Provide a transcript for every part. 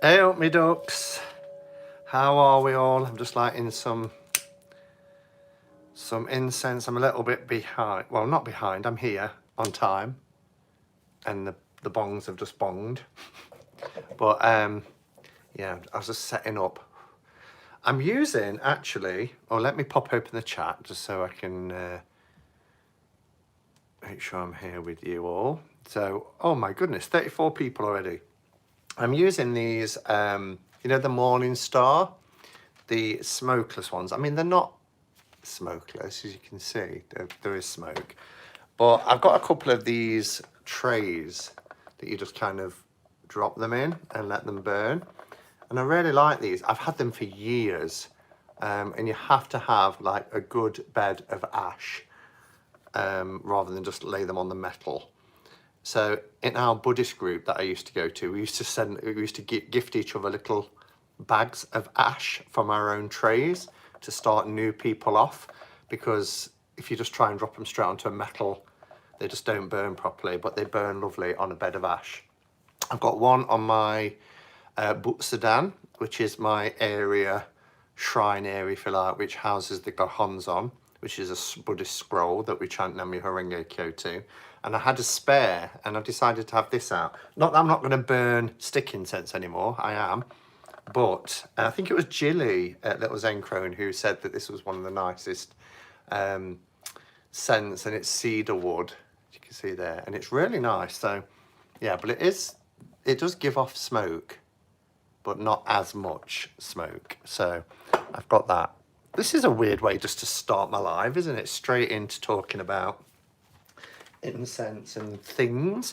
Hey up, me ducks. How are we all? I'm just lighting some incense. I'm a little bit behind. Well, not behind. I'm here on time, and the bongs have just bonged. But yeah, I was just setting up. I'm using actually. Oh, let me pop open the chat just so I can make sure I'm here with you all. So, oh my goodness, 34 people already. I'm using these. You know, the Morning Star, the smokeless ones. I mean, they're not smokeless, as you can see. There is smoke, but I've got a couple of these trays that you just kind of drop them in and let them burn, and I really like these. I've had them for years, and you have to have like a good bed of ash rather than just lay them on the metal. So in our Buddhist group that I used to go to, we used to gift each other little bags of ash from our own trays to start new people off, because if you just try and drop them straight onto a metal, they just don't burn properly, but they burn lovely on a bed of ash. I've got one on my Butsudan, which is my shrine area, if you like, which houses the Gohonzon, which is a Buddhist scroll that we chant Nam-myoho Renge Kyo to. And I had a spare, and I decided to have this out. Not that I'm not going to burn stick incense anymore, I am. But I think it was Jilly at Little Zen Crone who said that this was one of the nicest scents, and it's cedar wood, as you can see there. And it's really nice. So, yeah, but it does give off smoke, but not as much smoke. So I've got that. This is a weird way just to start my live, isn't it? Straight into talking about incense and things.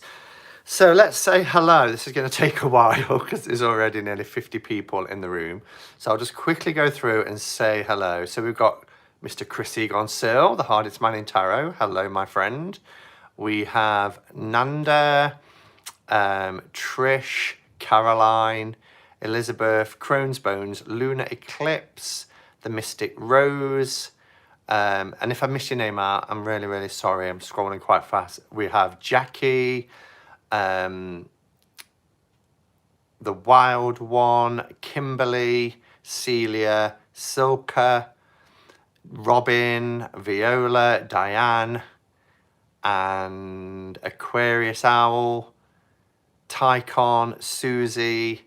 So let's say hello. This is going to take a while because there's already nearly 50 people in the room. So I'll just quickly go through and say hello. So we've got Mr. Chris Egon-Searle, the hardest man in tarot. Hello, my friend. We have Nanda, Trish, Caroline, Elizabeth, Crone's Bones, Lunar Eclipse, the Mystic Rose. And if I miss your name out, I'm really, really sorry. I'm scrolling quite fast. We have Jackie, the Wild One, Kimberly, Celia, Silka, Robin, Viola, Diane, and Aquarius Owl, Tycon, Susie.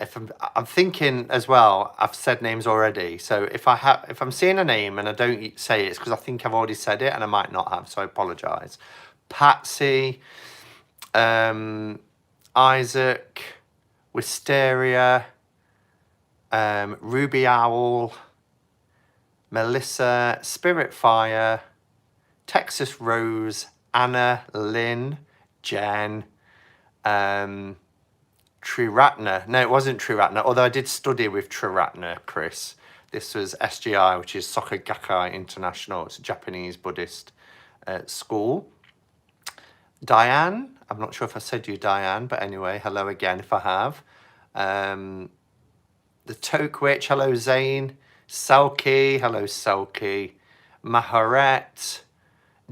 If I'm thinking as well, I've said names already. So if I'm seeing a name and I don't say it, it's because I think I've already said it and I might not have. So I apologise. Patsy, Isaac, Wisteria, Ruby Owl, Melissa, Spirit Fire, Texas Rose, Anna, Lynn, Jen, Triratna. No, it wasn't Triratna, although I did study with Triratna, Chris. This was SGI, which is Soka Gakkai International. It's a Japanese Buddhist school. Diane, I'm not sure if I said you Diane, but anyway, hello again if I have. The Toke Witch, hello Zane. Selkie, hello Selkie. Maharet,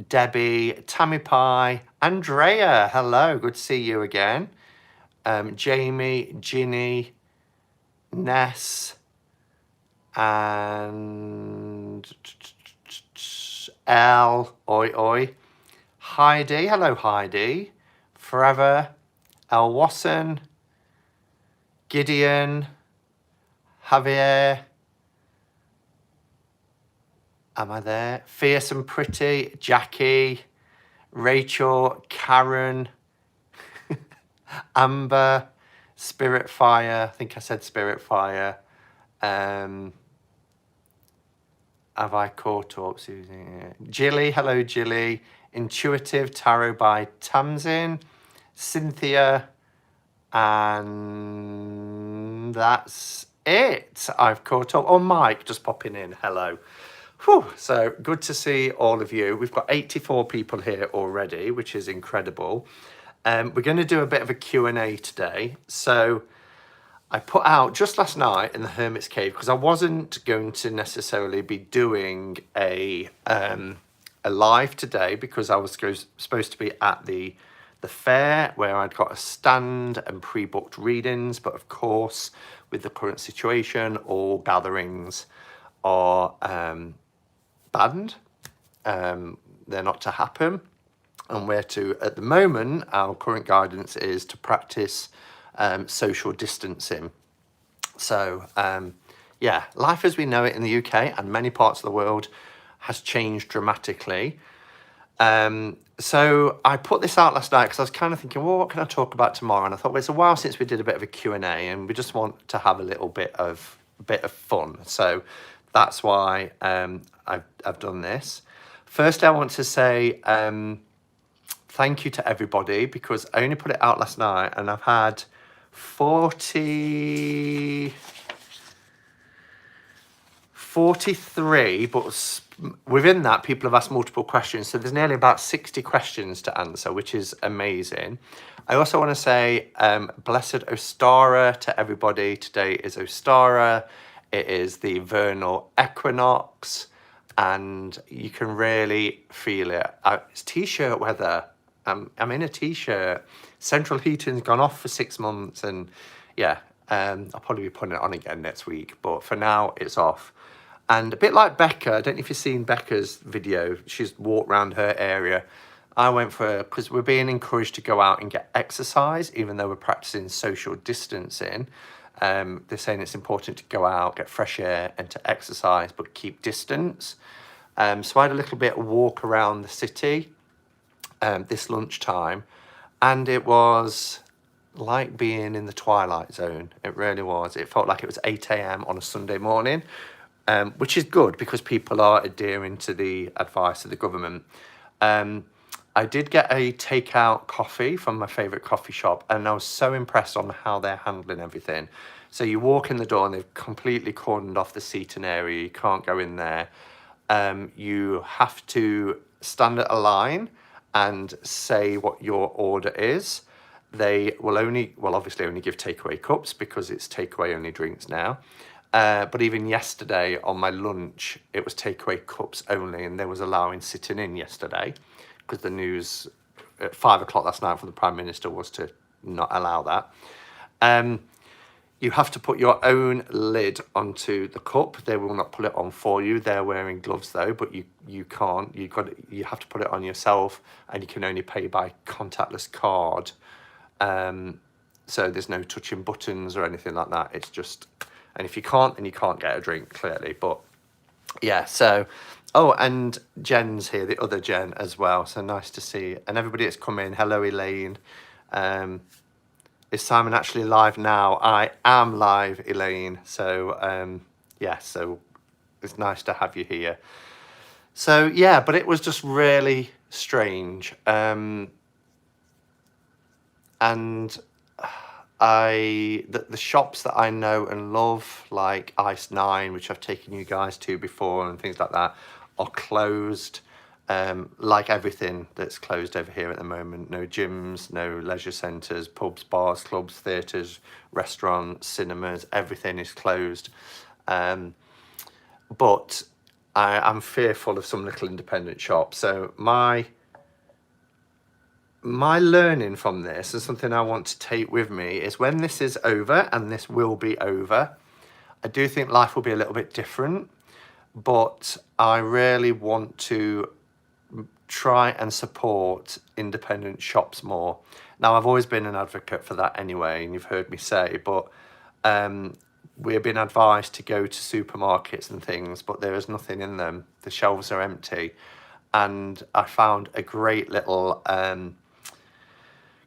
Debbie, Tammy Pie, Andrea, hello, good to see you again. Jamie, Ginny, Ness, and Elle, oi oi. Heidi, hello Heidi. Forever, El Wasson, Gideon, Javier. Am I there? Fierce and Pretty, Jackie, Rachel, Karen, Amber, Spirit Fire. I think I said Spirit Fire. Have I caught up, Susan? Jilly, hello Jilly. Intuitive Tarot by Tamsin. Cynthia. And that's it. I've caught up. Oh, Mike just popping in. Hello. Whew. So good to see all of you. We've got 84 people here already, which is incredible. We're going to do a bit of a Q&A today. So I put out just last night in the Hermit's Cave, because I wasn't going to necessarily be doing a live today, because I was supposed to be at the the fair where I'd got a stand and pre-booked readings, but of course, with the current situation, all gatherings are banned. They're not to happen. And we're to, at the moment, our current guidance is to practice social distancing. So, yeah, life as we know it in the UK and many parts of the world has changed dramatically. So I put this out last night because I was kind of thinking, well, what can I talk about tomorrow? And I thought, well, it's a while since we did a bit of a Q&A and we just want to have a little bit of fun. So that's why I've done this. Firstly, I want to say thank you to everybody because I only put it out last night and I've had 43, but within that, people have asked multiple questions. So there's nearly about 60 questions to answer, which is amazing. I also want to say Blessed Ostara to everybody. Today is Ostara. It is the vernal equinox, and you can really feel it. It's t-shirt weather. I'm in a t-shirt. Central heating's gone off for 6 months, and yeah, I'll probably be putting it on again next week. But for now, it's off. And a bit like Becca, I don't know if you've seen Becca's video. She's walked around her area. I went for, because we're being encouraged to go out and get exercise, even though we're practicing social distancing. They're saying it's important to go out, get fresh air and to exercise, but keep distance. So I had a little bit of walk around the city this lunchtime, and it was like being in the twilight zone. It really was. It felt like it was 8 a.m. on a Sunday morning. Which is good because people are adhering to the advice of the government. I did get a takeout coffee from my favourite coffee shop, and I was so impressed on how they're handling everything. So you walk in the door and they've completely cordoned off the seating area. You can't go in there. You have to stand at a line and say what your order is. They will obviously only give takeaway cups because it's takeaway only drinks now. But even yesterday on my lunch, it was takeaway cups only, and they was allowing sitting in yesterday because the news at 5 o'clock last night from the Prime Minister was to not allow that. You have to put your own lid onto the cup. They will not put it on for you. They're wearing gloves though, but you can't. You have to put it on yourself, and you can only pay by contactless card. So there's no touching buttons or anything like that. It's just. And if you can't, then you can't get a drink, clearly. But yeah, so, oh, and Jen's here, the other Jen as well. So nice to see. And everybody that's come in, hello, Elaine. Is Simon actually live now? I am live, Elaine. So, yeah, so it's nice to have you here. So, yeah, but it was just really strange. And the shops that I know and love, like Ice 9, which I've taken you guys to before and things like that, are closed. Like everything that's closed over here at the moment. No gyms, no leisure centres, pubs, bars, clubs, theatres, restaurants, cinemas, everything is closed. But I'm fearful of some little independent shops. So my learning from this, and something I want to take with me, is when this is over, and this will be over, I do think life will be a little bit different, but I really want to try and support independent shops more. Now, I've always been an advocate for that anyway, and you've heard me say, but we're being advised to go to supermarkets and things, but there is nothing in them. The shelves are empty. And I found a great little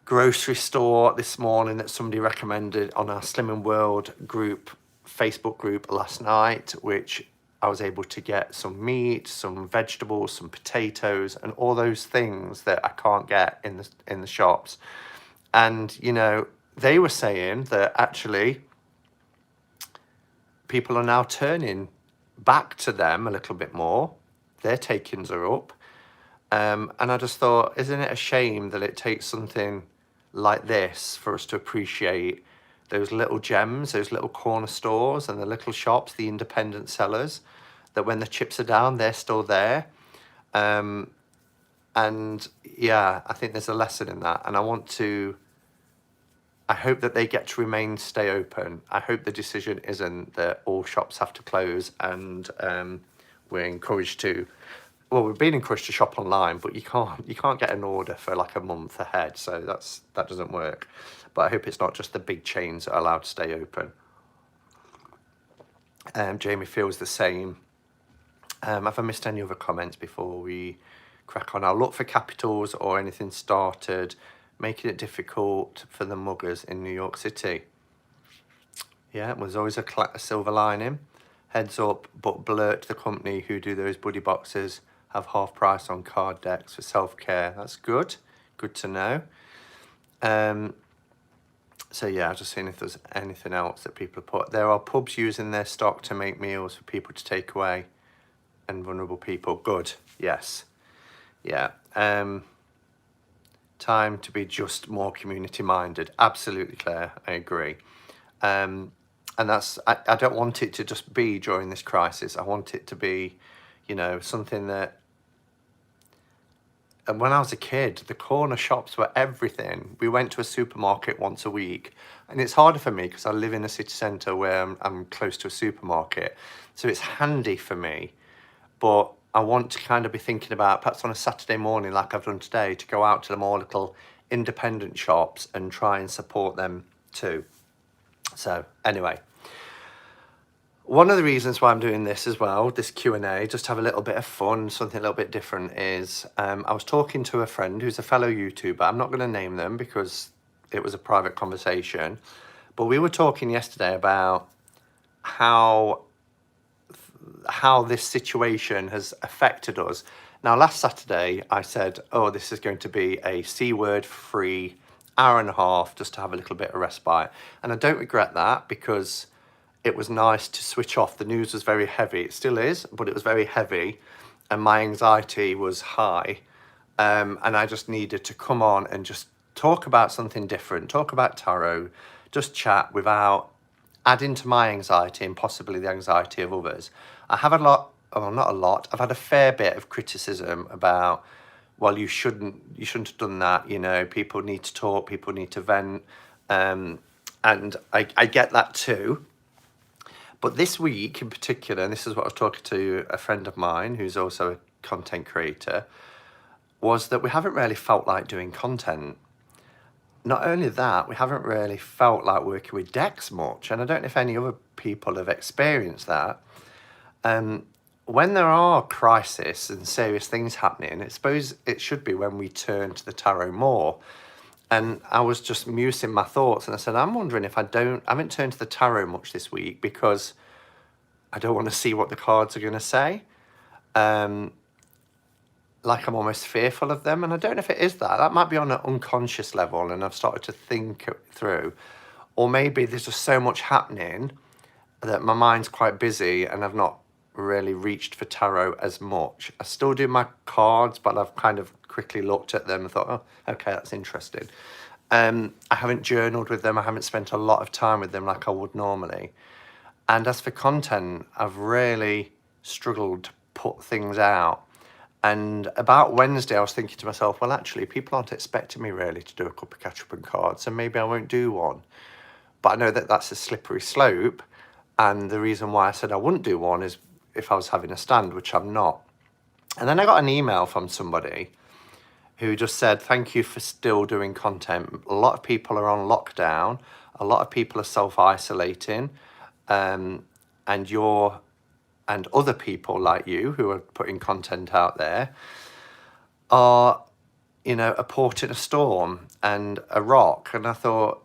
grocery store this morning that somebody recommended on our Slimming World group, Facebook group last night, which I was able to get some meat, some vegetables, some potatoes, and all those things that I can't get in the shops. And, you know, they were saying that actually people are now turning back to them a little bit more. Their takings are up. And I just thought, isn't it a shame that it takes something like this for us to appreciate those little gems, those little corner stores and the little shops, the independent sellers, that when the chips are down, they're still there. And yeah, I think there's a lesson in that. And I hope that they get to stay open. I hope the decision isn't that all shops have to close and we're encouraged to, well, we've been encouraged to shop online, but you can't get an order for like a month ahead. So that doesn't work. But I hope it's not just the big chains that are allowed to stay open. Jamie feels the same. Have I missed any other comments before we crack on? I'll look for capitals or anything started, making it difficult for the muggers in New York City. Yeah, there's always a silver lining. Heads up, but blurt to the company who do those buddy boxes have half price on card decks for self-care. That's good. Good to know. So yeah, I've just seen if there's anything else that people have put. There are pubs using their stock to make meals for people to take away and vulnerable people. Good. Yes. Yeah. Time to be just more community minded. Absolutely, Claire. I agree. And that's, I don't want it to just be during this crisis. I want it to be, something that, and when I was a kid, the corner shops were everything. We went to a supermarket once a week, and it's harder for me because I live in a city centre where I'm close to a supermarket. So it's handy for me, but I want to kind of be thinking about, perhaps on a Saturday morning, like I've done today, to go out to the more little independent shops and try and support them too. So anyway, one of the reasons why I'm doing this as well, this Q&A, just to have a little bit of fun, something a little bit different, is I was talking to a friend who's a fellow YouTuber. I'm not going to name them because it was a private conversation, but we were talking yesterday about how this situation has affected us. Now, last Saturday, I said, oh, this is going to be a C-word free hour and a half just to have a little bit of respite. And I don't regret that because it was nice to switch off. The news was very heavy. It still is, but it was very heavy. And my anxiety was high. And I just needed to come on and just talk about something different, talk about tarot, just chat without adding to my anxiety and possibly the anxiety of others. I have not a lot, I've had a fair bit of criticism about, well, you shouldn't have done that, people need to talk, people need to vent, and I get that too. But this week in particular, and this is what I was talking to a friend of mine who's also a content creator, was that we haven't really felt like doing content. Not only that, we haven't really felt like working with decks much, and I don't know if any other people have experienced that. When there are crises and serious things happening, I suppose it should be when we turn to the tarot more. And I was just musing my thoughts, and I said, I'm wondering if I haven't turned to the tarot much this week because I don't want to see what the cards are going to say. Like I'm almost fearful of them, and I don't know if it is that. That might be on an unconscious level, and I've started to think it through. Or maybe there's just so much happening that my mind's quite busy, and I've not really reached for tarot as much. I still do my cards, but I've kind of quickly looked at them and thought, oh, okay, that's interesting. I haven't journaled with them. I haven't spent a lot of time with them like I would normally. And as for content, I've really struggled to put things out. And about Wednesday, I was thinking to myself, well, actually, people aren't expecting me really to do a couple of catch-up and cards, so maybe I won't do one. But I know that that's a slippery slope. And the reason why I said I wouldn't do one is if I was having a stand, which I'm not. And then I got an email from somebody who just said, thank you for still doing content. A lot of people are on lockdown. A lot of people are self-isolating. And other people like you who are putting content out there are, a port in a storm and a rock. And I thought,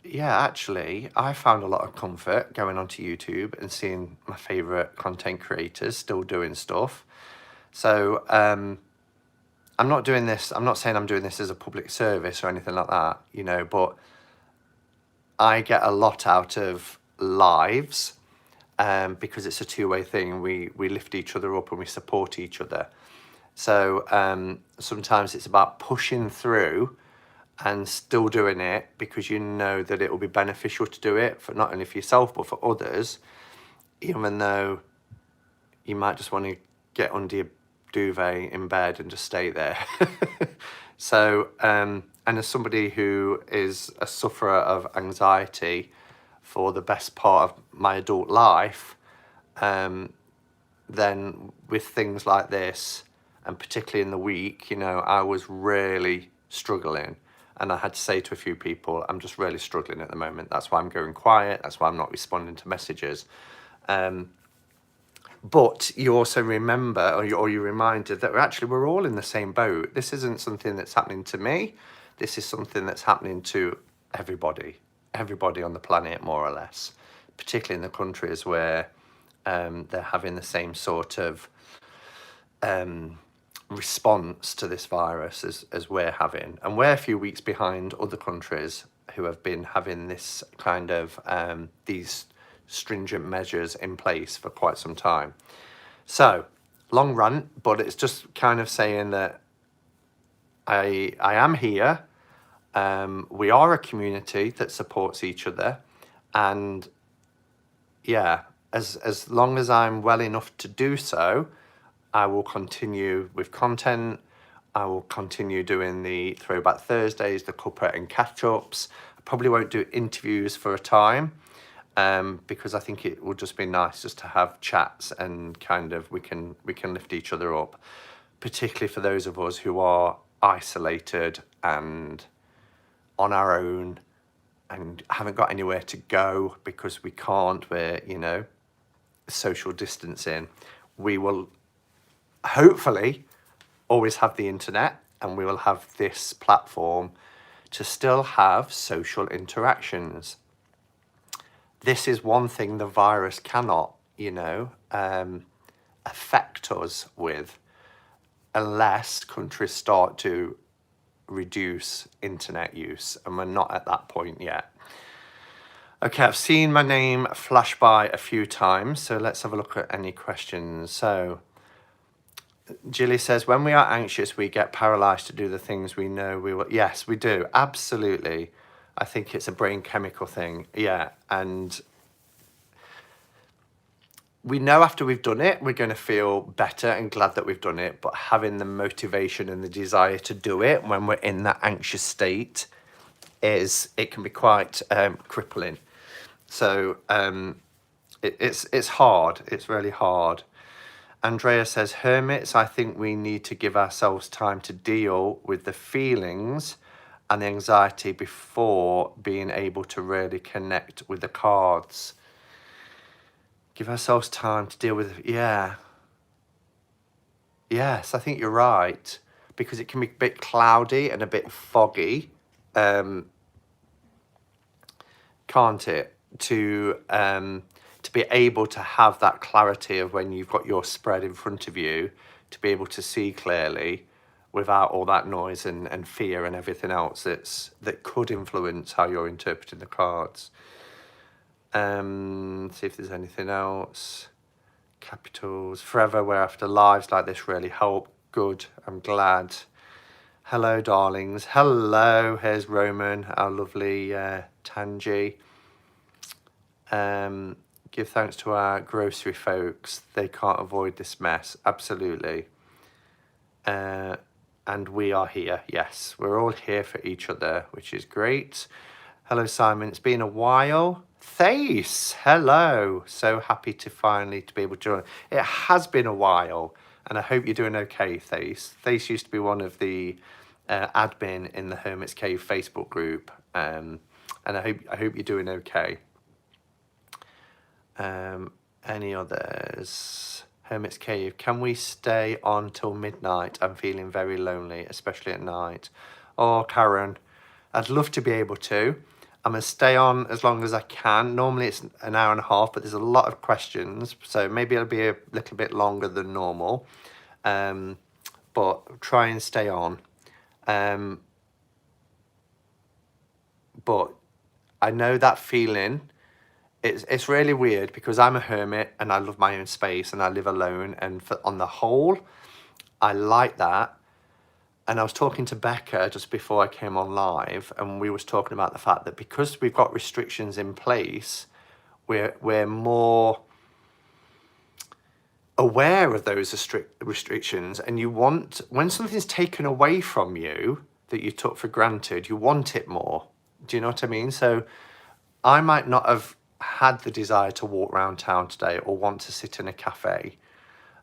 yeah, actually, I found a lot of comfort going onto YouTube and seeing my favourite content creators still doing stuff. So I'm not doing this, I'm not saying I'm doing this as a public service or anything like that, but I get a lot out of lives because it's a two-way thing. We lift each other up and we support each other. So sometimes it's about pushing through and still doing it because you know that it will be beneficial to do it, for not only for yourself but for others, even though you might just want to get under your duvet in bed and just stay there. So, and as somebody who is a sufferer of anxiety for the best part of my adult life, then with things like this, and particularly in the week, you know, I was really struggling. And I had to say to a few people, I'm just really struggling at the moment. That's why I'm going quiet. That's why I'm not responding to messages. But you also remember, or you're reminded that we're all in the same boat. This isn't something that's happening to me. This is something that's happening to everybody on the planet, more or less, particularly in the countries where they're having the same sort of response to this virus as we're having. And we're a few weeks behind other countries who have been having this kind of, these stringent measures in place for quite some time. So, long rant, but it's just kind of saying that I am here. We are a community that supports each other, and yeah, as long as I'm well enough to do so, I will continue with content. I will continue doing the Throwback Thursdays, the cuppa and catch-ups. I probably won't do interviews for a time, because I think it will just be nice just to have chats and kind of we can lift each other up, particularly for those of us who are isolated and on our own and haven't got anywhere to go because we can't, we're, you know, social distancing. We will hopefully always have the internet, and we will have this platform to still have social interactions. This is one thing the virus cannot, you know, affect us with, unless countries start to reduce internet use, and we're not at that point yet. Okay, I've seen my name flash by a few times, so let's have a look at any questions. So, Jilly says, when we are anxious, we get paralyzed to do the things we know we will. Yes, we do. Absolutely. I think it's a brain chemical thing. Yeah. And we know after we've done it, we're going to feel better and glad that we've done it. But having the motivation and the desire to do it when we're in that anxious state it can be quite crippling. So it's hard. It's really hard. Andrea says, hermits, I think we need to give ourselves time to deal with the feelings and the anxiety before being able to really connect with the cards. Give ourselves time to deal with, yeah. Yes, I think you're right, because it can be a bit cloudy and a bit foggy, can't it? To be able to have that clarity of when you've got your spread in front of you, to be able to see clearly without all that noise and fear and everything else that could influence how you're interpreting the cards. See if there's anything else. Capitals. Forever, where after lives like this really help. Good. I'm glad. Hello, darlings. Hello. Here's Roman, our lovely Tangi. Give thanks to our grocery folks. They can't avoid this mess. Absolutely. And we are here. Yes, we're all here for each other, which is great. Hello, Simon. It's been a while. Thace, hello. So happy to finally to be able to join. It has been a while, and I hope you're doing okay, Thace. Thace used to be one of the admin in the Hermit's Cave Facebook group, and I hope you're doing okay. Any others? Hermit's Cave, can we stay on till midnight? I'm feeling very lonely, especially at night. Oh, Karen, I'd love to be able to. I'm going to stay on as long as I can. Normally it's an hour and a half, but there's a lot of questions, so maybe it'll be a little bit longer than normal. But try and stay on. But I know that feeling. It's really weird because I'm a hermit and I love my own space and I live alone, and on the whole, I like that. And I was talking to Becca just before I came on live, and we was talking about the fact that because we've got restrictions in place, we're more aware of those restrictions, and you want, when something's taken away from you that you took for granted, you want it more. Do you know what I mean? So I might not have had the desire to walk around town today or want to sit in a cafe.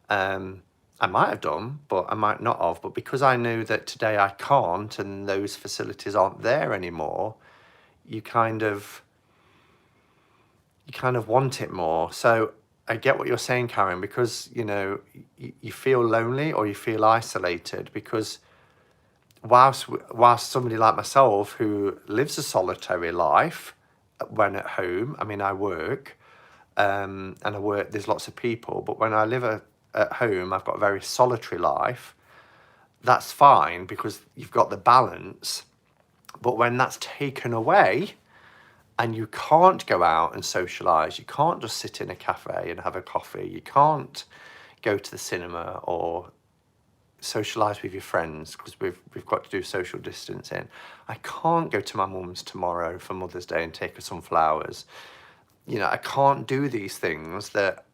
I might have done, but I might not have. But because I knew that today I can't and those facilities aren't there anymore, you kind of want it more. So I get what you're saying, Karen, because, you know, you feel lonely or you feel isolated, because whilst somebody like myself who lives a solitary life when at home, I mean, I work, and I work, there's lots of people, but when I live at home, I've got a very solitary life. That's fine because you've got the balance. But when that's taken away and you can't go out and socialise, you can't just sit in a cafe and have a coffee, you can't go to the cinema or socialise with your friends because we've got to do social distancing. I can't go to my mum's tomorrow for Mother's Day and take her some flowers. You know, I can't do these things that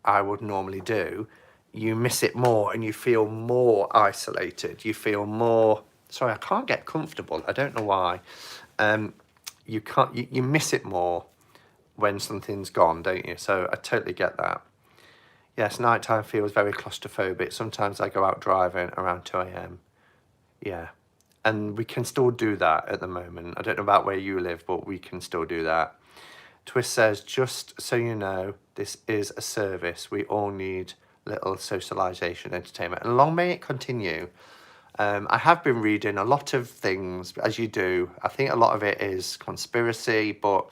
I would normally do. You miss it more and you feel more isolated. You feel more, sorry, I can't get comfortable. I don't know why. You miss it more when something's gone, don't you? So I totally get that. Yes, nighttime feels very claustrophobic. Sometimes I go out driving around 2 a.m. Yeah. And we can still do that at the moment. I don't know about where you live, but we can still do that. Twist says, just so you know, this is a service. We all need little socialisation, entertainment. And long may it continue. I have been reading a lot of things, as you do. I think a lot of it is conspiracy, but,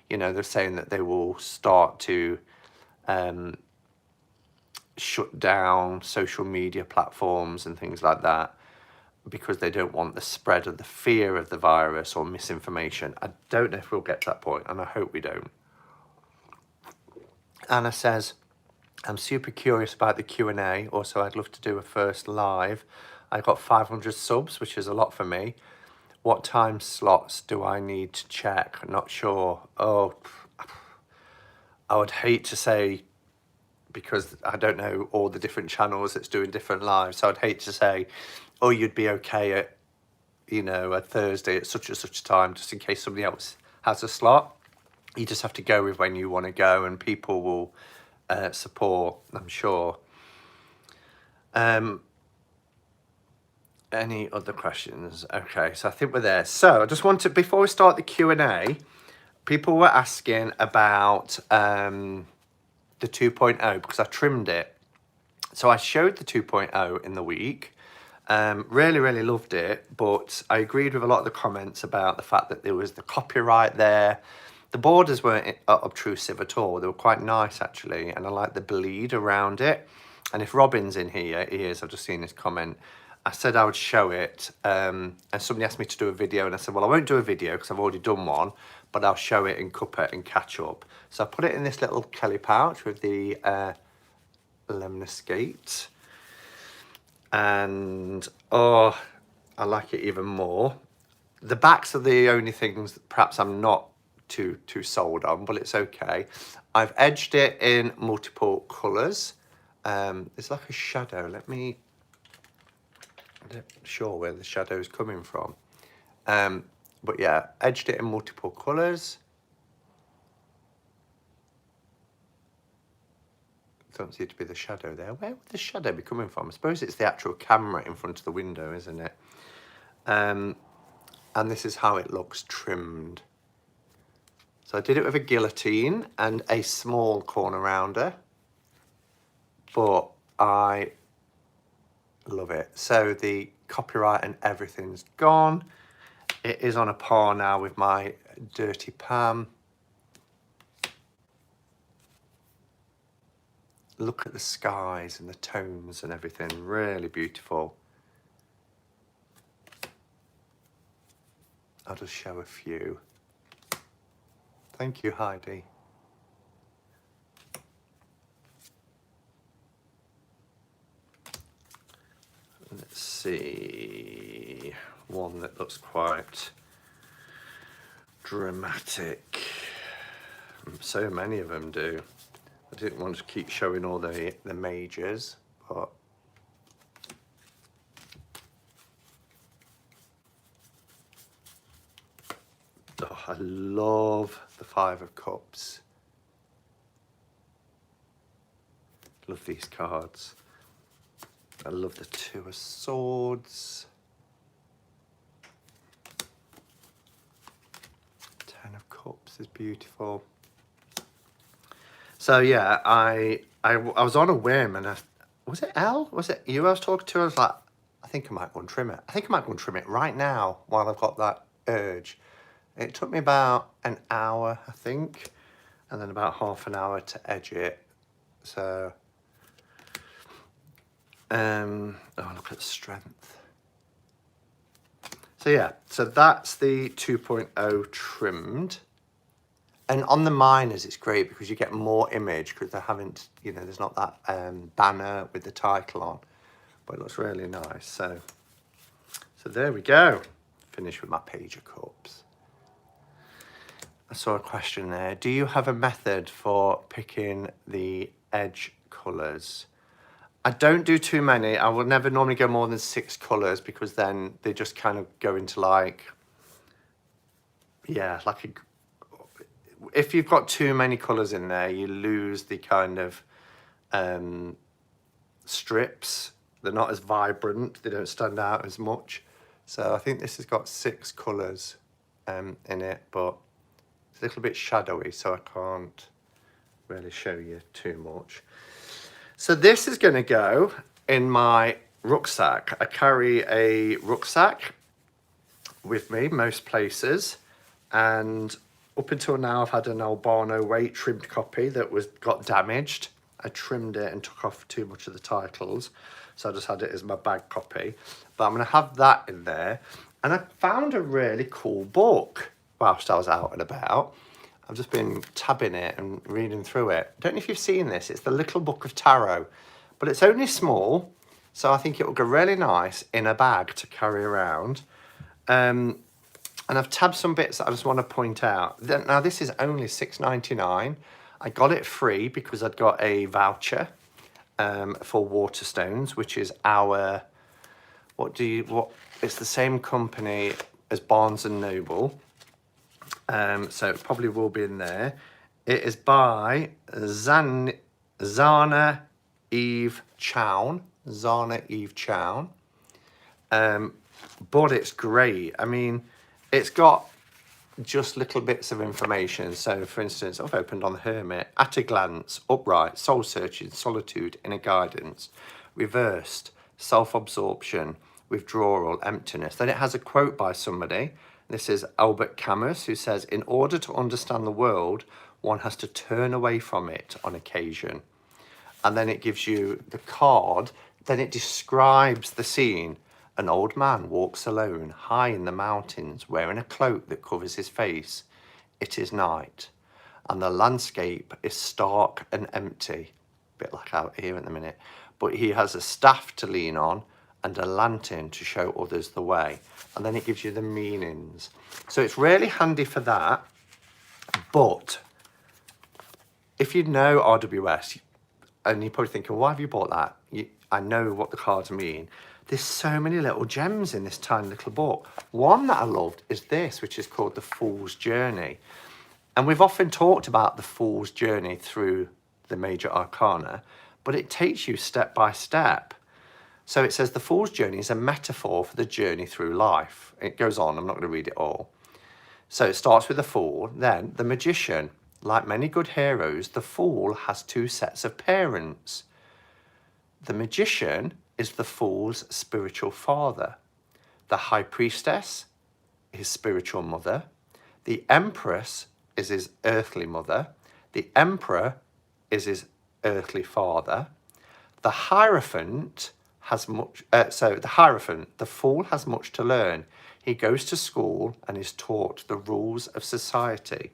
you know, they're saying that they will start to shut down social media platforms and things like that because they don't want the spread of the fear of the virus or misinformation. I don't know if we'll get to that point, and I hope we don't. Anna says, I'm super curious about the Q&A. Also, I'd love to do a first live. I got 500 subs, which is a lot for me. What time slots do I need to check? Not sure. Oh, I would hate to say, because I don't know all the different channels that's doing different lives. So I'd hate to say, oh, you'd be okay at, you know, a Thursday at such and such a time, just in case somebody else has a slot. You just have to go with when you want to go, and people will support, I'm sure. Any other questions? Okay, so I think we're there. So I just want to, before we start the Q&A, people were asking about the 2.0 because I trimmed it. So I showed the 2.0 in the week. Really loved it, but I agreed with a lot of the comments about the fact that there was the copyright there. The borders weren't obtrusive at all. They were quite nice, actually, and I like the bleed around it. And if Robin's in here, he is, I've just seen his comment. I said I would show it, and somebody asked me to do a video, and I said, well, I won't do a video because I've already done one, but I'll show it and cup it and catch up. So I put it in this little Kelly pouch with the lemniscate, and oh, I like it even more. The backs are the only things that perhaps I'm not too sold on, but it's okay. I've edged it in multiple colours. It's like a shadow. I'm not sure where the shadow is coming from. But yeah, edged it in multiple colours. Don't seem to be the shadow there. Where would the shadow be coming from? I suppose it's the actual camera in front of the window, isn't it? And this is how it looks trimmed. So I did it with a guillotine and a small corner rounder, but I love it. So the copyright and everything's gone. It is on a par now with my dirty Pam. Look at the skies and the tones and everything, really beautiful. I'll just show a few. Thank you, Heidi. Let's see, one that looks quite dramatic. So many of them do. I didn't want to keep showing all the majors, but oh, I love the Five of Cups. Love these cards. I love the Two of Swords. Ten of Cups is beautiful. So yeah, I was on a whim, and was it Elle? Was it you I was talking to? I was like, I think I might go and trim it. I think I might go and trim it right now while I've got that urge. It took me about an hour, I think, and then about half an hour to edge it. So, oh, look at the strength. So yeah, so that's the 2.0 trimmed. And on the minors, it's great because you get more image because they haven't, you know, there's not that banner with the title on, but it looks really nice. So there we go. Finish with my Page of Cups. I saw a question there. Do you have a method for picking the edge colours? I don't do too many. I will never normally go more than 6 colours because then they just kind of go into like, yeah, like a, if you've got too many colours in there, you lose the kind of strips. They're not as vibrant. They don't stand out as much. So I think this has got 6 colours in it, but it's a little bit shadowy, so I can't really show you too much. So this is going to go in my rucksack. I carry a rucksack with me most places, and up until now I've had an albino weight trimmed copy that got damaged. I trimmed it and took off too much of the titles, so I just had it as my bag copy. But I'm going to have that in there. And I found a really cool book whilst I was out and about. I've just been tabbing it and reading through it. I don't know if you've seen this. It's the Little Book of Tarot, but it's only small, so I think it will go really nice in a bag to carry around. And I've tabbed some bits that I just want to point out. Now, this is only $6.99. I got it free because I'd got a voucher for Waterstones, which is our, it's the same company as Barnes & Noble. So it probably will be in there. It is by Zana Eve Chown. Zana Eve Chown. But it's great. I mean, it's got just little bits of information. So, for instance, I've opened on the Hermit. At a glance, upright, soul-searching, solitude, inner guidance, reversed, self-absorption, withdrawal, emptiness. Then it has a quote by somebody. This is Albert Camus, who says, in order to understand the world, one has to turn away from it on occasion. And then it gives you the card. Then it describes the scene. An old man walks alone, high in the mountains, wearing a cloak that covers his face. It is night, and the landscape is stark and empty, a bit like out here at the minute. But he has a staff to lean on and a lantern to show others the way. And then it gives you the meanings. So it's really handy for that. But if you know RWS, and you're probably thinking, why have you bought that? I know what the cards mean. There's so many little gems in this tiny little book. One that I loved is this, which is called The Fool's Journey. And we've often talked about the Fool's Journey through the major arcana, but it takes you step by step. So it says the Fool's Journey is a metaphor for the journey through life. It goes on, I'm not going to read it all. So it starts with the Fool, then the Magician. Like many good heroes, the Fool has 2 sets of parents. The Magician is the Fool's spiritual father. The High Priestess, his spiritual mother. The Empress is his earthly mother. The Emperor is his earthly father. The Hierophant has much, the Fool has much to learn. He goes to school and is taught the rules of society.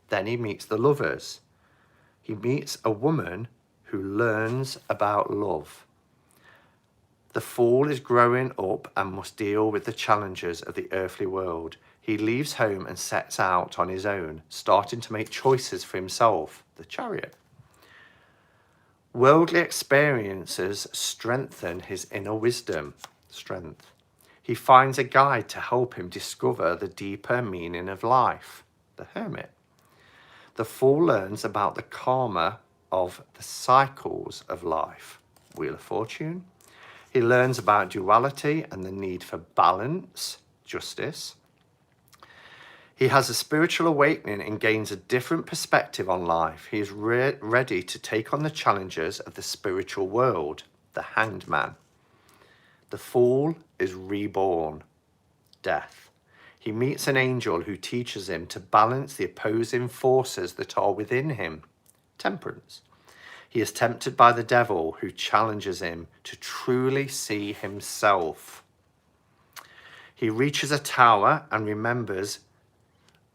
Then he meets the lovers. He meets a woman who learns about love. The Fool is growing up and must deal with the challenges of the earthly world. He leaves home and sets out on his own, starting to make choices for himself, the Chariot. Worldly experiences strengthen his inner wisdom. Strength. He finds a guide to help him discover the deeper meaning of life. The hermit. The fool learns about the karma of the cycles of life. Wheel of Fortune. He learns about duality and the need for balance. Justice. He has a spiritual awakening and gains a different perspective on life. He is ready to take on the challenges of the spiritual world. The Hanged Man. The fool is reborn. Death. He meets an angel who teaches him to balance the opposing forces that are within him. Temperance. He is tempted by the devil, who challenges him to truly see himself. He reaches a tower and remembers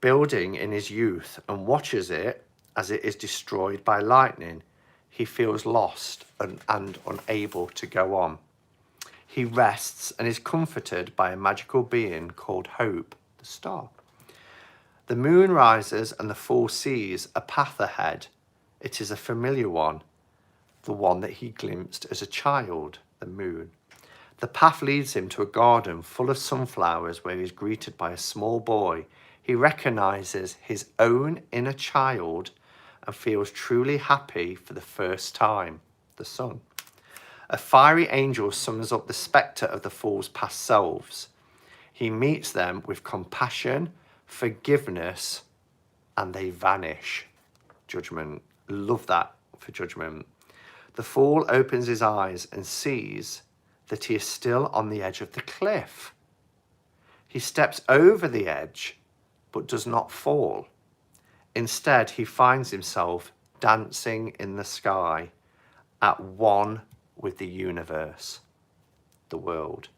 building in his youth and watches it as it is destroyed by lightning. He feels lost and unable to go on. He rests and is comforted by a magical being called Hope, the star. The moon rises and the fool sees a path ahead. It is a familiar one, the one that he glimpsed as a child, the moon. The path leads him to a garden full of sunflowers where he is greeted by a small boy. He recognizes his own inner child and feels truly happy for the first time, the sun. A fiery angel sums up the spectre of the fool's past selves. He meets them with compassion, forgiveness, and they vanish. Judgment. Love that for Judgment. The fool opens his eyes and sees that he is still on the edge of the cliff. He steps over the edge, but does not fall. Instead, he finds himself dancing in the sky, at one with the universe, the world.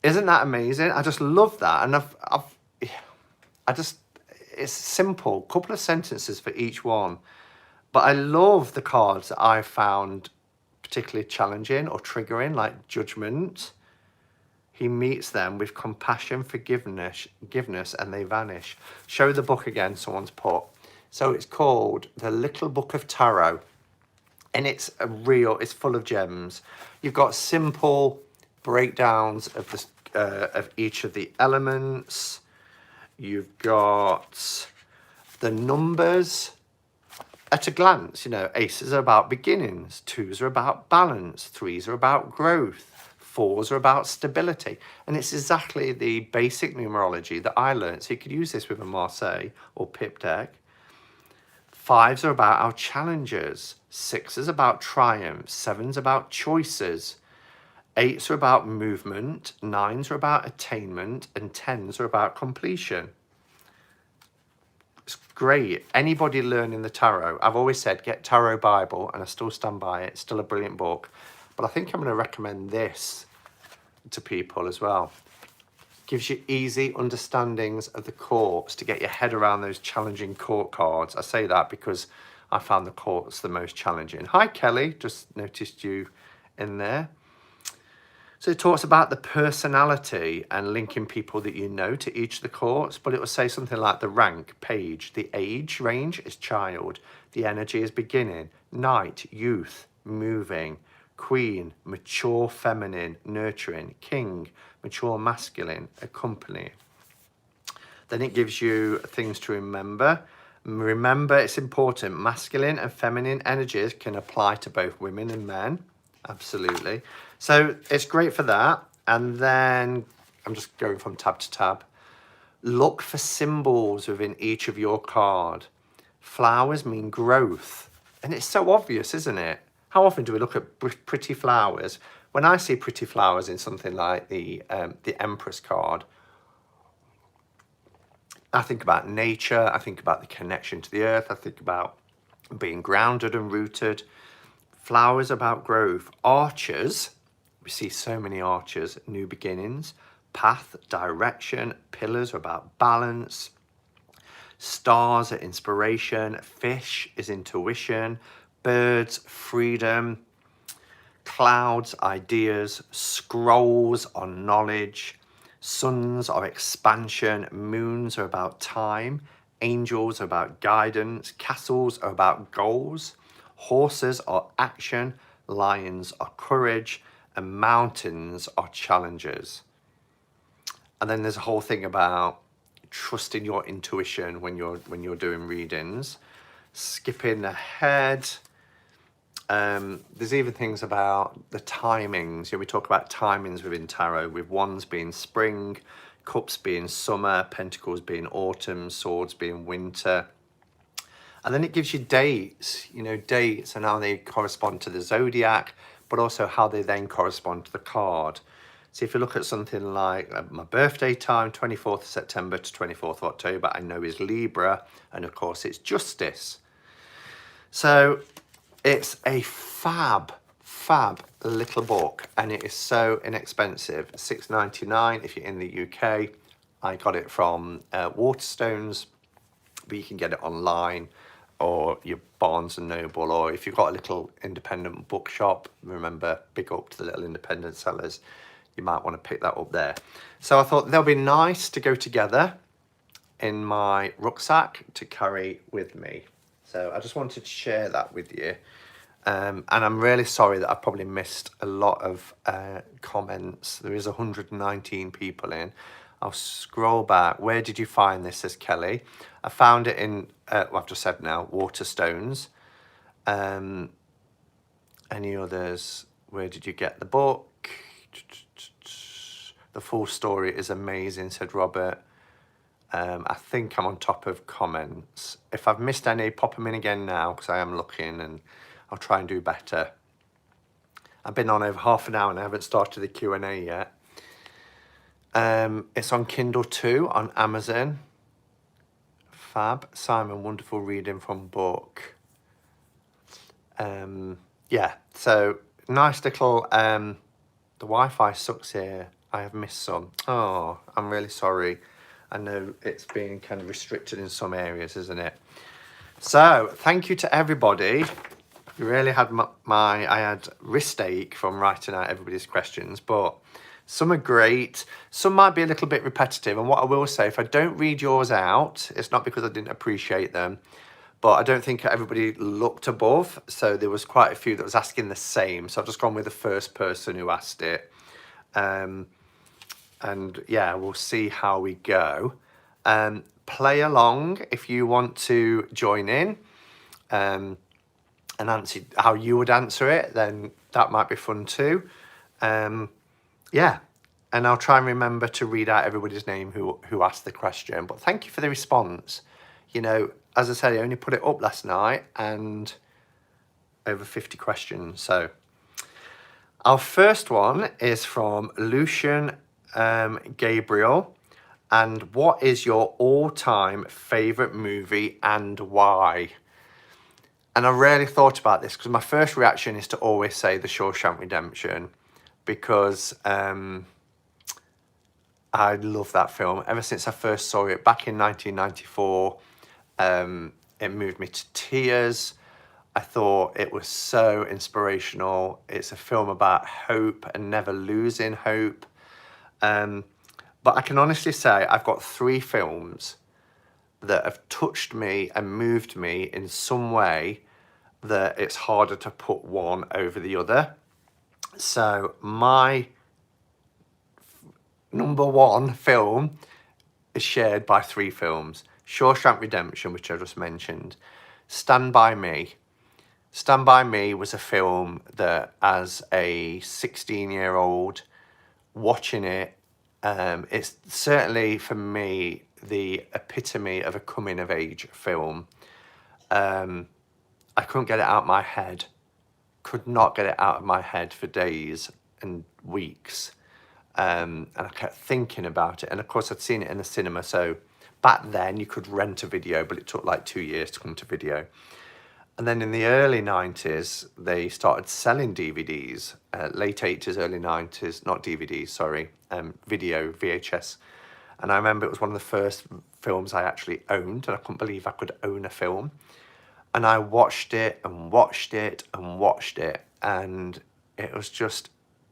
Isn't that amazing? I just love that. And it's simple, couple of sentences for each one. But I love the cards that I found particularly challenging or triggering, like Judgment. He meets them with compassion, forgiveness, and they vanish. Show the book again, someone's put. So it's called The Little Book of Tarot. And it's full of gems. You've got simple breakdowns of each of the elements. You've got the numbers at a glance. Aces are about beginnings, twos are about balance, threes are about growth, fours are about stability. And it's exactly the basic numerology that I learned. So you could use this with a Marseille or Pip deck. Fives are about our challenges. Sixes about triumph. Sevens about choices. Eights are about movement. Nines are about attainment. And tens are about completion. It's great. Anybody learning the tarot, I've always said get Tarot Bible, and I still stand by it. It's still a brilliant book. But I think I'm going to recommend this to people as well. Gives you easy understandings of the courts to get your head around those challenging court cards. I say that because I found the courts the most challenging. Hi, Kelly. Just noticed you in there. So it talks about the personality and linking people that you know to each of the courts, but it will say something like the rank, page, the age range is child, the energy is beginning, knight, youth, moving, queen, mature feminine, nurturing, king, mature masculine, accompanying. Then it gives you things to remember. Remember, it's important, masculine and feminine energies can apply to both women and men. Absolutely. So it's great for that. And then I'm just going from tab to tab. Look for symbols within each of your card. Flowers mean growth. And it's so obvious, isn't it? How often do we look at pretty flowers? When I see pretty flowers in something like the Empress card, I think about nature. I think about the connection to the earth. I think about being grounded and rooted. Flowers about growth. Archers, we see so many archers, new beginnings. Path, direction. Pillars are about balance. Stars are inspiration. Fish is intuition. Birds, freedom. Clouds, ideas. Scrolls are knowledge. Suns are expansion. Moons are about time. Angels are about guidance. Castles are about goals. Horses are action, lions are courage, and mountains are challenges. And then there's a whole thing about trusting your intuition when you're doing readings. Skipping ahead, there's even things about the timings. We talk about timings within tarot, with wands being spring, cups being summer, pentacles being autumn, swords being winter. And then it gives you dates, dates and how they correspond to the zodiac, but also how they then correspond to the card. So if you look at something like my birthday time, 24th of September to 24th of October, I know is Libra, and of course it's Justice. So it's a fab little book, and it is so inexpensive, £6.99 if you're in the UK. I got it from Waterstones, but you can get it online, or your Barnes and Noble, or if you've got a little independent bookshop, remember, big up to the little independent sellers, you might want to pick that up there. So I thought they'll be nice to go together in my rucksack to carry with me. So I just wanted to share that with you. And I'm really sorry that I probably missed a lot of comments. There is 119 people in. I'll scroll back. Where did you find this, says Kelly? I found it in, well, I've just said now, Waterstones. Any others? Where did you get the book? The full story is amazing, said Robert. I think I'm on top of comments. If I've missed any, pop them in again now, because I am looking, and I'll try and do better. I've been on over half an hour and I haven't started the Q&A yet. It's on Kindle too, on Amazon. Fab. Simon, wonderful reading from book. Yeah, so nice little, the Wi-Fi sucks here. I have missed some. Oh, I'm really sorry. I know it's been kind of restricted in some areas, isn't it? So thank you to everybody. You really had I had wrist ache from writing out everybody's questions, but some are great. Some might be a little bit repetitive. And what I will say, if I don't read yours out, it's not because I didn't appreciate them, but I don't think everybody looked above. So there was quite a few that was asking the same. So I've just gone with the first person who asked it. And yeah, we'll see how we go. Play along if you want to join in and answer how you would answer it, then that might be fun too. Yeah, and I'll try and remember to read out everybody's name who asked the question. But thank you for the response. As I said, I only put it up last night and over 50 questions. So our first one is from Lucian Gabriel. And what is your all-time favourite movie and why? And I really thought about this because my first reaction is to always say The Shawshank Redemption, because I love that film. Ever since I first saw it back in 1994, it moved me to tears. I thought it was so inspirational. It's a film about hope and never losing hope. But I can honestly say I've got 3 films that have touched me and moved me in some way that it's harder to put one over the other. So my number 1 film is shared by 3 films. Shawshank Redemption, which I just mentioned. Stand By Me. Stand By Me was a film that, as a 16-year-old, watching it, it's certainly, for me, the epitome of a coming-of-age film. I couldn't get it out of my head. Could not get it out of my head for days and weeks. And I kept thinking about it. And of course, I'd seen it in the cinema. So back then, you could rent a video, but it took like 2 years to come to video. And then in the early 90s, they started selling DVDs. Late 80s, early 90s, not DVDs, sorry, video, VHS. And I remember it was one of the first films I actually owned, and I couldn't believe I could own a film. And I watched it and watched it and watched it, and it was just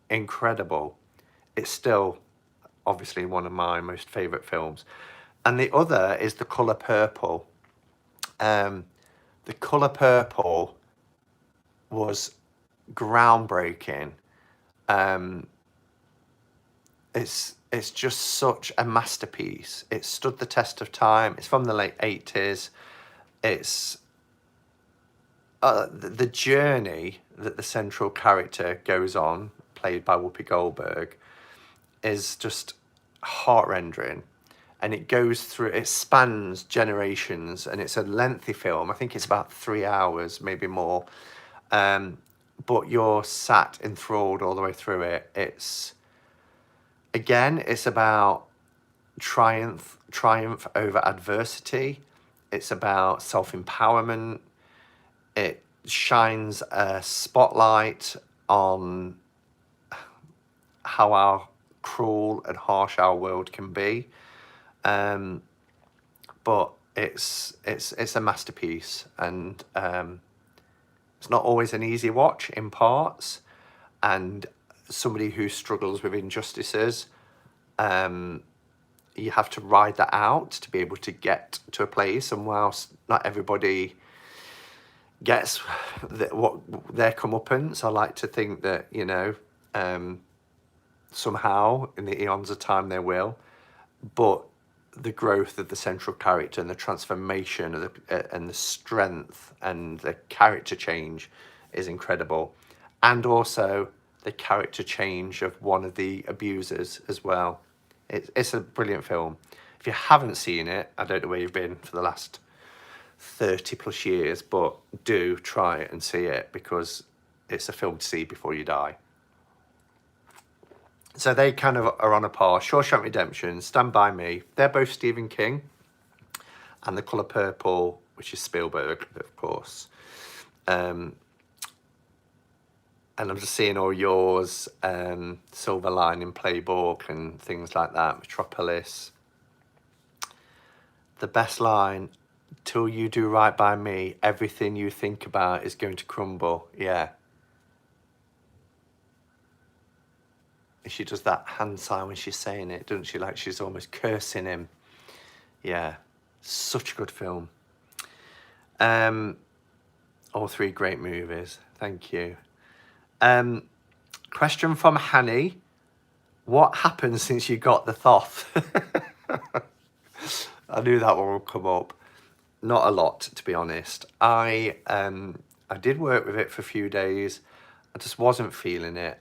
incredible. It's still obviously one of my most favourite films. And the other is The Colour Purple. The Colour Purple was groundbreaking. It's just such a masterpiece. It stood the test of time. It's from the late 80s. It's the journey that the central character goes on, played by Whoopi Goldberg, is just heart-rending. And it spans generations, and it's a lengthy film. I think it's about 3 hours, maybe more. But you're sat enthralled all the way through it. It's about triumph over adversity. It's about self-empowerment. It shines a spotlight on how cruel and harsh our world can be. But it's a masterpiece, and it's not always an easy watch in parts. And somebody who struggles with injustices, you have to ride that out to be able to get to a place. And whilst not everybody gets what their comeuppance, I like to think that, you know, somehow in the eons of time they will. But the growth of the central character and the transformation of and the strength and the character change is incredible. And also the character change of one of the abusers as well. It's a brilliant film. If you haven't seen it, I don't know where you've been for the last 30 plus years, but do try and see it, because it's a film to see before you die. So they kind of are on a par. Shawshank Redemption, Stand By Me, they're both Stephen King. And The Colour Purple, which is Spielberg, of course. And I'm just seeing all yours, Silver Lining Playbook and things like that, Metropolis. The best line, till you do right by me, everything you think about is going to crumble. Yeah. She does that hand sign when she's saying it, doesn't she? Like she's almost cursing him. Yeah, such a good film. All three great movies. Thank you. Question from Hanny. What happened since you got the Thoth? I knew that one would come up. Not a lot, to be honest. I did work with it for a few days. I just wasn't feeling it.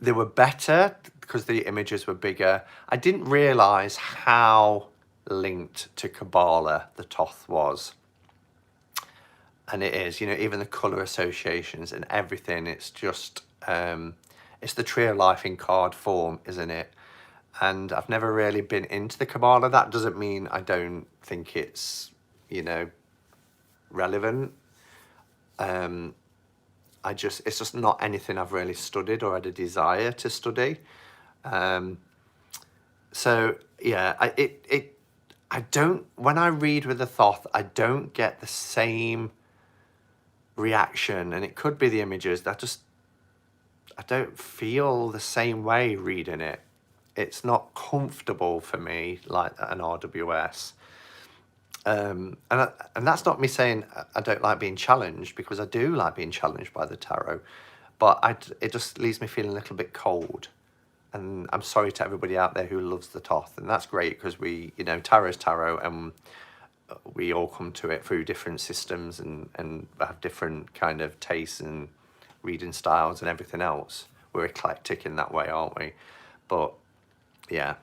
They were better because the images were bigger. I didn't realise how linked to Kabbalah the Thoth was. And it is, you know, even the colour associations and everything. It's just, it's the tree of life in card form, isn't it? And I've never really been into the Kabbalah. That doesn't mean I don't think it's, you know, relevant. It's just not anything I've really studied or had a desire to study. So yeah, I don't, when I read with the Thoth, I don't get the same reaction, and it could be the images that I don't feel the same way reading it. It's not comfortable for me like an RWS. And that's not me saying I don't like being challenged, because I do like being challenged by the tarot, but it just leaves me feeling a little bit cold. And I'm sorry to everybody out there who loves the Thoth, and that's great, because we, you know, tarot's tarot, and we all come to it through different systems and have different kind of tastes and reading styles and everything else. We're eclectic in that way, aren't we? But yeah,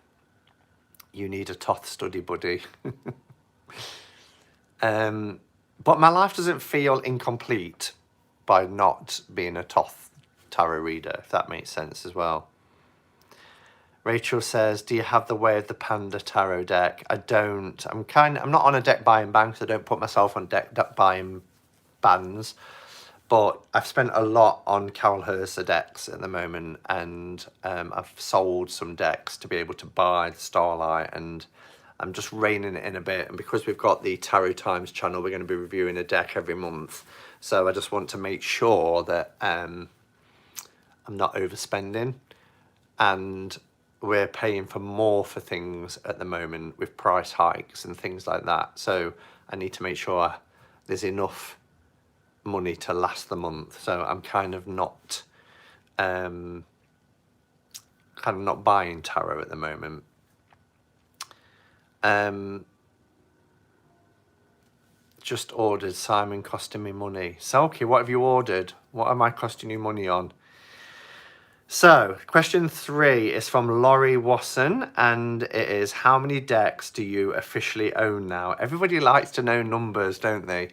you need a Thoth study buddy. But my life doesn't feel incomplete by not being a Thoth tarot reader, if that makes sense as well. Rachel says, do you have the Way of the Panda tarot deck? I don't. I'm not on a deck buying ban, because I don't put myself on deck buying bans. But I've spent a lot on Carol Herser decks at the moment, and I've sold some decks to be able to buy the Starlight, and I'm just reining it in a bit. And because we've got the Tarot Times channel, we're going to be reviewing a deck every month. So I just want to make sure that I'm not overspending, and we're paying for more for things at the moment with price hikes and things like that. So I need to make sure there's enough money to last the month, so I'm kind of not buying tarot at the moment. Just ordered. Simon costing me money. Selkie, what have you ordered? What am I costing you money on? So, question 3 is from Laurie Wasson, and it is, how many decks do you officially own now? Everybody likes to know numbers, don't they?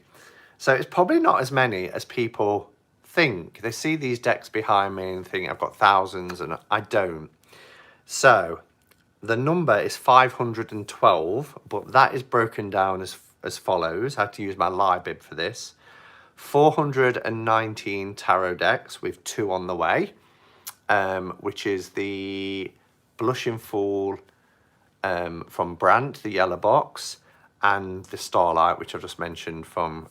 So it's probably not as many as people think. They see these decks behind me and think I've got thousands, and I don't. So the number is 512, but that is broken down as follows. I had to use my Libib for this. 419 tarot decks with 2 on the way, which is the Blushing Fool from Brandt, the yellow box, and the Starlight, which I've just mentioned from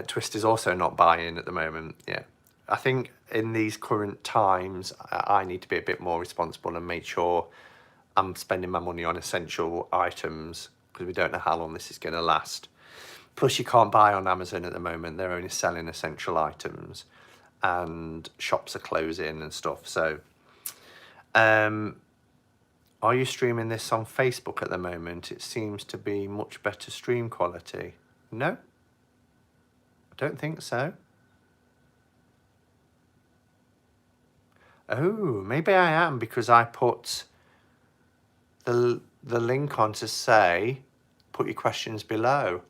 Twist is also not buying at the moment. Yeah, I think in these current times, I need to be a bit more responsible and make sure I'm spending my money on essential items, because we don't know how long this is going to last. Plus, you can't buy on Amazon at the moment. They're only selling essential items, and shops are closing and stuff. So, are you streaming this on Facebook at the moment? It seems to be much better stream quality. No, I don't think so. Oh, maybe I am, because I put the link on to say, put your questions below.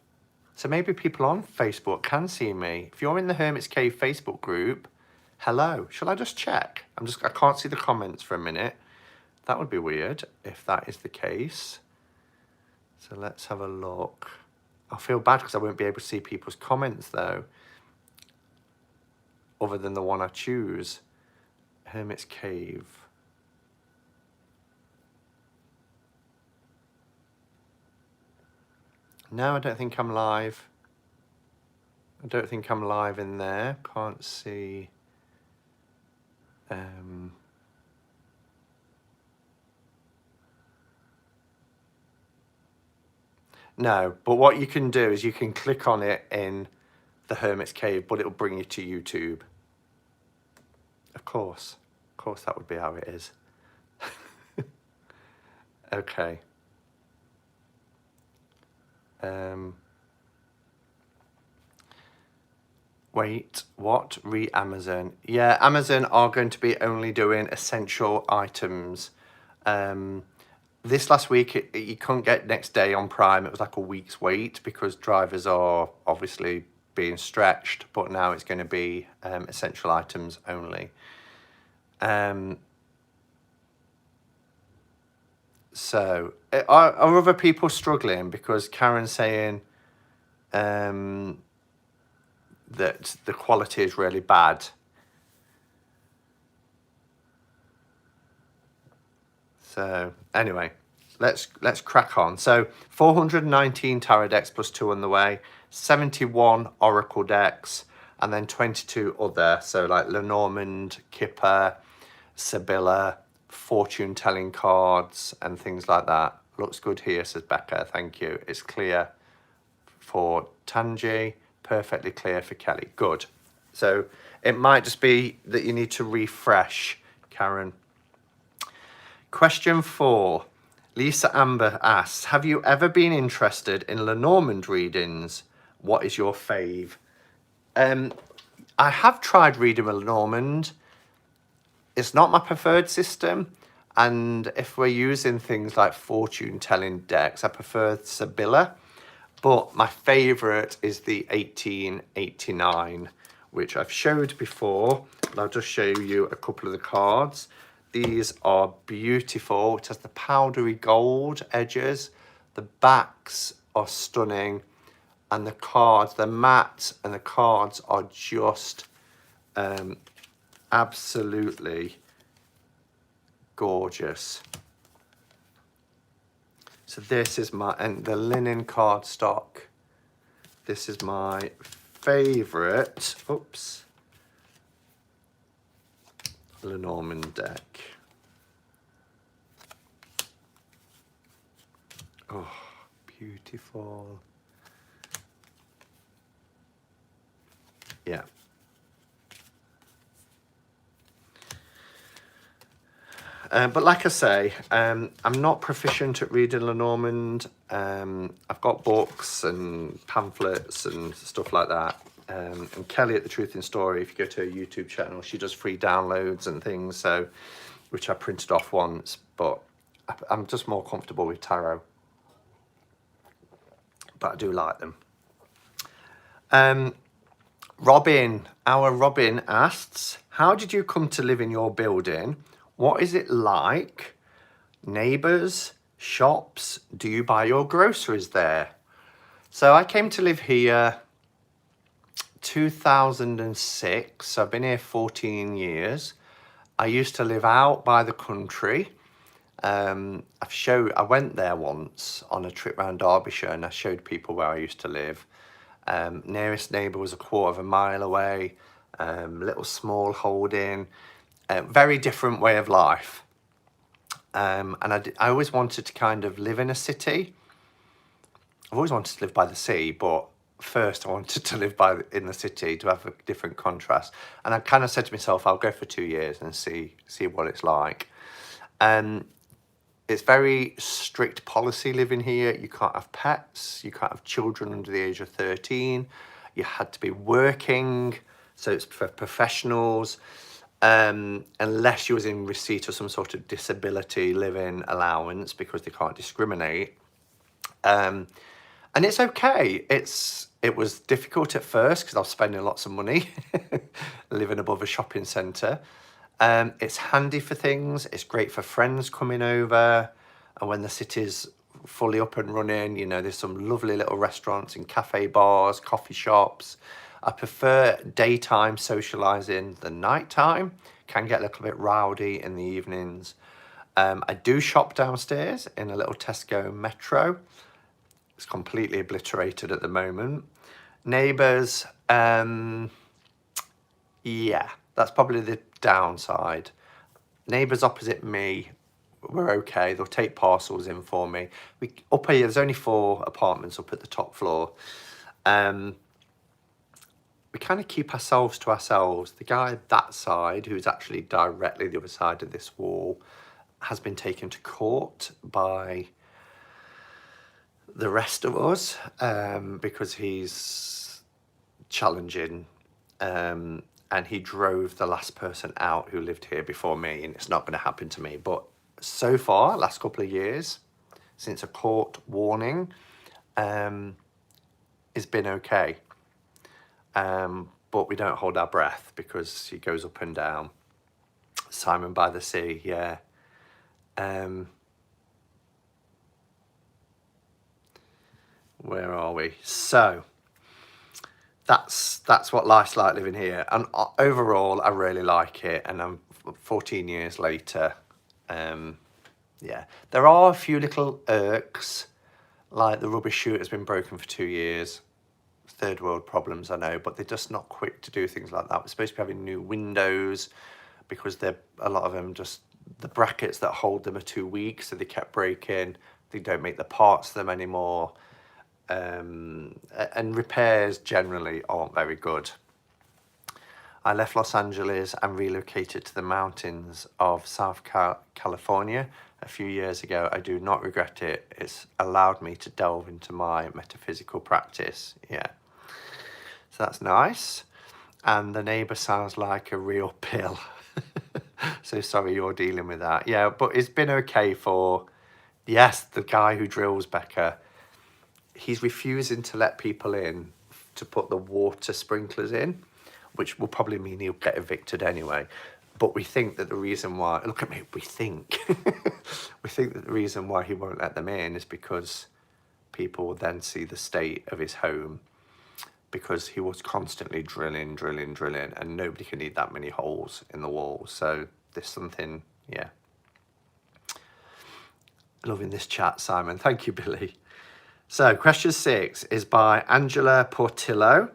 So maybe people on Facebook can see me. If you're in the Hermit's Cave Facebook group, hello. Shall I just check? I can't see the comments for a minute. That would be weird if that is the case. So let's have a look. I feel bad because I won't be able to see people's comments though, other than the one I choose. Hermit's Cave. No, I don't think I'm live. I don't think I'm live in there. Can't see. No, but what you can do is you can click on it in the Hermit's Cave, but it'll bring you to YouTube. Of course that would be how it is. Okay. Wait, what? Amazon. Yeah, Amazon are going to be only doing essential items. This last week, you couldn't get next day on Prime. It was like a week's wait because drivers are obviously being stretched, but now it's going to be essential items only. So are other people struggling? Because Karen's saying that the quality is really bad. So anyway, let's crack on. So 419 tarot decks plus 2 on the way, 71 oracle decks, and then 22 other. So like Lenormand, Kipper, Sibylla, fortune telling cards and things like that. Looks good here, says Becca. Thank you. It's clear for Tanji, perfectly clear for Kelly. Good. So it might just be that you need to refresh, Karen. Question 4. Lisa Amber asks, have you ever been interested in Lenormand readings? What is your fave? I have tried reading a Lenormand. It's not my preferred system. And if we're using things like fortune telling decks, I prefer Sibylla. But my favourite is the 1889, which I've showed before. And I'll just show you a couple of the cards. These are beautiful. It has the powdery gold edges. The backs are stunning. And the cards, they're matte, and the cards are just absolutely gorgeous. So this is and the linen cardstock. This is my favourite, Lenormand deck. Oh, beautiful. Yeah. But like I say, I'm not proficient at reading Lenormand. I've got books and pamphlets and stuff like that. And Kelly at The Truth in Story, if you go to her YouTube channel, she does free downloads and things, so which I printed off once, but I'm just more comfortable with tarot. But I do like them. Robin, our Robin asks, how did you come to live in your building? What is it like? Neighbours, shops, do you buy your groceries there? So I came to live here 2006. So I've been here 14 years. I used to live out by the country. I went there once on a trip around Derbyshire and I showed people where I used to live. Nearest neighbour was a quarter of a mile away, little small holding, very different way of life. And I always wanted to kind of live in a city. I've always wanted to live by the sea, but first I wanted to live in the city to have a different contrast. And I kind of said to myself, I'll go for 2 years and see what it's like. It's very strict policy living here. You can't have pets. You can't have children under the age of 13. You had to be working. So it's for professionals. Unless you was in receipt of some sort of disability living allowance, because they can't discriminate. And it's okay. It was difficult at first because I was spending lots of money living above a shopping centre. It's handy for things. It's great for friends coming over. And when the city's fully up and running, you know, there's some lovely little restaurants and cafe bars, coffee shops. I prefer daytime socialising than nighttime. Can get a little bit rowdy in the evenings. I do shop downstairs in a little Tesco Metro. It's completely obliterated at the moment. Neighbours, yeah, that's probably the downside. Neighbours opposite me were okay. They'll take parcels in for me. Up here, there's only 4 apartments up at the top floor. We kind of keep ourselves to ourselves. The guy that side, who's actually directly the other side of this wall, has been taken to court by the rest of us because he's challenging and he drove the last person out who lived here before me, and it's not going to happen to me. But so far, last couple of years, since a court warning, it's been okay. But we don't hold our breath because he goes up and down. Simon by the Sea, yeah. Where are we? So that's what life's like living here, and overall I really like it. And I'm 14 years later. Yeah, there are a few little irks, like the rubbish chute has been broken for 2 years. Third world problems, I know, but they're just not quick to do things like that. We're supposed to be having new windows because a lot of them, just the brackets that hold them are too weak, so they kept breaking. They don't make the parts for them anymore. And repairs generally aren't very good. I left Los Angeles and relocated to the mountains of South California a few years ago. I do not regret it. It's allowed me to delve into my metaphysical practice. Yeah, so that's nice. And the neighbour sounds like a real pill. So sorry you're dealing with that. Yeah, but it's been okay for, yes, the guy who drills, Becca, he's refusing to let people in to put the water sprinklers in, which will probably mean he'll get evicted anyway. But we think that the reason why, look at me, we think that the reason why he won't let them in is because people will then see the state of his home, because he was constantly drilling, and nobody can eat that many holes in the wall. So there's something, yeah. Loving this chat, Simon. Thank you, Billy. So question 6 is by Angela Portillo,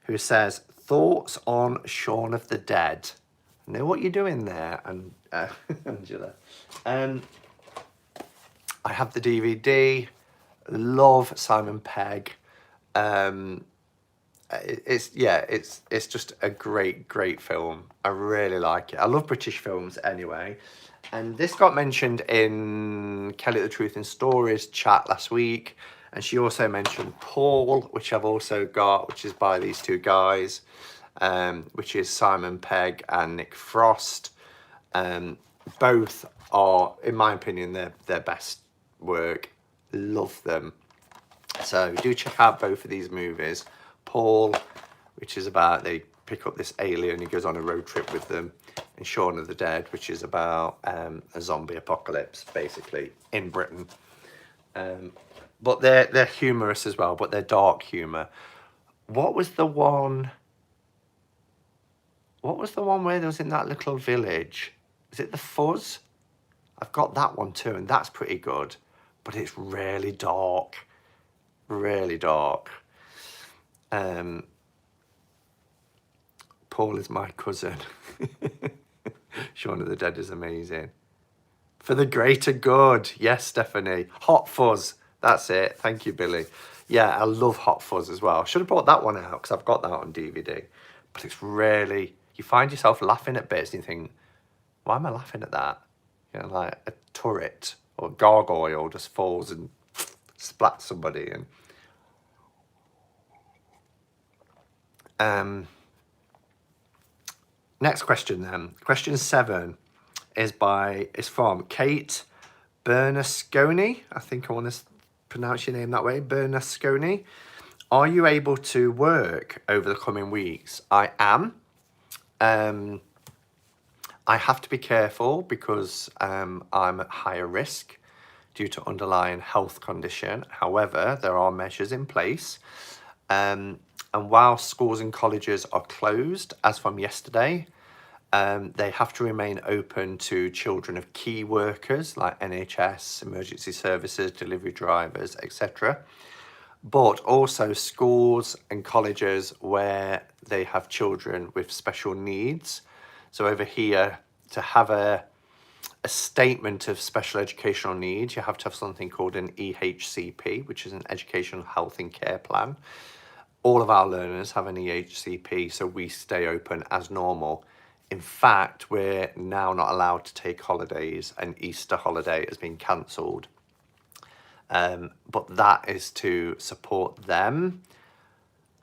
who says, thoughts on Shaun of the Dead? I know what you're doing there, and Angela. I have the DVD. Love Simon Pegg. it's just a great film. I really like it. I love British films anyway. And this got mentioned in Kelly the Truth in Stories chat last week. And she also mentioned Paul, which I've also got, which is by these two guys, which is Simon Pegg and Nick Frost. Both are, in my opinion, their best work. Love them. So do check out both of these movies. Paul, which is about they pick up this alien, he goes on a road trip with them, and Shaun of the Dead, which is about a zombie apocalypse, basically, in Britain. But they're humorous as well, but they're dark humour. What was the one where there was in that little village? Is it The Fuzz? I've got that one too, and that's pretty good, but it's really dark. Really dark. Paul is my cousin. Shaun of the Dead is amazing. For the greater good. Yes, Stephanie. Hot Fuzz. That's it. Thank you, Billy. Yeah, I love Hot Fuzz as well. Should have brought that one out because I've got that on DVD. But it's really, you find yourself laughing at bits and you think, why am I laughing at that? You know, like a turret or a gargoyle just falls and splats somebody. And next question then. Question 7 is from Kate Bernasconi. I think I want to pronounce your name that way. Bernasconi. Are you able to work over the coming weeks? I am. I have to be careful because I'm at higher risk due to underlying health condition. However, there are measures in place. And while schools and colleges are closed, as from yesterday, they have to remain open to children of key workers like NHS, emergency services, delivery drivers, etc. But also schools and colleges where they have children with special needs. So over here, to have a statement of special educational needs, you have to have something called an EHCP, which is an Educational Health and Care Plan. All of our learners have an EHCP, so we stay open as normal. In fact, we're now not allowed to take holidays, and Easter holiday has been cancelled. But that is to support them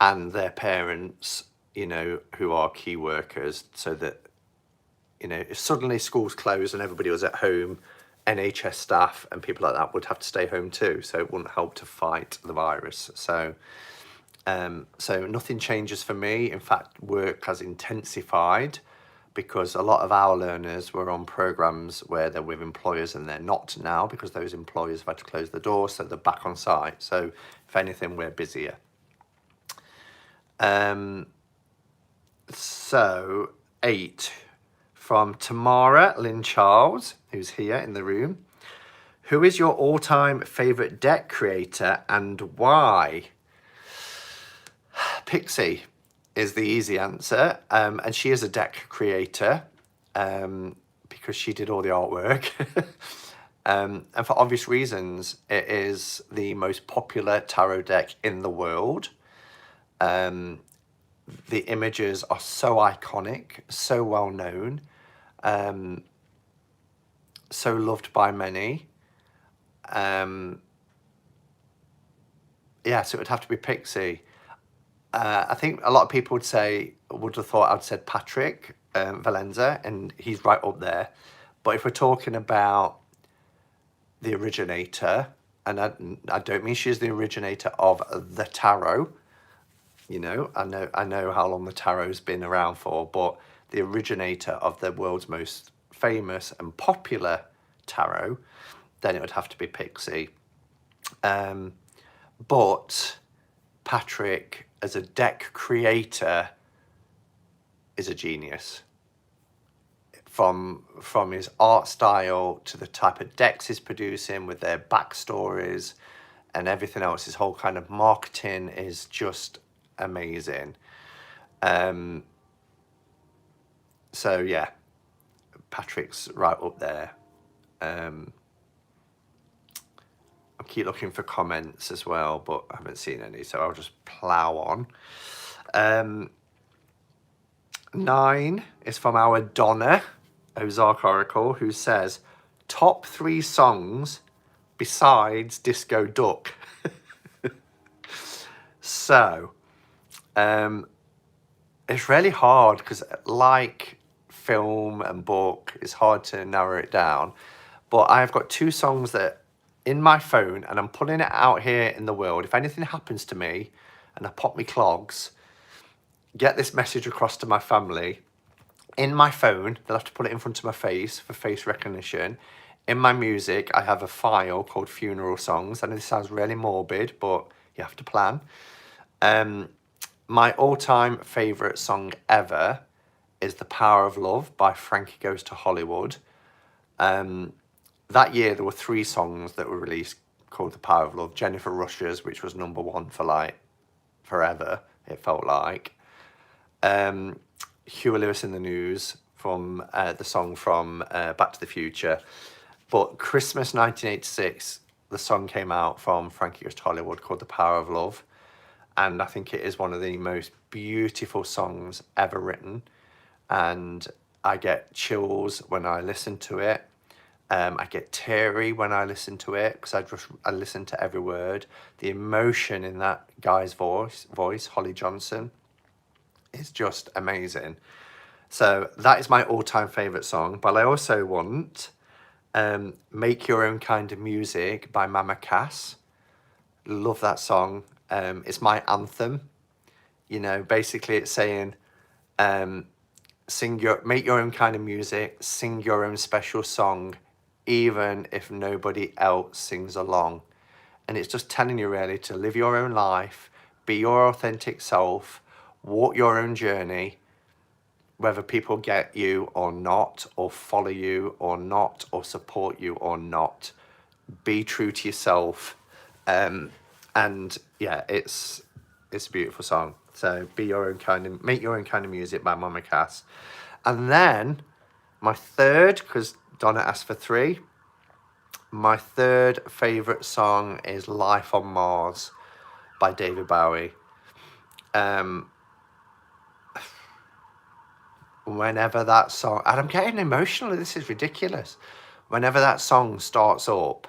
and their parents, you know, who are key workers, so that, you know, if suddenly schools close and everybody was at home, NHS staff and people like that would have to stay home too, so it wouldn't help to fight the virus. So nothing changes for me. In fact, work has intensified because a lot of our learners were on programs where they're with employers and they're not now because those employers have had to close the door, so they're back on site. So if anything, we're busier. So 8 from Tamara Lynn Charles, who's here in the room. Who is your all-time favourite deck creator and why? Pixie is the easy answer, and she is a deck creator because she did all the artwork. And for obvious reasons, it is the most popular tarot deck in the world. The images are so iconic, so well known, so loved by many. Yeah, so it would have to be Pixie. I think a lot of people would have thought I'd said Patrick Valenza, and he's right up there. But if we're talking about the originator, and I don't mean she's the originator of the tarot, you know, I know how long the tarot's been around for, but the originator of the world's most famous and popular tarot, then it would have to be Pixie. But Patrick, as a deck creator, is a genius. From his art style to the type of decks he's producing with their backstories and everything else, his whole kind of marketing is just amazing. So yeah, Patrick's right up there. I keep looking for comments as well, but I haven't seen any, so I'll just plow on. 9 is from our Donna, Ozark Oracle, who says, top 3 songs besides Disco Duck. So, it's really hard because, like film and book, it's hard to narrow it down. But I've got 2 songs that in my phone, and I'm putting it out here in the world. If anything happens to me and I pop me clogs, get this message across to my family. In my phone, they'll have to put it in front of my face for face recognition. In my music, I have a file called Funeral Songs. I know this sounds really morbid, but you have to plan. My all-time favourite song ever is The Power of Love by Frankie Goes to Hollywood. That year, there were 3 songs that were released called The Power of Love. Jennifer Rush's, which was #1 for like forever, it felt like. Huey Lewis in the News from the song from Back to the Future. But Christmas 1986, the song came out from Frankie Goes to Hollywood called The Power of Love. And I think it is one of the most beautiful songs ever written. And I get chills when I listen to it. I get teary when I listen to it because I listen to every word. The emotion in that guy's voice, Holly Johnson, is just amazing. So that is my all-time favourite song. But I also want Make Your Own Kind of Music by Mama Cass. Love that song. It's my anthem. You know, basically it's saying, make your own kind of music, sing your own special song, even if nobody else sings along. And it's just telling you really to live your own life, be your authentic self, walk your own journey, whether people get you or not, or follow you or not, or support you or not. Be true to yourself. And yeah, it's a beautiful song. So make your own kind of music by Mama Cass. And then my third, because Donna asked for 3, my third favourite song is Life on Mars by David Bowie. Whenever that song, and I'm getting emotional, this is ridiculous. Whenever that song starts up,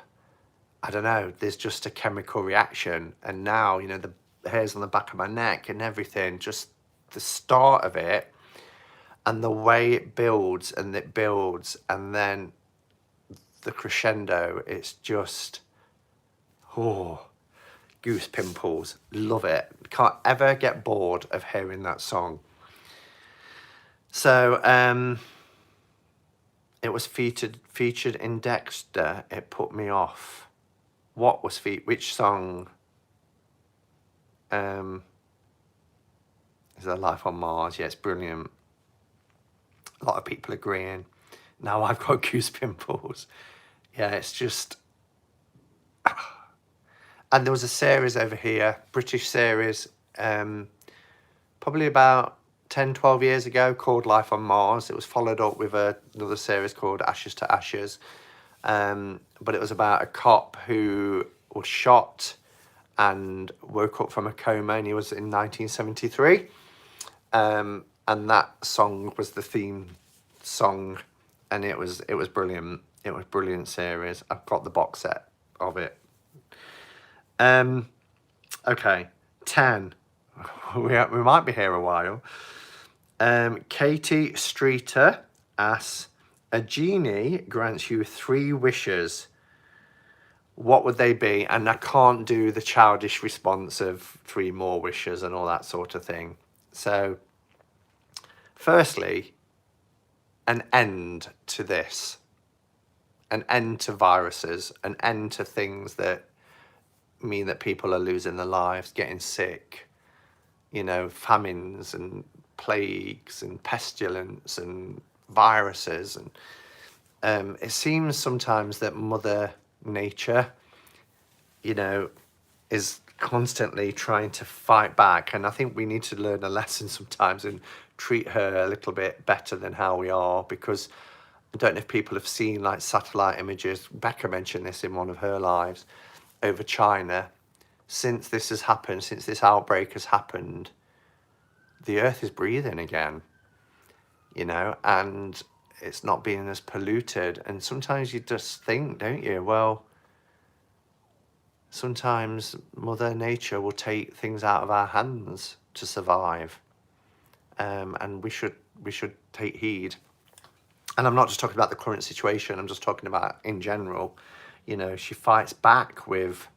I don't know, there's just a chemical reaction. And now, you know, the hairs on the back of my neck and everything, just the start of it and the way it builds and then the crescendo, it's just, goose pimples. Love it. Can't ever get bored of hearing that song. So it was featured in Dexter. It put me off. What was which song? Is there Life on Mars? Yeah, it's brilliant. A lot of people agreeing. Now I've got goose pimples. Yeah, it's just... And there was a series over here, British series, probably about 10, 12 years ago, called Life on Mars. It was followed up with another series called Ashes to Ashes. But it was about a cop who was shot and woke up from a coma, and he was in 1973. And that song was the theme song, and it was brilliant. It was a brilliant series. I've got the box set of it. Okay, 10. We might be here a while. Katie Streeter asks, a genie grants you 3 wishes. What would they be? And I can't do the childish response of 3 more wishes and all that sort of thing. So, firstly, an end to this. An end to viruses. An end to things that mean that people are losing their lives, getting sick. You know, famines and plagues and pestilence and viruses. And it seems sometimes that Mother Nature, you know, is constantly trying to fight back. And I think we need to learn a lesson sometimes and treat her a little bit better than how we are, because I don't know if people have seen like satellite images. Becca mentioned this in one of her lives over China. Since this has happened, since this outbreak has happened, the earth is breathing again, you know, and it's not being as polluted. And sometimes you just think, don't you, well, sometimes Mother Nature will take things out of our hands to survive, and we should take heed. And I'm not just talking about the current situation, I'm just talking about in general. You know, she fights back with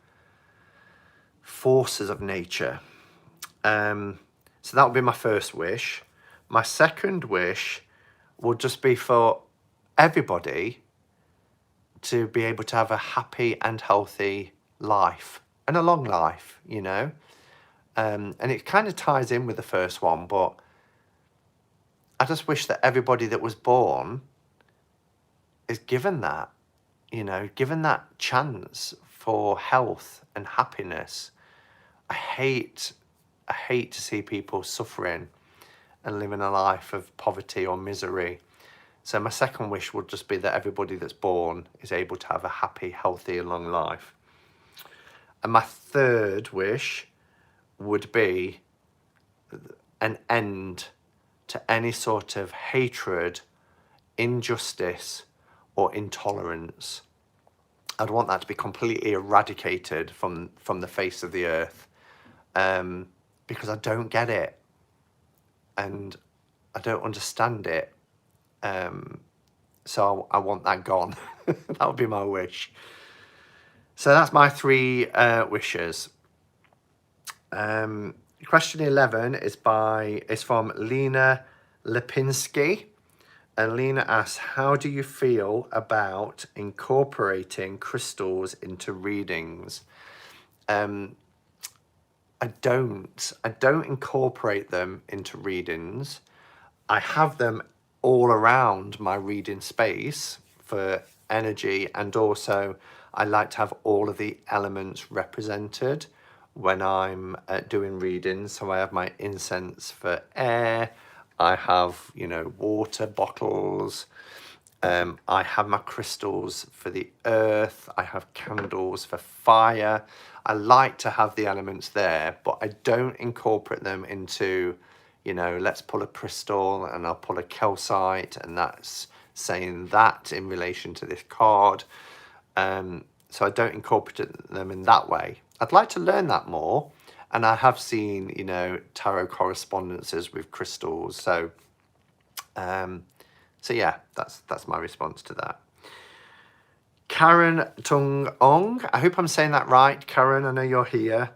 forces of nature. So that would be my first wish. My second wish would just be for everybody to be able to have a happy and healthy life and a long life, you know. And it kind of ties in with the first one, but I just wish that everybody that was born is given that, you know, given that chance for health and happiness. I hate to see people suffering and living a life of poverty or misery. So my second wish would just be that everybody that's born is able to have a happy, healthy, and long life. And my third wish would be an end to any sort of hatred, injustice, or intolerance. I'd want that to be completely eradicated from the face of the earth, because I don't get it and I don't understand it. So I want that gone. That would be my wish. So that's my three wishes. Question 11 is from Lena Lipinski. And Lena asks, how do you feel about incorporating crystals into readings? I don't incorporate them into readings. I have them all around my reading space for energy, and also I like to have all of the elements represented when I'm doing readings. So I have my incense for air, I have, you know, water bottles, I have my crystals for the earth, I have candles for fire. I like to have the elements there, but I don't incorporate them into, you know, let's pull a crystal and I'll pull a calcite and that's saying that in relation to this card. So I don't incorporate them in that way. I'd like to learn that more. And I have seen, you know, tarot correspondences with crystals. So yeah, that's my response to that. Karen Tung Ong, I hope I'm saying that right. Karen, I know you're here.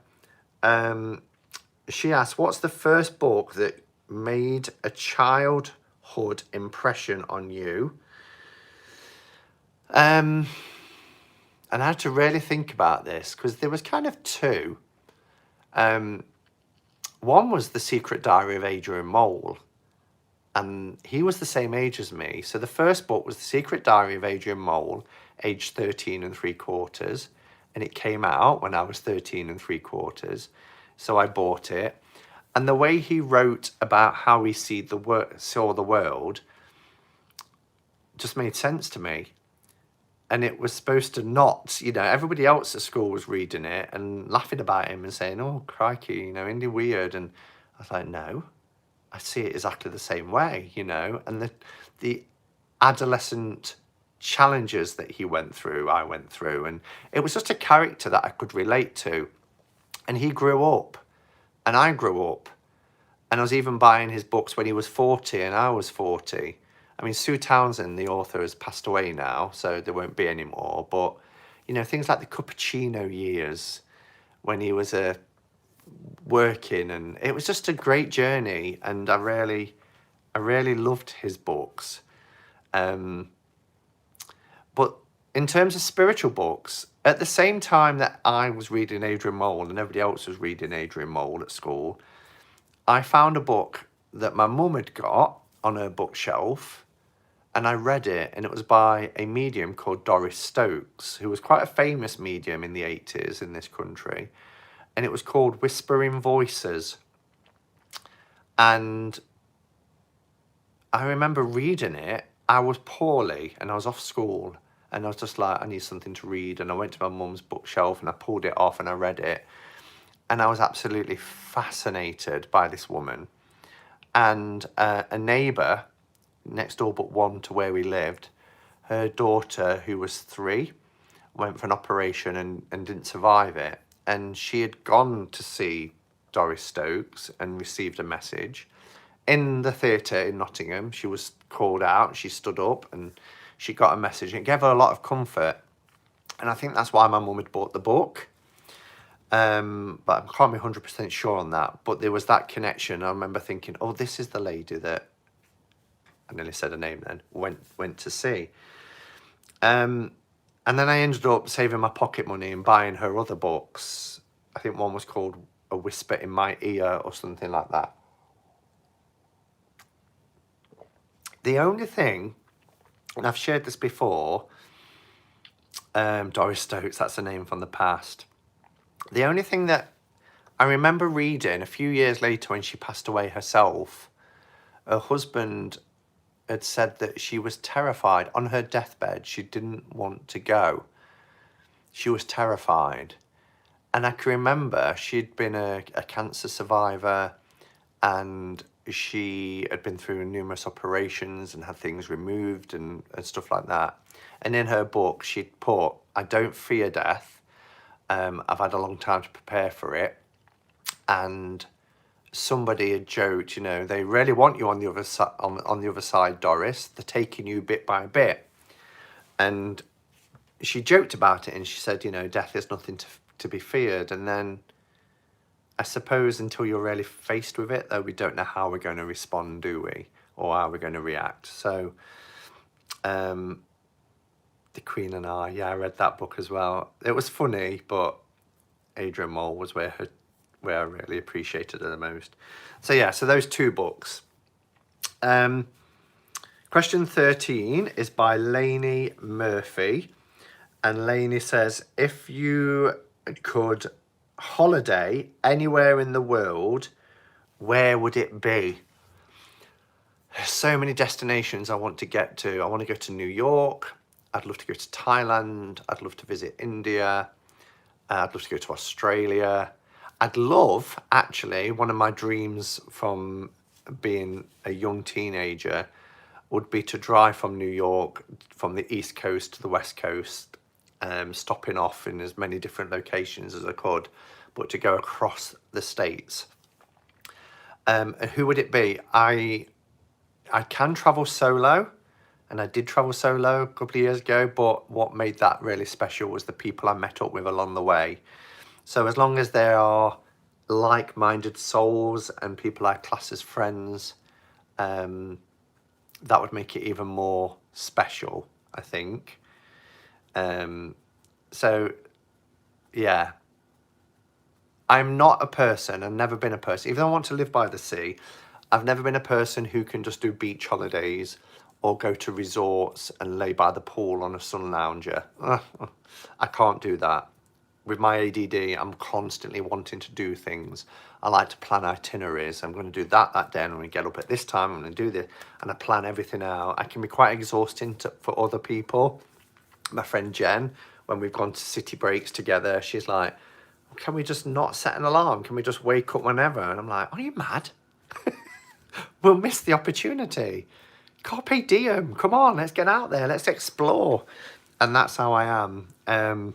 She asked, what's the first book that made a childhood impression on you? And I had to really think about this because there was kind of two. One was The Secret Diary of Adrian Mole, and he was the same age as me. So the first book was The Secret Diary of Adrian Mole, aged 13 3/4, and it came out when I was 13 3/4. So I bought it, and the way he wrote about how he saw the world just made sense to me. And it was supposed to not, you know, everybody else at school was reading it and laughing about him and saying, oh, crikey, you know, isn't he weird? And I was like, no, I see it exactly the same way, you know. And the adolescent challenges that he went through, I went through. And it was just a character that I could relate to. And he grew up and I grew up. And I was even buying his books when he was 40 and I was 40. I mean, Sue Townsend, the author, has passed away now, so there won't be any more. But, you know, things like the cappuccino years when he was working, and it was just a great journey. And I really loved his books. But in terms of spiritual books, at the same time that I was reading Adrian Mole and everybody else was reading Adrian Mole at school, I found a book that my mum had got on her bookshelf, and I read it, and it was by a medium called Doris Stokes, who was quite a famous medium in the 80s in this country, and it was called Whispering Voices. And I remember reading it. I was poorly and I was off school, and I was just like, I need something to read, and I went to my mum's bookshelf and I pulled it off and I read it, and I was absolutely fascinated by this woman. And a neighbour next door but one to where we lived, her daughter, who was 3, went for an operation and didn't survive it. And she had gone to see Doris Stokes and received a message. In the theatre in Nottingham, she was called out, she stood up and she got a message. And it gave her a lot of comfort. And I think that's why my mum had bought the book. But I can't be 100% sure on that. But there was that connection. I remember thinking, oh, this is the lady that, I nearly said her name then, went to see. And then I ended up saving my pocket money and buying her other books. I think one was called A Whisper in My Ear or something like that. The only thing, and I've shared this before, Doris Stokes, that's a name from the past. The only thing that I remember reading a few years later when she passed away herself, her husband had said that she was terrified. On her deathbed, she didn't want to go. She was terrified. And I can remember she'd been a cancer survivor and she had been through numerous operations and had things removed and stuff like that. And in her book, she'd put, I don't fear death. I've had a long time to prepare for it. And somebody had joked, you know, they really want you on the other side, on the other side, Doris. They're taking you bit by bit. And she joked about it and she said, you know, death is nothing to be feared. And then I suppose until you're really faced with it, though, we don't know how we're going to respond, do we? Or how we're going to react. So, The Queen and I, yeah, I read that book as well. It was funny, but Adrian Mole was where I really appreciated her the most. So yeah, so those 2 books. Question 13 is by Lainey Murphy. And Lainey says, if you could holiday anywhere in the world, where would it be? There's so many destinations I want to get to. I want to go to New York. I'd love to go to Thailand. I'd love to visit India. I'd love to go to Australia. I'd love, actually, one of my dreams from being a young teenager would be to drive from New York, from the East Coast to the West Coast, stopping off in as many different locations as I could, but to go across the states. Who would it be? I can travel solo, and I did travel solo a couple of years ago, but what made that really special was the people I met up with along the way. So as long as there are like-minded souls and people I class as friends, that would make it even more special, I think. So, yeah. I'm not a person, I've never been a person, even though I want to live by the sea, I've never been a person who can just do beach holidays or go to resorts and lay by the pool on a sun lounger. I can't do that. With my ADD, I'm constantly wanting to do things. I like to plan itineraries. I'm going to do that day, and I'm going to get up at this time, I'm going to do this, and I plan everything out. I can be quite exhausting for other people. My friend Jen, when we've gone to city breaks together, she's like, can we just not set an alarm? Can we just wake up whenever? And I'm like, are you mad? We'll miss the opportunity. Carpe diem, come on, let's get out there, let's explore. And that's how I am.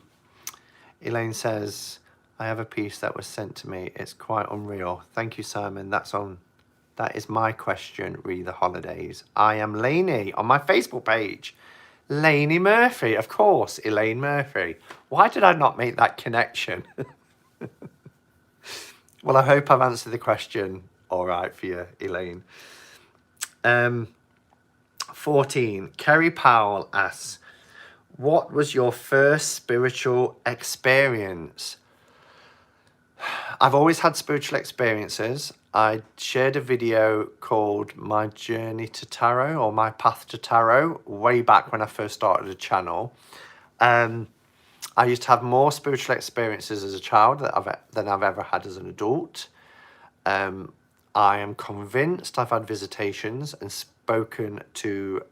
Elaine says, I have a piece that was sent to me. It's quite unreal. Thank you, Simon. That is my question, re the holidays. I am Lainey on my Facebook page. Lainey Murphy, of course, Elaine Murphy. Why did I not make that connection? Well, I hope I've answered the question all right for you, Elaine. 14, Kerry Powell asks, what was your first spiritual experience? I've always had spiritual experiences. I shared a video called My Journey to Tarot, or My Path to Tarot, way back when I first started the channel. I used to have more spiritual experiences as a child than I've ever had as an adult. I am convinced I've had visitations and spoken to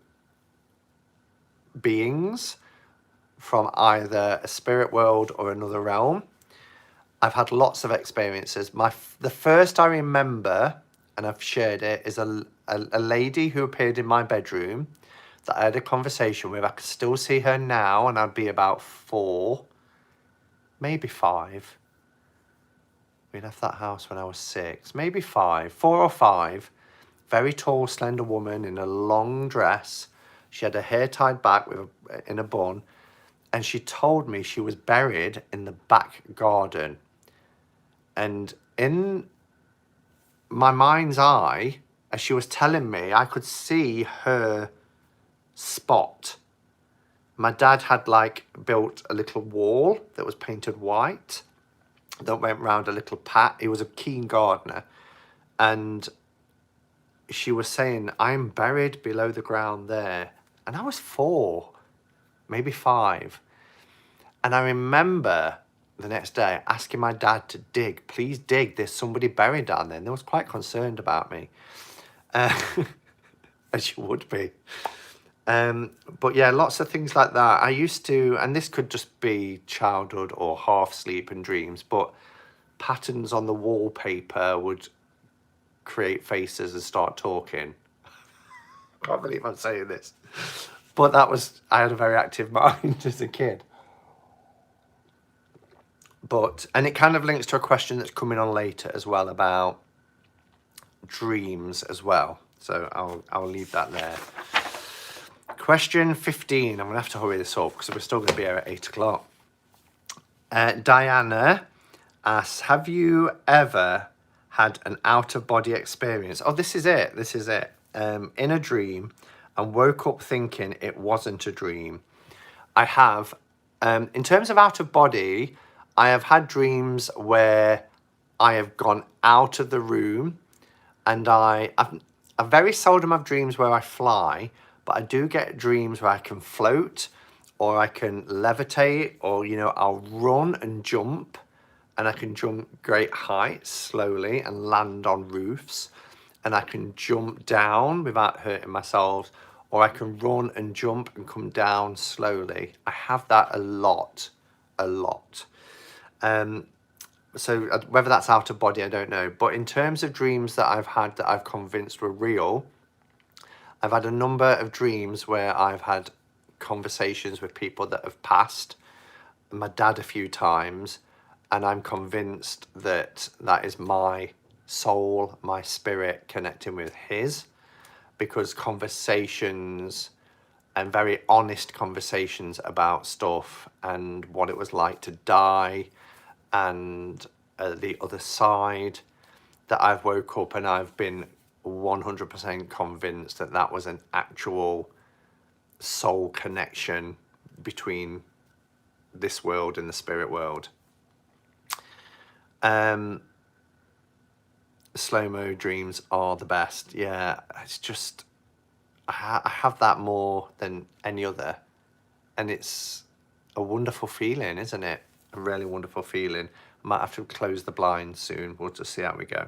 beings from either a spirit world or another realm. I've had lots of experiences. The first I remember, and I've shared it, is a lady who appeared in my bedroom that I had a conversation with. I can still see her now, and I'd be about 4, maybe 5. We left that house when I was 6, maybe 5, 4 or 5. Very tall, slender woman in a long dress. She had her hair tied back in a bun, and she told me she was buried in the back garden. And in my mind's eye, as she was telling me, I could see her spot. My dad had built a little wall that was painted white that went round a little pat. He was a keen gardener, and she was saying, I'm buried below the ground there. And I was 4, maybe 5. And I remember the next day asking my dad to dig. Please dig, there's somebody buried down there. And they was quite concerned about me. As you would be. But yeah, lots of things like that. I used to, and this could just be childhood or half sleep and dreams, but patterns on the wallpaper would create faces and start talking. I can't believe I'm saying this. But I had a very active mind as a kid. And it kind of links to a question that's coming on later as well about dreams as well. So I'll leave that there. Question 15. I'm going to have to hurry this up because we're still going to be here at 8 o'clock. Diana asks, have you ever had an out-of-body experience? Oh, this is it. This is it. In a dream, and woke up thinking it wasn't a dream. I have. In terms of out-of-body, I have had dreams where I have gone out of the room, and I very seldom have dreams where I fly, but I do get dreams where I can float, or I can levitate, or, I'll run and jump, and I can jump great heights slowly and land on roofs, and I can jump down without hurting myself, or I can run and jump and come down slowly. I have that a lot. So whether that's out of body, I don't know. But in terms of dreams that I've had that I've convinced were real, I've had a number of dreams where I've had conversations with people that have passed. My dad a few times, and I'm convinced that that is my soul, my spirit connecting with his, because conversations and very honest conversations about stuff and what it was like to die and the other side, that I've woke up and I've been 100% convinced that that was an actual soul connection between this world and the spirit world. Slow-mo dreams are the best. Yeah, it's just, I have that more than any other. And it's a wonderful feeling, isn't it? A really wonderful feeling. I might have to close the blinds soon. We'll just see how we go.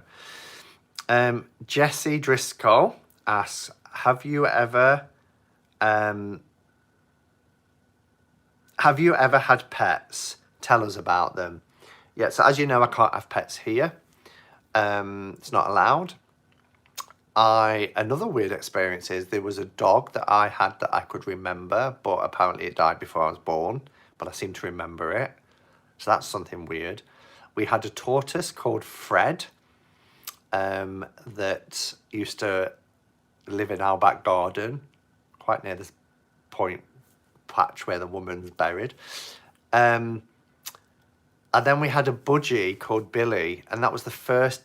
Jessie Driscoll asks, have you ever had pets? Tell us about them. Yeah, so as you know, I can't have pets here. It's not allowed. Another weird experience is there was a dog that I had that I could remember, but apparently it died before I was born, but I seem to remember it. So that's something weird. We had a tortoise called Fred that used to live in our back garden, quite near this patch where the woman's buried. And then we had a budgie called Billy, and that was the first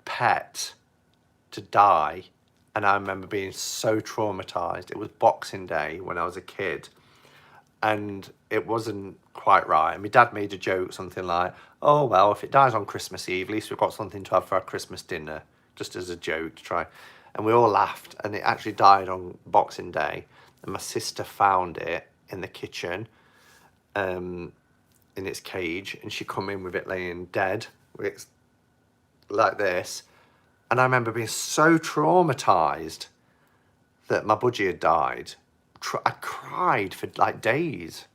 pet to die. And I remember being so traumatized. It was Boxing Day when I was a kid, and it wasn't quite right. And my dad made a joke, something like, oh, well, if it dies on Christmas Eve, at least we've got something to have for our Christmas dinner, just as a joke to try. And we all laughed, and it actually died on Boxing Day. And my sister found it in the kitchen, in its cage, and she come in with it laying dead, with like this. And I remember being so traumatized that my budgie had died. I cried for like days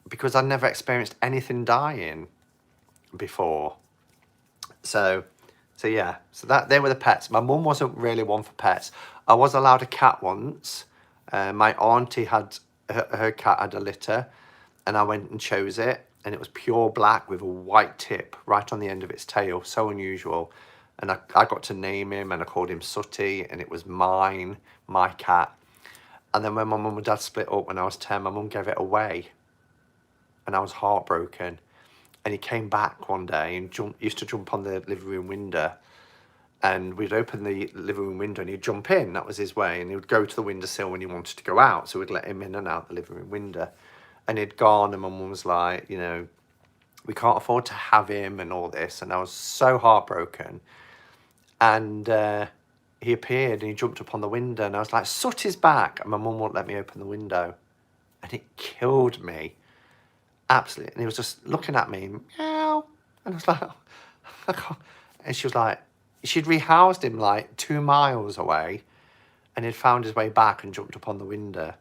because I'd never experienced anything dying before. So So yeah, so that they were the pets. My mum wasn't really one for pets. I was allowed a cat once. My auntie had her cat had a litter, and I went and chose it, and it was pure black with a white tip right on the end of its tail. So unusual. And I got to name him, and I called him Sooty, and it was mine, my cat. And then when my mum and dad split up when I was 10, my mum gave it away, and I was heartbroken. And he came back one day and used to jump on the living room window, and we'd open the living room window and he'd jump in. That was his way. And he would go to the windowsill when he wanted to go out, so we'd let him in and out the living room window. And he'd gone, and my mum was like, you know, we can't afford to have him and all this. And I was so heartbroken. And he appeared and he jumped up on the window, and I was like, Sooty's back. And my mum wouldn't let me open the window, and it killed me. Absolutely. And he was just looking at me, meow. And I was like, I can't. And she was like, she'd rehoused him like 2 miles away, and he'd found his way back and jumped up on the window.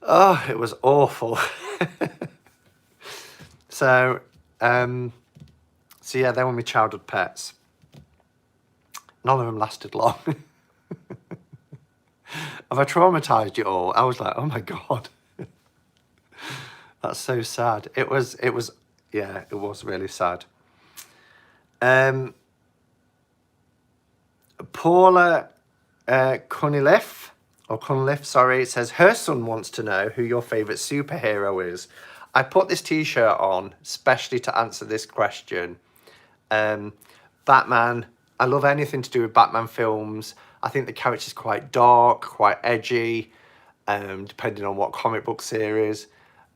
Oh, it was awful. So yeah, they were my childhood pets. None of them lasted long. Have I traumatized you all? I was like, oh my God. That's so sad. It was, yeah, it was really sad. Paula Cunliffe, sorry, says her son wants to know who your favourite superhero is. I put this t-shirt on especially to answer this question. Batman. I love anything to do with Batman films. I think the character's quite dark, quite edgy, depending on what comic book series.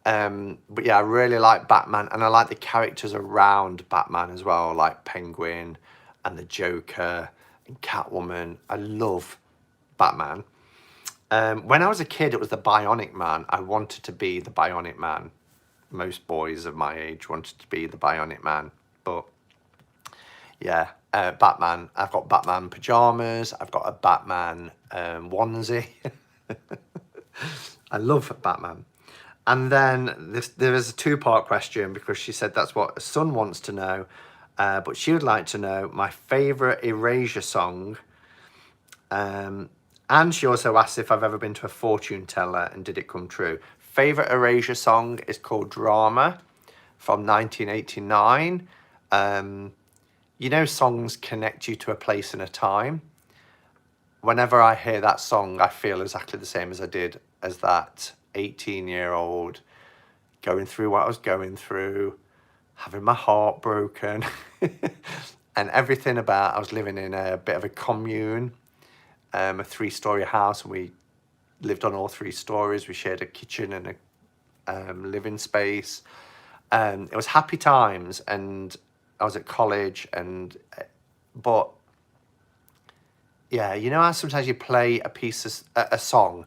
But yeah, I really like Batman, and I like the characters around Batman as well, like Penguin and the Joker and Catwoman. I love Batman. When I was a kid, it was the Bionic Man. I wanted to be the Bionic Man. Most boys of my age wanted to be the Bionic Man. But yeah, Batman. I've got Batman pajamas. I've got a Batman onesie. I love Batman. And then there is a 2-part question, because she said that's what her son wants to know. But she would like to know my favourite Erasure song. And she also asked if I've ever been to a fortune teller and did it come true. Favourite Erasure song is called Drama from 1989. You know, songs connect you to a place and a time. Whenever I hear that song, I feel exactly the same as I did as that 18-year-old, going through what I was going through, having my heart broken, and everything about. I was living in a bit of a commune, a 3-story house, and we lived on all 3 stories. We shared a kitchen and a living space. It was happy times, and I was at college, but yeah, you know how sometimes you play a song,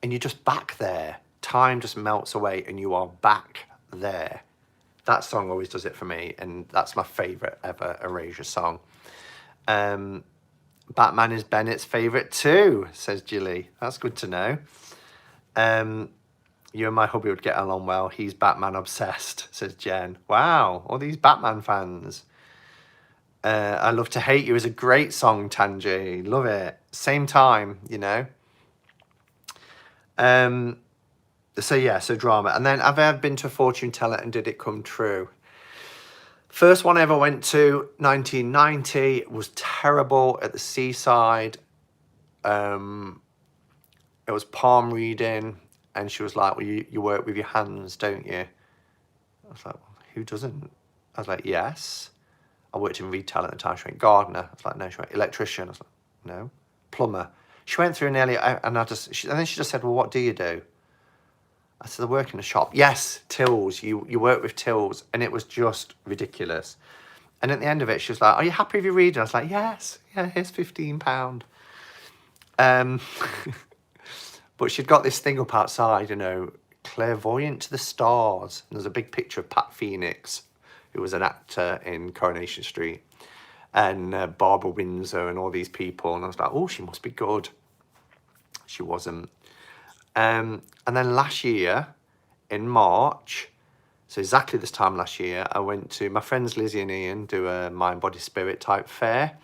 and you're just back there. Time just melts away, and you are back there. That song always does it for me, and that's my favourite ever Erasure song. Batman is Bennett's favourite too, says Gilly. That's good to know. You and my hubby would get along well. He's Batman obsessed, says Jen. Wow, all these Batman fans. I Love to Hate You is a great song, Tanji. Love it. Same time, you know. So yeah, so drama. And then, have I ever been to a fortune teller and did it come true? First one I ever went to, 1990, was terrible, at the seaside. It was palm reading, and she was like, well, you work with your hands, don't you? I was like, well, who doesn't? I was like, yes. I worked in retail at the time. She went, gardener. I was like, no. She went, electrician. I was like, no. Plumber. She went through nearly, and then she just said, well, what do you do? I said, I work in a shop. Yes, tills. You work with tills. And it was just ridiculous. And at the end of it, she was like, are you happy with your reading? I was like, yes. Yeah, here's £15. But she'd got this thing up outside, you know, clairvoyant to the stars. And there's a big picture of Pat Phoenix, who was an actor in Coronation Street, and Barbara Windsor and all these people. And I was like, oh, she must be good. She wasn't. And then last year, in March, So exactly this time last year, I went to my friends Lizzie and Ian do a mind, body, spirit type fair.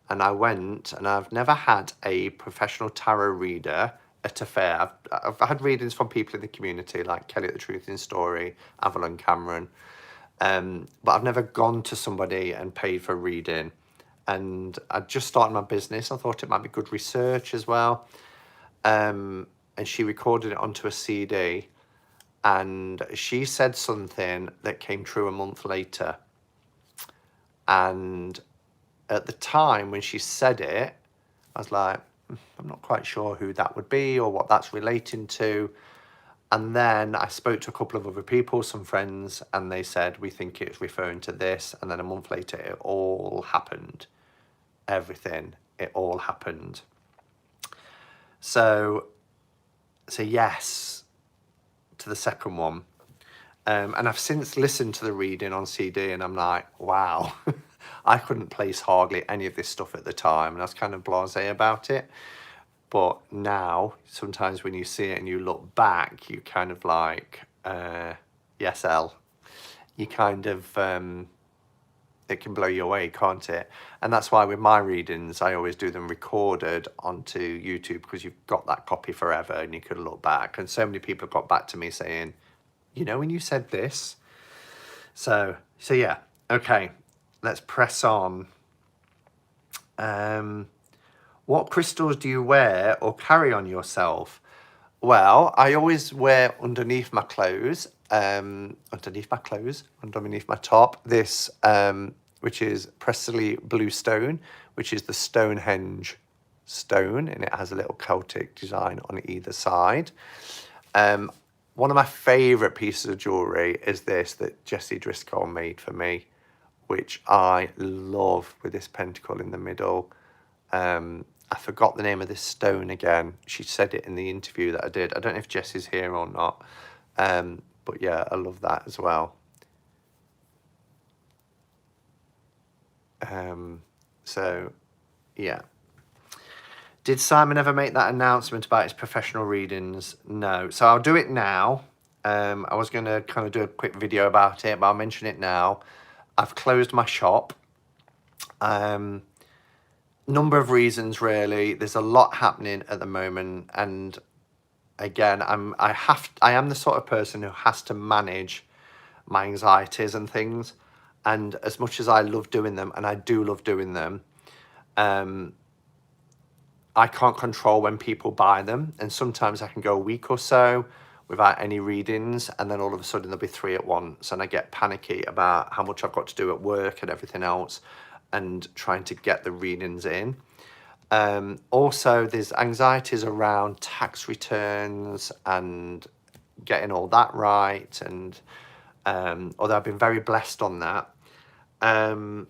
And I went, and I've never had a professional tarot reader at a fair. I've had readings from people in the community like Kelly at the Truth in Story, Avalon Cameron. But I've never gone to somebody and paid for a reading. And I just started my business. I thought it might be good research as well. And she recorded it onto a CD. And she said something that came true a month later. And at the time when she said it, I was like, I'm not quite sure who that would be or what that's relating to. And then I spoke to a couple of other people, some friends, and they said, we think it's referring to this. And then a month later, it all happened. Everything, it all happened. So yes to the second one. And I've since listened to the reading on CD and I'm like, wow, I couldn't place hardly any of this stuff at the time. And I was kind of blasé about it. But now, sometimes when you see it and you look back, you kind of like, yes, Elle. You kind of, it can blow you away, can't it? And that's why with my readings, I always do them recorded onto YouTube because you've got that copy forever and you can look back. And so many people got back to me saying, you know, when you said this. So yeah, okay, let's press on. What crystals do you wear or carry on yourself? Well, I always wear underneath my clothes, underneath my top, this, which is Presley Blue Stone, which is the Stonehenge stone, and it has a little Celtic design on either side. One of my favourite pieces of jewellery is this that Jessie Driscoll made for me, which I love, with this pentacle in the middle. I forgot the name of this stone again. She said it in the interview that I did. I don't know if Jessie's here or not. But yeah, I love that as well. So, yeah. Did Simon ever make that announcement about his professional readings? No. So I'll do it now. I was going to kind of do a quick video about it, but I'll mention it now. I've closed my shop. Number of reasons, really. There's a lot happening at the moment, and again, I am the sort of person who has to manage my anxieties and things. And as much as I love doing them, and I do love doing them, I can't control when people buy them, and sometimes I can go a week or so without any readings, and then all of a sudden there'll be 3 at once, and I get panicky about how much I've got to do at work and everything else, and trying to get the readings in. Also, there's anxieties around tax returns and getting all that right, and although I've been very blessed on that. The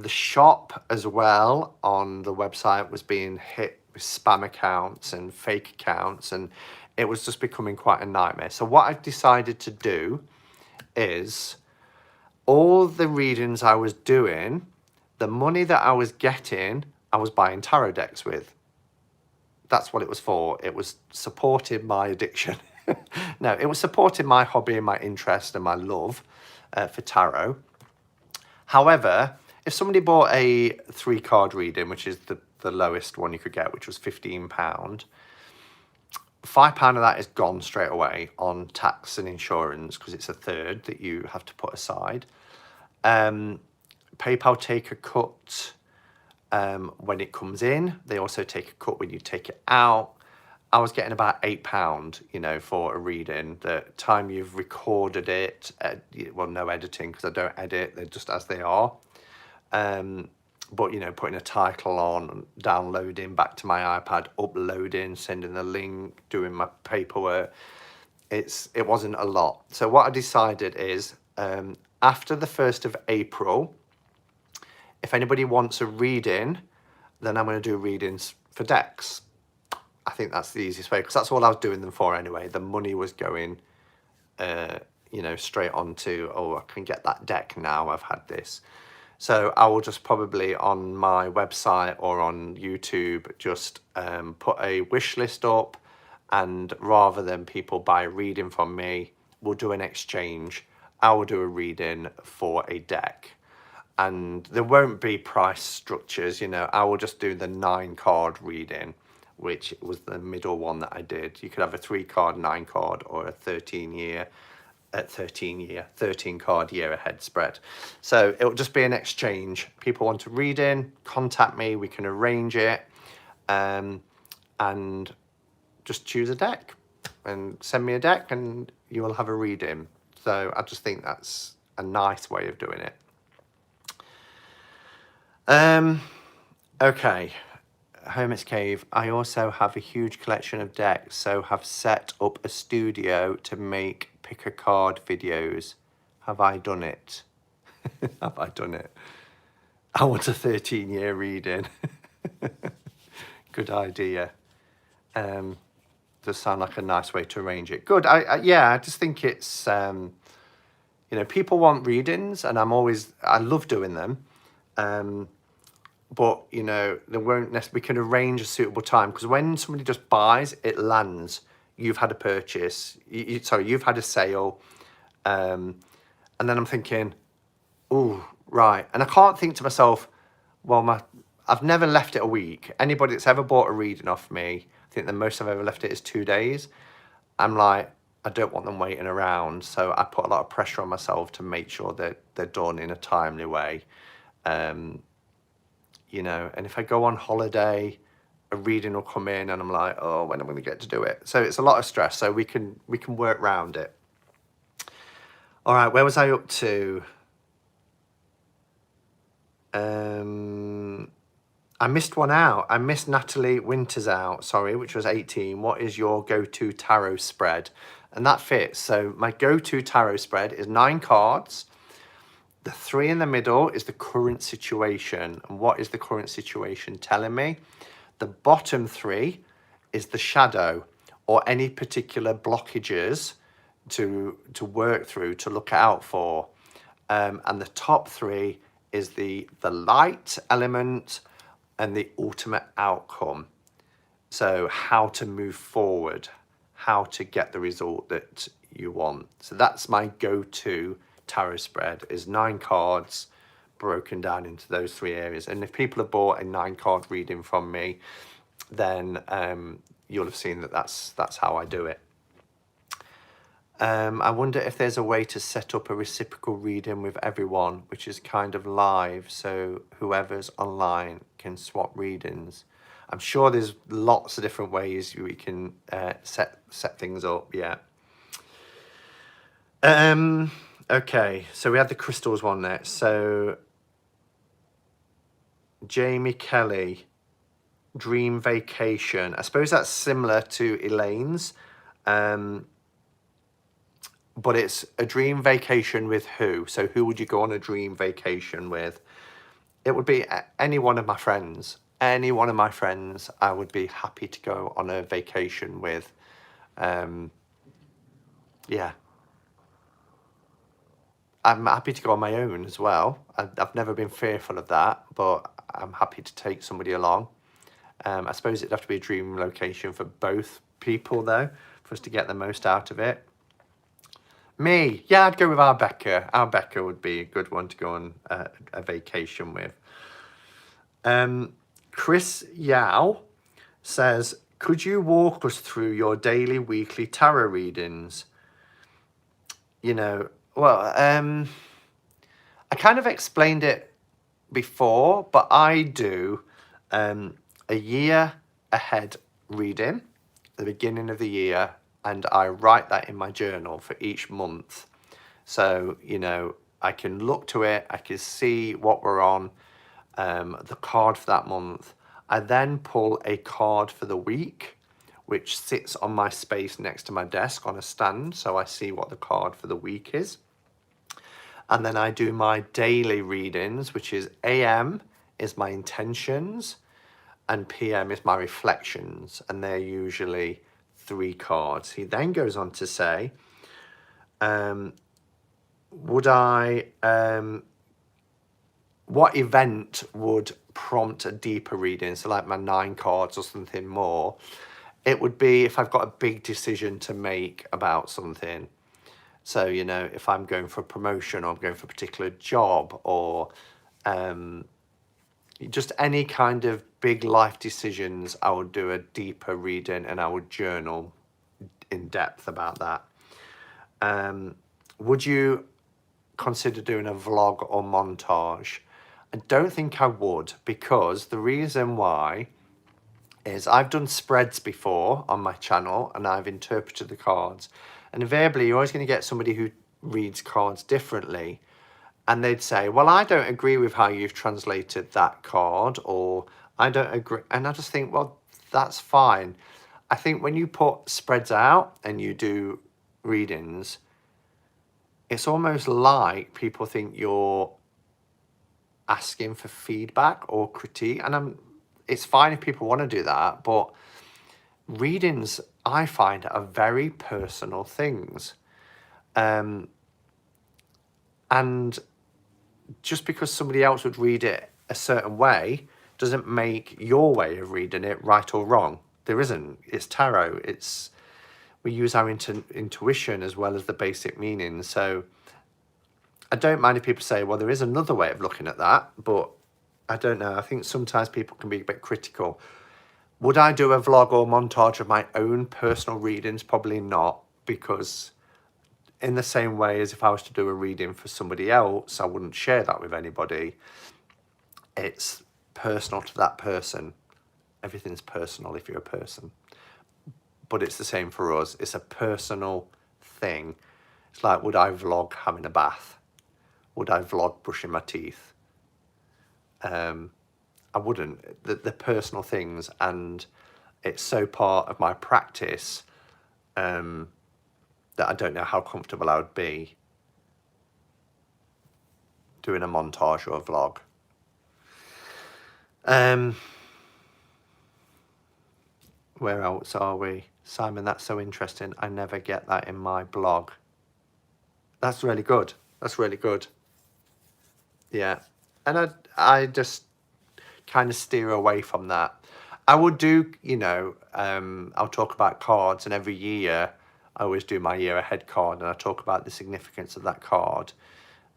shop as well on the website was being hit with spam accounts and fake accounts, and it was just becoming quite a nightmare. So what I've decided to do is all the readings I was doing, the money that I was getting, I was buying tarot decks with. That's what it was for. It was supporting my addiction. No, it was supporting my hobby and my interest and my love for tarot. However, if somebody bought a 3-card reading, which is the lowest one you could get, which was £15, £5 of that is gone straight away on tax and insurance, because it's a third that you have to put aside. PayPal take a cut when it comes in. They also take a cut when you take it out. I was getting about £8, you know, for a reading. The time you've recorded it, well, no editing, because I don't edit, they're just as they are. But, you know, putting a title on, downloading back to my iPad, uploading, sending the link, doing my paperwork, it wasn't a lot. So what I decided is, after the 1st of April, if anybody wants a reading, then I'm going to do readings for decks. I think that's the easiest way, because that's all I was doing them for anyway. The money was going, you know, straight onto, oh, I can get that deck now, I've had this. So I will just probably on my website or on YouTube just put a wish list up, and rather than people buy a reading from me, we'll do an exchange. I will do a reading for a deck. And there won't be price structures, you know, I will just do the 9 card reading, which was the middle one that I did. You could have a 3 card, 9 card, or a 13 card year ahead spread. So it'll just be an exchange. People want to read in, contact me, we can arrange it, and just choose a deck and send me a deck and you will have a reading. So I just think that's a nice way of doing it. Okay, Hermit's Cave. I also have a huge collection of decks, so have set up a studio to make pick a card videos. Have I done it? Have I done it? I want a 13-year reading. Good idea. Does sound like a nice way to arrange it. Good. Yeah, I just think it's, you know, people want readings and I love doing them. But, you know, there won't necessarily, we can arrange a suitable time, because when somebody just buys, it lands. You've had a purchase, you've had a sale. And then I'm thinking, oh, right. And I can't think to myself, well, I've never left it a week. Anybody that's ever bought a reading off me, I think the most I've ever left it is 2 days. I'm like, I don't want them waiting around. So I put a lot of pressure on myself to make sure that they're done in a timely way. You know, and if I go on holiday, a reading will come in and I'm like, oh, when am I going to get to do it? So it's a lot of stress. So we can work around it. All right, where was I up to? I missed one out. I missed Natalie Winters out, sorry, which was 18. What is your go-to tarot spread? And that fits. So my go-to tarot spread is 9 cards. The 3 in the middle is the current situation. And what is the current situation telling me? The bottom 3 is the shadow, or any particular blockages to work through, to look out for. And the top 3 is the light element and the ultimate outcome. So how to move forward, how to get the result that you want. So that's my go-to tarot spread, is 9 cards broken down into those 3 areas. And if people have bought a 9 card reading from me, then you'll have seen that that's how I do it. I wonder if there's a way to set up a reciprocal reading with everyone, which is kind of live, so whoever's online can swap readings. I'm sure there's lots of different ways we can set things up. Yeah. Okay, so we had the crystals one next. So Jamie Kelly, Dream Vacation. I suppose that's similar to Elaine's, but it's a dream vacation with who? So who would you go on a dream vacation with? It would be any one of my friends. Any one of my friends I would be happy to go on a vacation with. Yeah. I'm happy to go on my own as well. I've never been fearful of that, but I'm happy to take somebody along. I suppose it'd have to be a dream location for both people, though, for us to get the most out of it. Me, yeah, I'd go with our Becca. Our Becca would be a good one to go on a vacation with. Chris Yao says, could you walk us through your daily, weekly tarot readings? You know, well, I kind of explained it before, but I do a year ahead reading at the beginning of the year, and I write that in my journal for each month. So, you know, I can look to it, I can see what we're on, the card for that month. I then pull a card for the week, which sits on my space next to my desk on a stand, so I see what the card for the week is. And then I do my daily readings, which is AM is my intentions and PM is my reflections, and they're usually 3 cards. He then goes on to say, what event would prompt a deeper reading? So like my 9 cards or something more. It would be if I've got a big decision to make about something. So, you know, if I'm going for a promotion or I'm going for a particular job or just any kind of big life decisions, I would do a deeper reading and I would journal in depth about that. Would you consider doing a vlog or montage? I don't think I would, because the reason why is I've done spreads before on my channel and I've interpreted the cards, and invariably you're always going to get somebody who reads cards differently, and they'd say, well, I don't agree with how you've translated that card, or I don't agree. And I just think, well, that's fine. I think when you put spreads out and you do readings, it's almost like people think you're asking for feedback or critique. And it's fine if people want to do that, but readings, I find, are very personal things. And just because somebody else would read it a certain way doesn't make your way of reading it right or wrong. There isn't. It's tarot. We use our intuition as well as the basic meaning. So I don't mind if people say, well, there is another way of looking at that, but I don't know. I think sometimes people can be a bit critical. Would I do a vlog or montage of my own personal readings? Probably not, because in the same way as if I was to do a reading for somebody else, I wouldn't share that with anybody. It's personal to that person. Everything's personal if you're a person. But it's the same for us. It's a personal thing. It's like, would I vlog having a bath? Would I vlog brushing my teeth? I wouldn't. The personal things, and it's so part of my practice that I don't know how comfortable I would be doing a montage or a vlog. Where else are we? Simon, that's so interesting. I never get that in my blog. That's really good. That's really good. Yeah. And I just kind of steer away from that. I would do, you know, I'll talk about cards, and every year I always do my year ahead card and I talk about the significance of that card.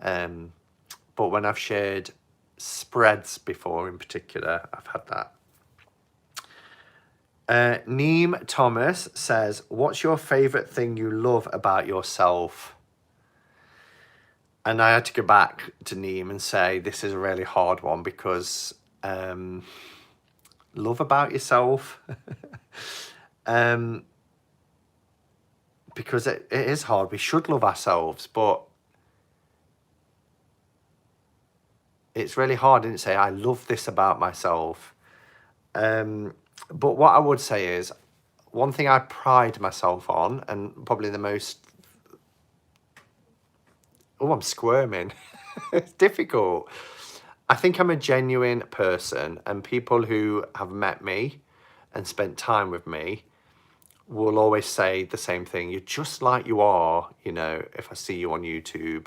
But when I've shared spreads before in particular, I've had that. Neem Thomas says, what's your favourite thing you love about yourself? And I had to go back to Neem and say, this is a really hard one, because love about yourself, because it is hard. We should love ourselves, but it's really hard, isn't it? Say, I love this about myself. But what I would say is, one thing I pride myself on, and probably the most... Oh, I'm squirming. It's difficult. I think I'm a genuine person, and people who have met me and spent time with me will always say the same thing. You're just like you are, you know, if I see you on YouTube.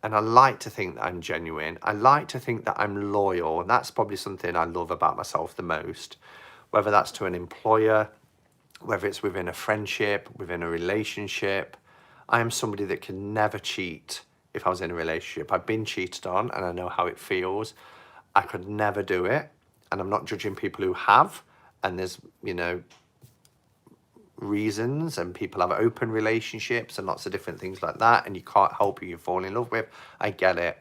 And I like to think that I'm genuine. I like to think that I'm loyal. And that's probably something I love about myself the most. Whether that's to an employer, whether it's within a friendship, within a relationship. I am somebody that can never cheat if I was in a relationship. I've been cheated on and I know how it feels. I could never do it. And I'm not judging people who have. And there's, you know, reasons, and people have open relationships and lots of different things like that, and you can't help who you fall in love with. I get it.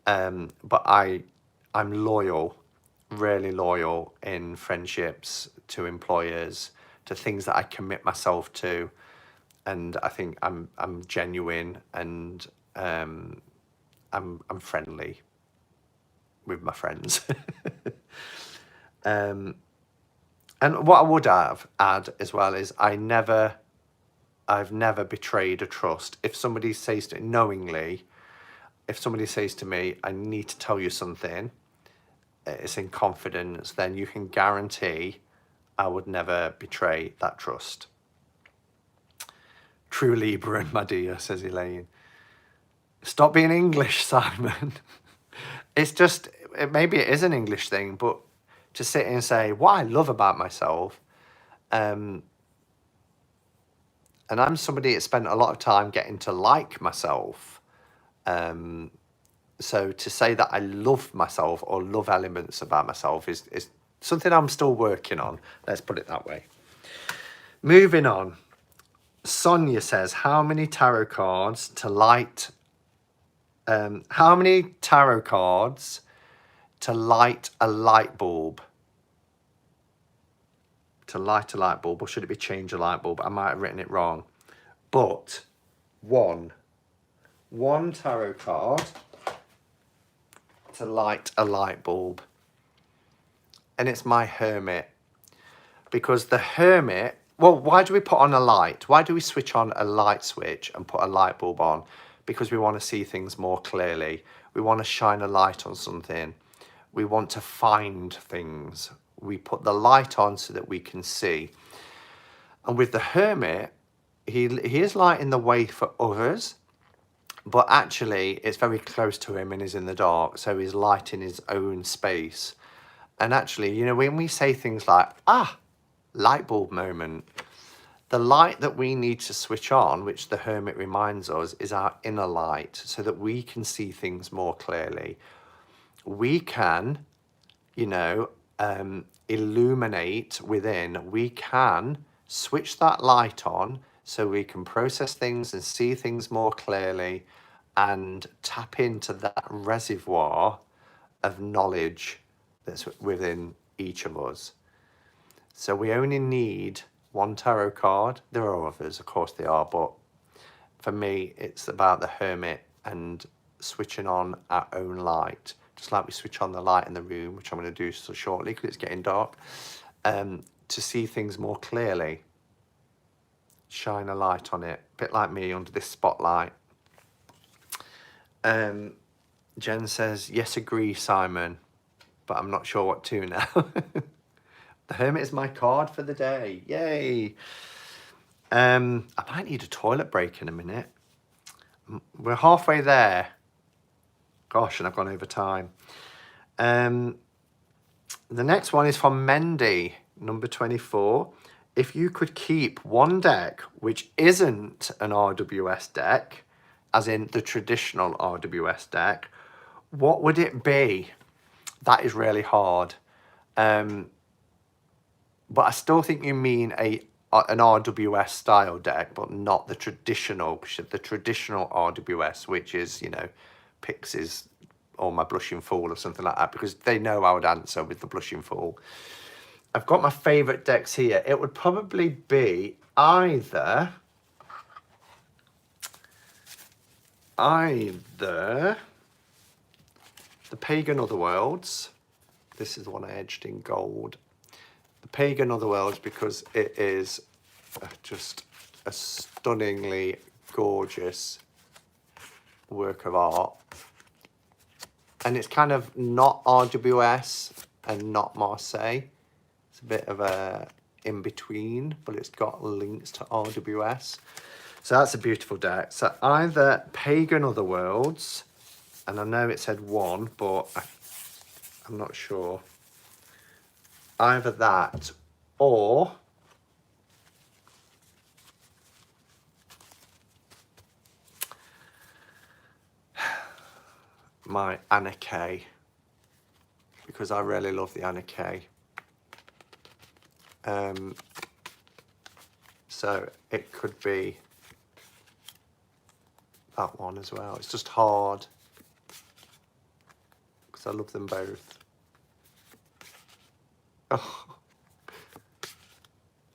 But I'm loyal, really loyal in friendships, to employers, to things that I commit myself to. And I think I'm genuine, and I'm friendly with my friends. And what I would add as well is I've never betrayed a trust. If somebody says to knowingly, if somebody says to me, I need to tell you something, it's in confidence, then you can guarantee I would never betray that trust. True Libran, my dear, says Elaine. Stop being English, Simon. It's just, maybe it is an English thing, but to sit and say what I love about myself, And I'm somebody that spent a lot of time getting to like myself. So to say that I love myself or love elements about myself is something I'm still working on. Let's put it that way. Moving on. Sonia says, how many tarot cards to light? How many tarot cards to light a light bulb? To light a light bulb, or should it be change a light bulb? I might have written it wrong. But one tarot card to light a light bulb. And it's my Hermit. Because the Hermit, well, why do we put on a light? Why do we switch on a light switch and put a light bulb on? Because we want to see things more clearly. We want to shine a light on something. We want to find things. We put the light on so that we can see. And with the Hermit, he is lighting the way for others, but actually it's very close to him and is in the dark. So he's lighting his own space. And actually, you know, when we say things like, light bulb moment, the light that we need to switch on, which the Hermit reminds us, is our inner light so that we can see things more clearly. We can, you know, illuminate within. We can switch that light on so we can process things and see things more clearly and tap into that reservoir of knowledge that's within each of us. So we only need one tarot card. There are others, of course there are, but for me, it's about the Hermit and switching on our own light. Just like we switch on the light in the room, which I'm going to do so shortly because it's getting dark, to see things more clearly. Shine a light on it, a bit like me under this spotlight. Jen says, yes, agree, Simon, but I'm not sure what to now. The Hermit is my card for the day. Yay. I might need a toilet break in a minute. We're halfway there. Gosh, and I've gone over time. The next one is from Mendy, number 24. If you could keep one deck which isn't an RWS deck, as in the traditional RWS deck, what would it be? That is really hard. But I still think you mean an RWS style deck, but not the traditional RWS, which is, you know, Pixies or my Blushing Fool or something like that, because they know I would answer with the Blushing Fool. I've got my favourite decks here. It would probably be either the Pagan Otherworlds. This is the one I edged in gold. The Pagan Otherworlds, because it is just a stunningly gorgeous work of art. And it's kind of not RWS and not Marseille. It's a bit of a in-between, but it's got links to RWS. So that's a beautiful deck. So either Pagan Otherworlds, and I know it said one, but I'm not sure. Either that or my Anna K, because I really love the Anna K. So it could be that one as well. It's just hard because I love them both.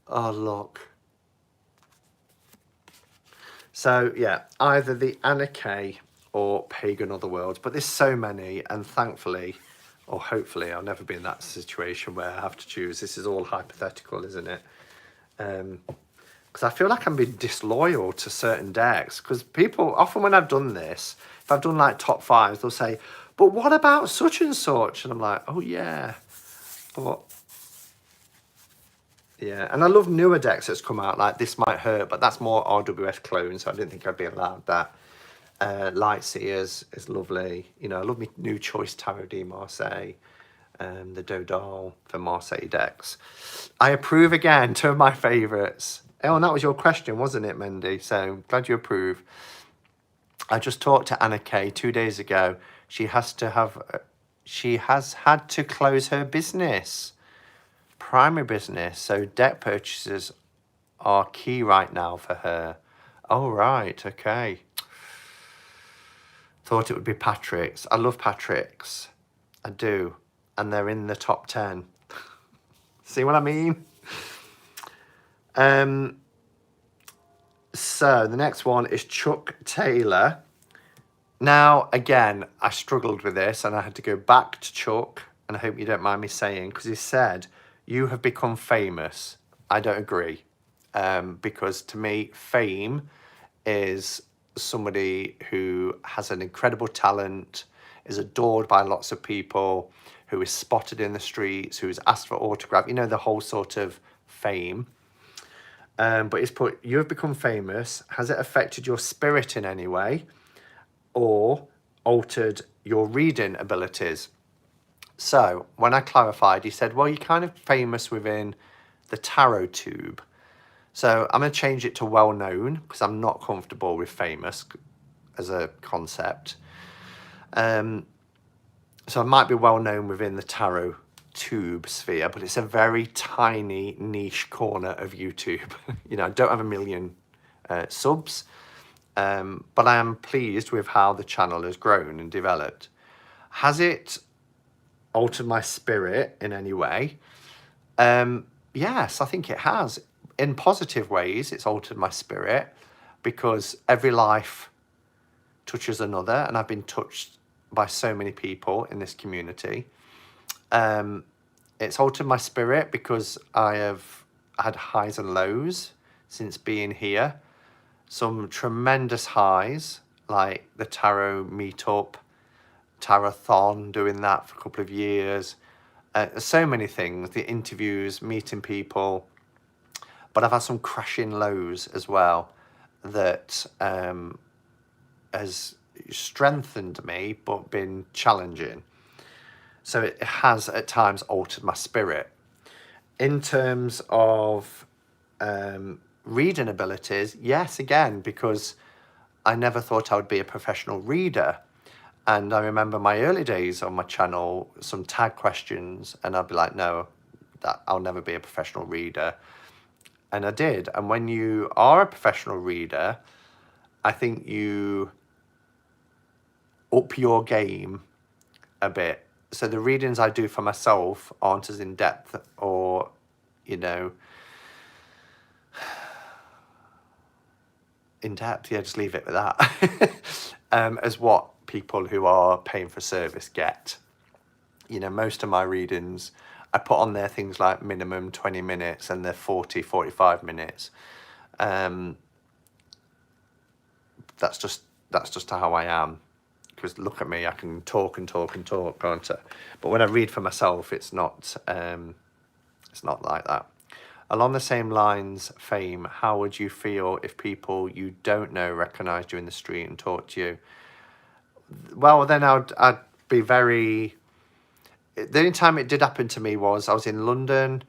Oh, look. So yeah, either the Anna K or Pagan Otherworlds, but there's so many, and thankfully, or hopefully, I'll never be in that situation where I have to choose. This is all hypothetical, isn't it? Because I feel like I'm being disloyal to certain decks, because people, often when I've done this, if I've done like top fives, they'll say, but what about such and such? And I'm like, oh yeah, but yeah. And I love newer decks that's come out, like This Might Hurt, but that's more RWS clone, so I didn't think I'd be allowed that. Lightseers is lovely. You know, I love my new choice Tarot de Marseille, the Dodal for Marseille decks. I approve again, two of my favourites. Oh, and that was your question, wasn't it, Mendy? So glad you approve. I just talked to Anna Kay 2 days ago. She has had to close her business, primary business. So debt purchases are key right now for her. Oh, right. Okay. Thought it would be Patrick's. I love Patrick's. I do. And they're in the top 10. See what I mean? So the next one is Chuck Taylor. Now, again, I struggled with this and I had to go back to Chuck, and I hope you don't mind me saying, because he said, you have become famous. I don't agree. Because to me, fame is somebody who has an incredible talent, is adored by lots of people, who is spotted in the streets, who is asked for autograph, you know, the whole sort of fame. But he's put, you have become famous. Has it affected your spirit in any way or altered your reading abilities? So when I clarified, he said, well, you're kind of famous within the tarot tube. So I'm going to change it to well-known because I'm not comfortable with famous as a concept. So I might be well-known within the tarot tube sphere, but it's a very tiny niche corner of YouTube. You know, I don't have a million subs, but I am pleased with how the channel has grown and developed. Has it altered my spirit in any way? Yes, I think it has. In positive ways, it's altered my spirit because every life touches another, and I've been touched by so many people in this community. It's altered my spirit because I have had highs and lows since being here. Some tremendous highs, like the tarot meetup, Tarathon, doing that for a couple of years. So many things, the interviews, meeting people. But I've had some crashing lows as well that has strengthened me, but been challenging. So it has at times altered my spirit. In terms of reading abilities, yes, again, because I never thought I would be a professional reader. And I remember my early days on my channel, some tag questions, and I'd be like, no, I'll never be a professional reader. And I did. And when you are a professional reader, I think you up your game a bit. So the readings I do for myself aren't as in depth or, you know, in depth. Yeah, just leave it with that. As what people who are paying for service get. You know, most of my readings, I put on there things like minimum 20 minutes and they're 40, 45 minutes. That's just how I am. Because look at me, I can talk and talk and talk, can't I? But when I read for myself, it's not like that. Along the same lines, fame, how would you feel if people you don't know recognised you in the street and talked to you? Well, then I'd be very... The only time it did happen to me was I was in London.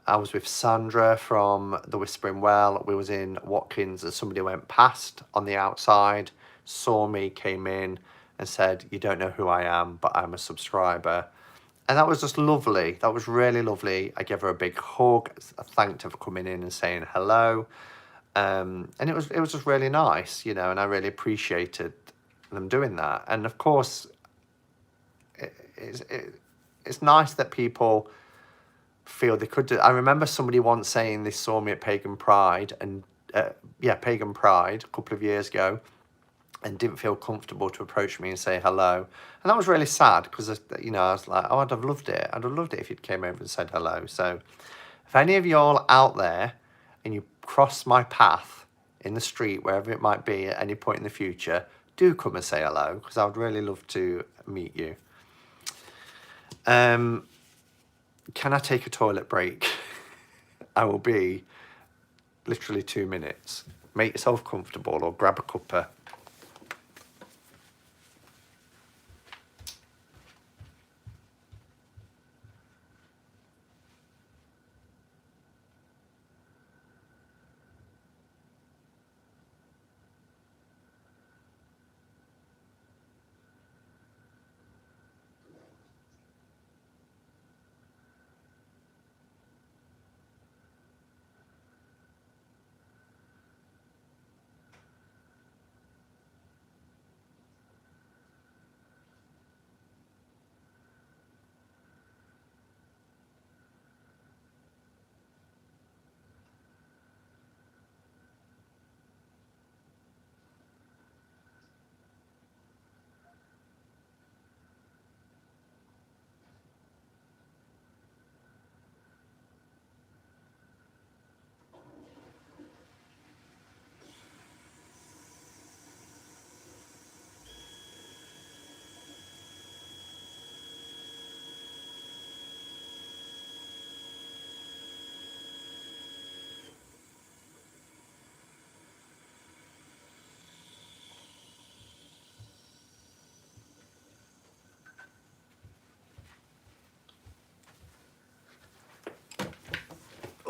I was with Sandra from The Whispering Well. We was in Watkins and somebody went past on the outside, saw me, came in and said, you don't know who I am, but I'm a subscriber. And that was just lovely. That was really lovely. I gave her a big hug. I thanked her for coming in and saying hello. And it was just really nice, you know, and I really appreciated them doing that. And of course, it's nice that people feel they could do. I remember somebody once saying they saw me at Pagan Pride and Pagan Pride a couple of years ago and didn't feel comfortable to approach me and say hello. And that was really sad because, you know, I was like, oh, I'd have loved it. I'd have loved it if you'd came over and said hello. So if any of y'all out there and you cross my path in the street, wherever it might be at any point in the future, do come and say hello because I would really love to meet you. Can I take a toilet break? I will be literally 2 minutes. Make yourself comfortable or grab a cuppa.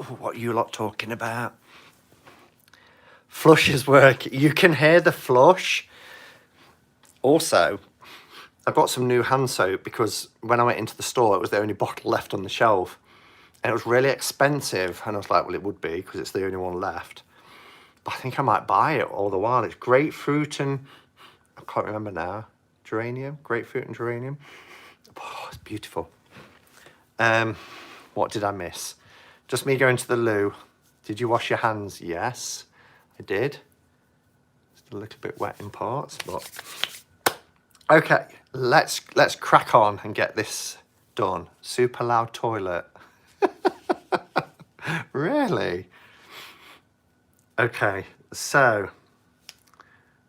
what are you lot talking about? Flushers work. You can hear the flush. Also, I bought some new hand soap because when I went into the store, it was the only bottle left on the shelf. And it was really expensive. And I was like, well, it would be because it's the only one left. But I think I might buy it all the while. It's grapefruit and, I can't remember now, geranium, grapefruit and geranium. Oh, it's beautiful. What did I miss? Just me going to the loo. Did you wash your hands? Yes, I did. Just a little bit wet in parts, but okay. Let's crack on and get this done. Super loud toilet. Really? Okay, so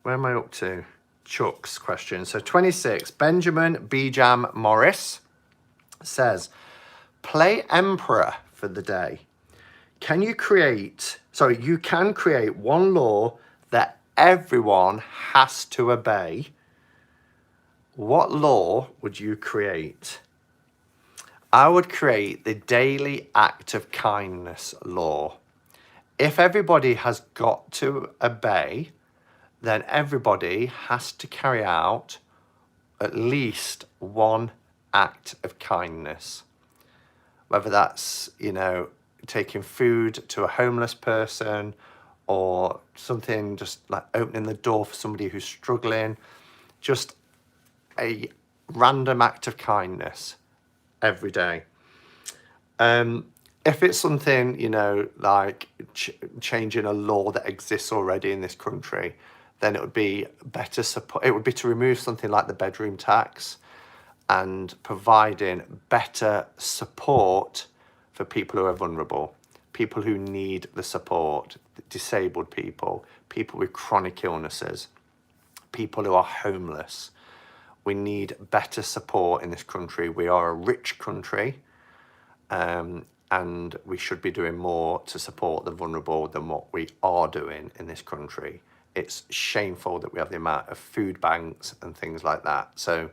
where am I up to? Chuck's question. So 26, Benjamin B-Jam Morris says, play Emperor for the day. You can create one law that everyone has to obey. What law would you create? I would create the daily act of kindness law. If everybody has got to obey, then everybody has to carry out at least one act of kindness. Whether that's, taking food to a homeless person or something, just like opening the door for somebody who's struggling, just a random act of kindness every day. If it's something, like changing a law that exists already in this country, then it would be better support. It would be to remove something like the bedroom tax and providing better support for people who are vulnerable, people who need the support, disabled people, people with chronic illnesses, people who are homeless. We need better support in this country. We are a rich country, and we should be doing more to support the vulnerable than what we are doing in this country. It's shameful that we have the amount of food banks and things like that. So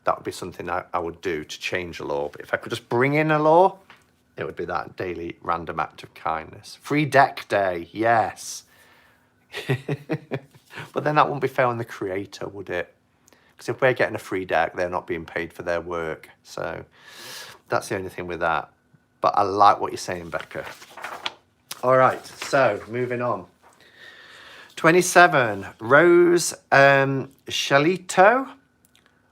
that would be something I would do to change the law. But if I could just bring in a law, it would be that daily random act of kindness. Free deck day, yes. But then that wouldn't be fair on the creator, would it? Because if we're getting a free deck, they're not being paid for their work. So that's the only thing with that. But I like what you're saying, Becca. All right, so moving on. 27, Rose Shalito.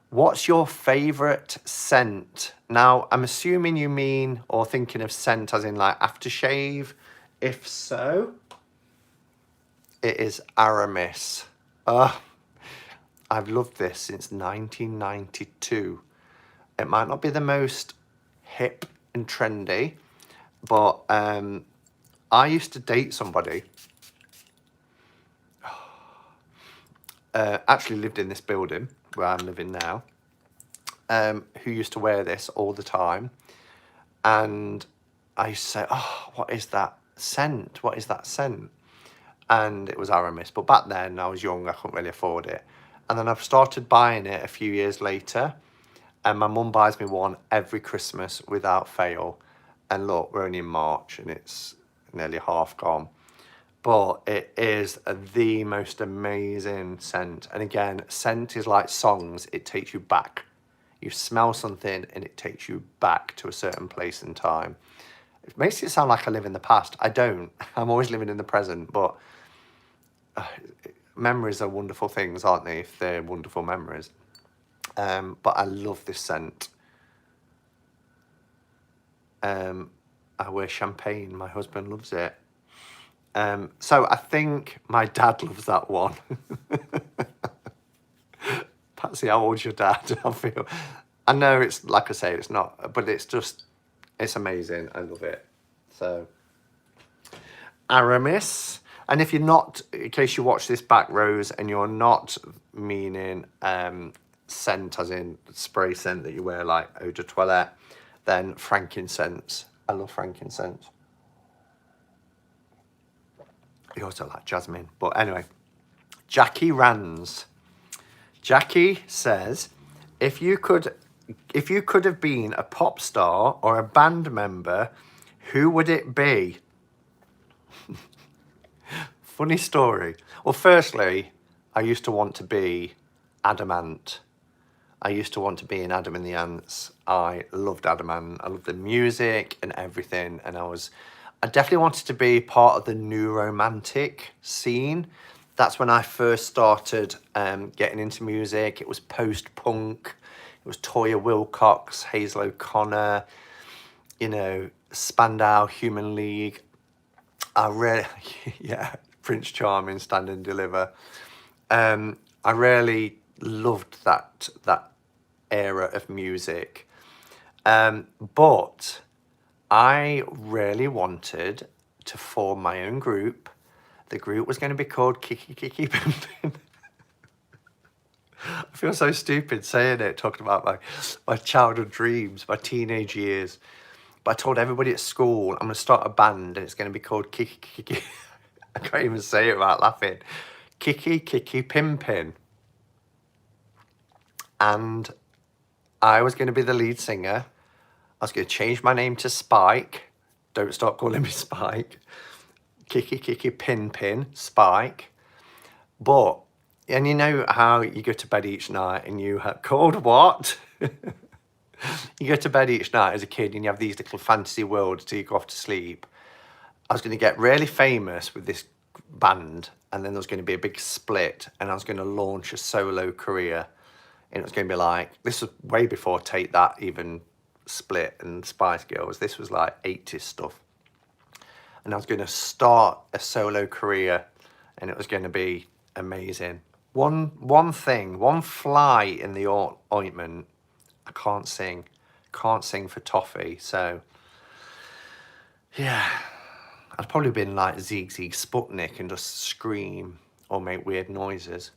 What's your favourite scent? Now, I'm assuming you mean, or thinking of scent as in like aftershave. If so, it is Aramis. I've loved this since 1992. It might not be the most hip and trendy, but I used to date somebody, actually lived in this building where I'm living now, who used to wear this all the time. And I used to say, oh, what is that scent? What is that scent? And it was Aramis. But back then, I was young, I couldn't really afford it. And then I've started buying it a few years later. And my mum buys me one every Christmas without fail. And look, we're only in March and it's nearly half gone. But it is the most amazing scent. And again, scent is like songs. It takes you back. You smell something and it takes you back to a certain place in time. It makes it sound like I live in the past. I don't. I'm always living in the present. But memories are wonderful things, aren't they? If they're wonderful memories. But I love this scent. I wear champagne. My husband loves it. So I think my dad loves that one. Patsy, how old's your dad? I know it's, like I say, it's not, but it's just, it's amazing. I love it. So, Aramis. And if you're not, in case you watch this back, Rose, and you're not meaning scent as in spray scent that you wear like eau de toilette, then frankincense. I love frankincense. You also like jasmine. But anyway, Jackie Rands. Jackie says, if you could have been a pop star or a band member, who would it be? Funny story. Well, firstly, I used to want to be Adamant. I used to want to be in Adam and the Ants. I loved Adamant. I loved the music and everything. And I definitely wanted to be part of the new romantic scene. That's when I first started getting into music. It was post-punk. It was Toya Wilcox, Hazel O'Connor, you know, Spandau, Human League. I really, yeah, Prince Charming, Stand and Deliver. I really loved that era of music. But I really wanted to form my own group. The group was going to be called Kiki Kiki Pin Pin. I feel so stupid saying it, talking about my childhood dreams, my teenage years. But I told everybody at school, I'm going to start a band and it's going to be called Kiki Kiki. I can't even say it without laughing. Kiki Kiki Pin Pin. And I was going to be the lead singer. I was going to change my name to Spike. Don't stop calling me Spike. Kiki Kiki Pin Pin, Spike. But, and you know how you go to bed each night and you have, called what? You go to bed each night as a kid and you have these little fantasy worlds till you go off to sleep. I was going to get really famous with this band, and then there was going to be a big split, and I was going to launch a solo career. And it was going to be like, this was way before Take That even split and Spice Girls. This was like 80s stuff. And I was going to start a solo career, and it was going to be amazing. One thing, one fly in the ointment, I can't sing. Can't sing for toffee. So, yeah, I'd probably been like Zig Zig Sputnik and just scream or make weird noises.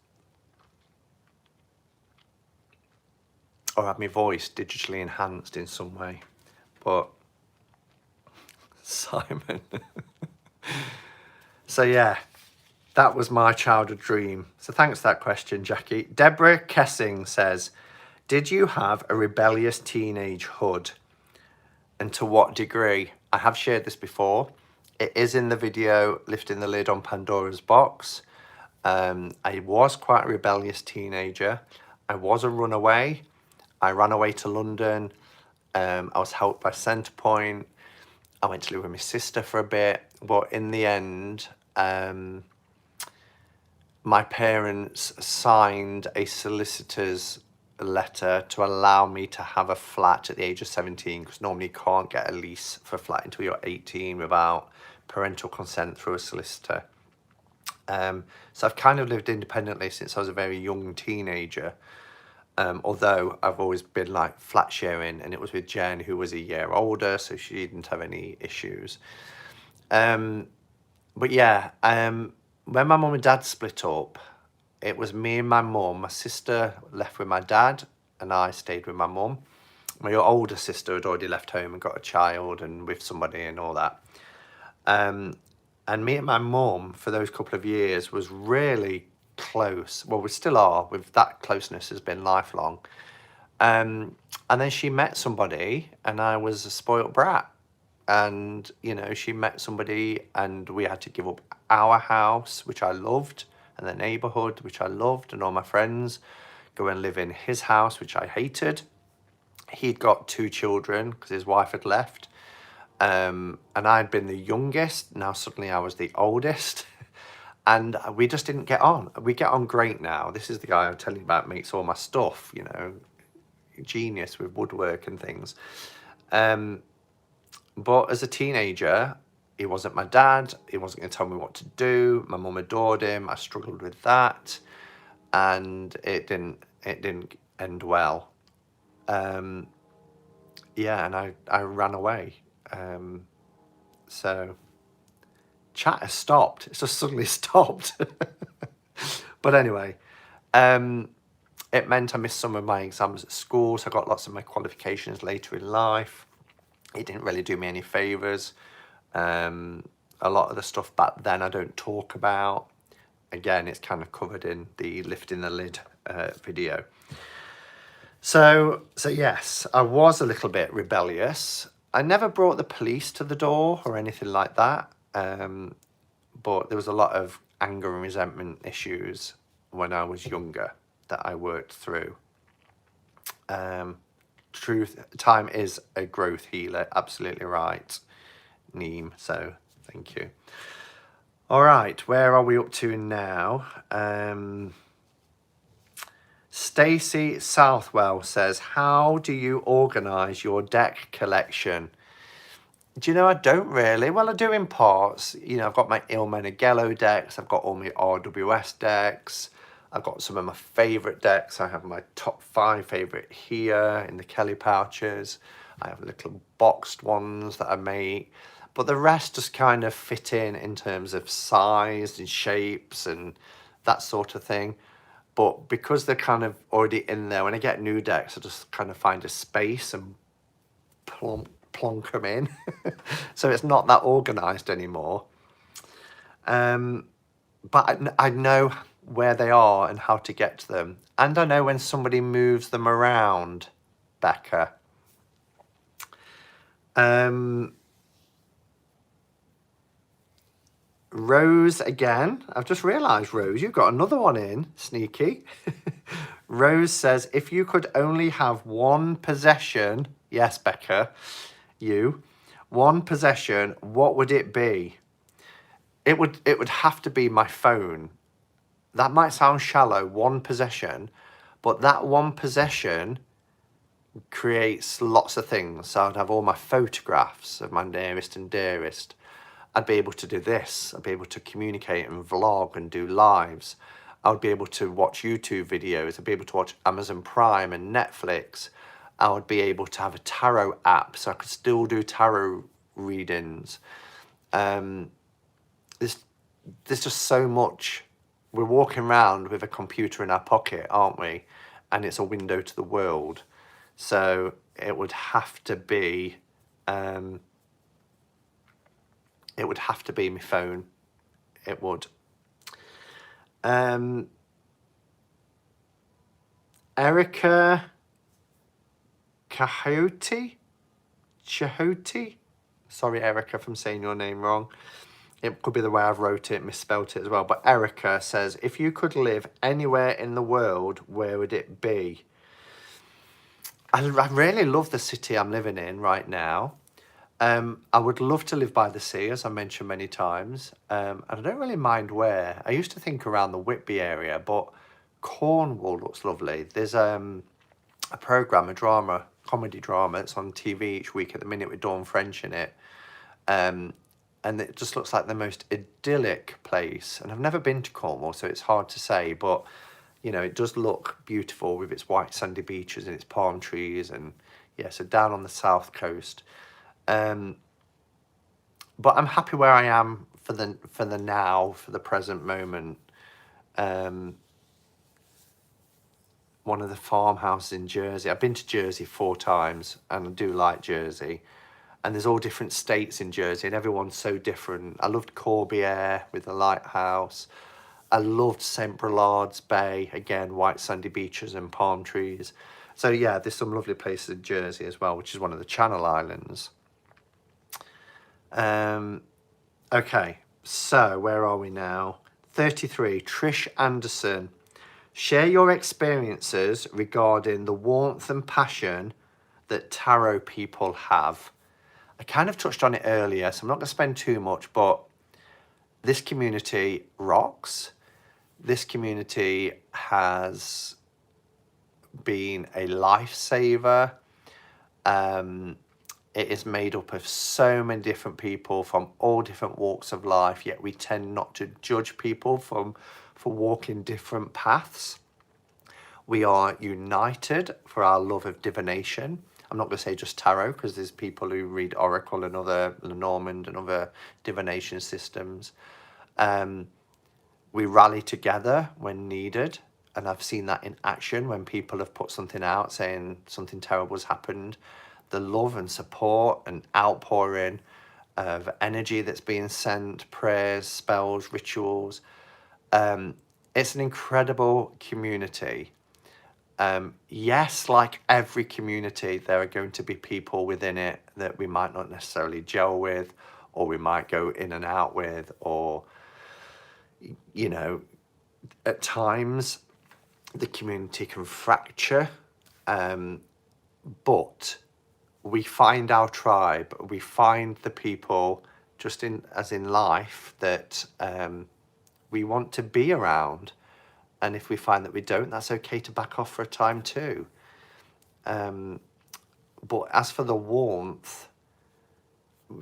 Or have my voice digitally enhanced in some way. But, Simon. So, yeah, that was my childhood dream. So thanks for that question, Jackie. Deborah Kessing says, did you have a rebellious teenagehood? And to what degree? I have shared this before. It is in the video, Lifting the Lid on Pandora's Box. I was quite a rebellious teenager. I was a runaway. I ran away to London. I was helped by Centrepoint. I went to live with my sister for a bit. But in the end, my parents signed a solicitor's letter to allow me to have a flat at the age of 17, because normally you can't get a lease for a flat until you're 18 without parental consent through a solicitor. So I've kind of lived independently since I was a very young teenager, although I've always been like flat sharing, and it was with Jen, who was a year older, so she didn't have any issues. But yeah, when my mum and dad split up, it was me and my mum. My sister left with my dad and I stayed with my mum. My older sister had already left home and got a child and with somebody and all that. And me and my mum for those couple of years was really close. Well, we still are. With that closeness has been lifelong. And then she met somebody and I was a spoilt brat. And, you know, she met somebody and we had to give up our house, which I loved, and the neighborhood, which I loved, and all my friends, go and live in his house, which I hated. He'd got 2 children because his wife had left. And I'd been the youngest. Now suddenly I was the oldest. And we just didn't get on. We get on great now. This is the guy I'm telling you about, makes all my stuff, you know, genius with woodwork and things. But as a teenager, he wasn't my dad. He wasn't going to tell me what to do. My mum adored him. I struggled with that, and it didn't end well. Yeah, and I ran away. So chat has stopped. It's just suddenly stopped. But anyway, it meant I missed some of my exams at school, so I got lots of my qualifications later in life. It didn't really do me any favours. A lot of the stuff back then I don't talk about. Again, it's kind of covered in the Lifting the Lid video. So yes, I was a little bit rebellious. I never brought the police to the door or anything like that. but there was a lot of anger and resentment issues when I was younger that I worked through. Time is a growth healer, absolutely right, Neem, so thank you. All right, where are we up to now? Stacey Southwell says, how do you organise your deck collection? Do you know, I don't really. Well, I do in parts. You know, I've got my Il Meneghello decks. I've got all my RWS decks. I've got some of my favourite decks. I have my top 5 favourite here in the Kelly pouches. I have little boxed ones that I make. But the rest just kind of fit in terms of size and shapes and that sort of thing. But because they're kind of already in there, when I get new decks, I just kind of find a space and plonk them in. So it's not that organised anymore. But I know where they are and how to get to them. And I know when somebody moves them around, Becca. Rose again. I've just realised, Rose, you've got another one in. Sneaky. Rose says, if you could only have one possession, yes, Becca, one possession, what would it be? It would have to be my phone. That might sound shallow, one possession, but that one possession creates lots of things. So I'd have all my photographs of my nearest and dearest. I'd be able to do this. I'd be able to communicate and vlog and do lives. I would be able to watch YouTube videos. I'd be able to watch Amazon Prime and Netflix. I would be able to have a tarot app, so I could still do tarot readings. There's just so much. We're walking around with a computer in our pocket, aren't we? And it's a window to the world. So it would have to be, my phone. It would. Erica Chahoti? Sorry, Erica, if I'm saying your name wrong. It could be the way I've wrote it, misspelt it as well. But Erica says, if you could live anywhere in the world, where would it be? I really love the city I'm living in right now. I would love to live by the sea, as I mentioned many times. And I don't really mind where. I used to think around the Whitby area, but Cornwall looks lovely. There's a programme, a comedy drama. It's on TV each week at the minute with Dawn French in it. And it just looks like the most idyllic place. And I've never been to Cornwall, so it's hard to say. But, you know, it does look beautiful with its white sandy beaches and its palm trees. And, yeah, so down on the south coast. But I'm happy where I am for the now, for the present moment. One of the farmhouses in Jersey. I've been to Jersey 4 times, and I do like Jersey. And there's all different states in Jersey, and everyone's so different. I loved Corbière with the lighthouse. I loved St. Brelade's Bay, again, white sandy beaches and palm trees. So yeah, there's some lovely places in Jersey as well, which is one of the Channel Islands. Okay, so where are we now? 33, Trish Anderson. Share your experiences regarding the warmth and passion that tarot people have. I kind of touched on it earlier, so I'm not going to spend too much, but this community rocks. This community has been a lifesaver. It is made up of so many different people from all different walks of life, yet we tend not to judge people for walking different paths. We are united for our love of divination. I'm not going to say just tarot, because there's people who read Oracle and other Lenormand and other divination systems. We rally together when needed, and I've seen that in action when people have put something out saying something terrible has happened. The love and support and outpouring of energy that's being sent, prayers, spells, rituals. It's an incredible community. Yes, like every community, there are going to be people within it that we might not necessarily gel with, or we might go in and out with, or you know, at times the community can fracture, but we find our tribe, we find the people just as in life that we want to be around. And if we find that we don't, that's okay to back off for a time too. But as for the warmth,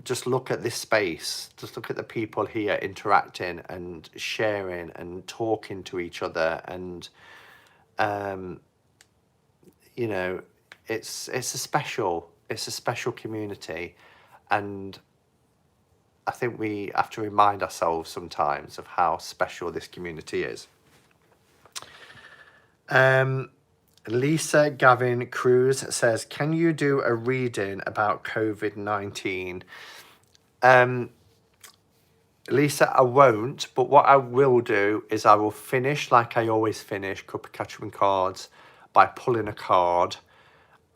just look at this space, just look at the people here interacting and sharing and talking to each other. And, you know, it's a special community. And I think we have to remind ourselves sometimes of how special this community is. Lisa Gavin Cruz says, can you do a reading about COVID-19? Lisa, I won't, but what I will do is I will finish like I always finish Cup of Catching Cards by pulling a card,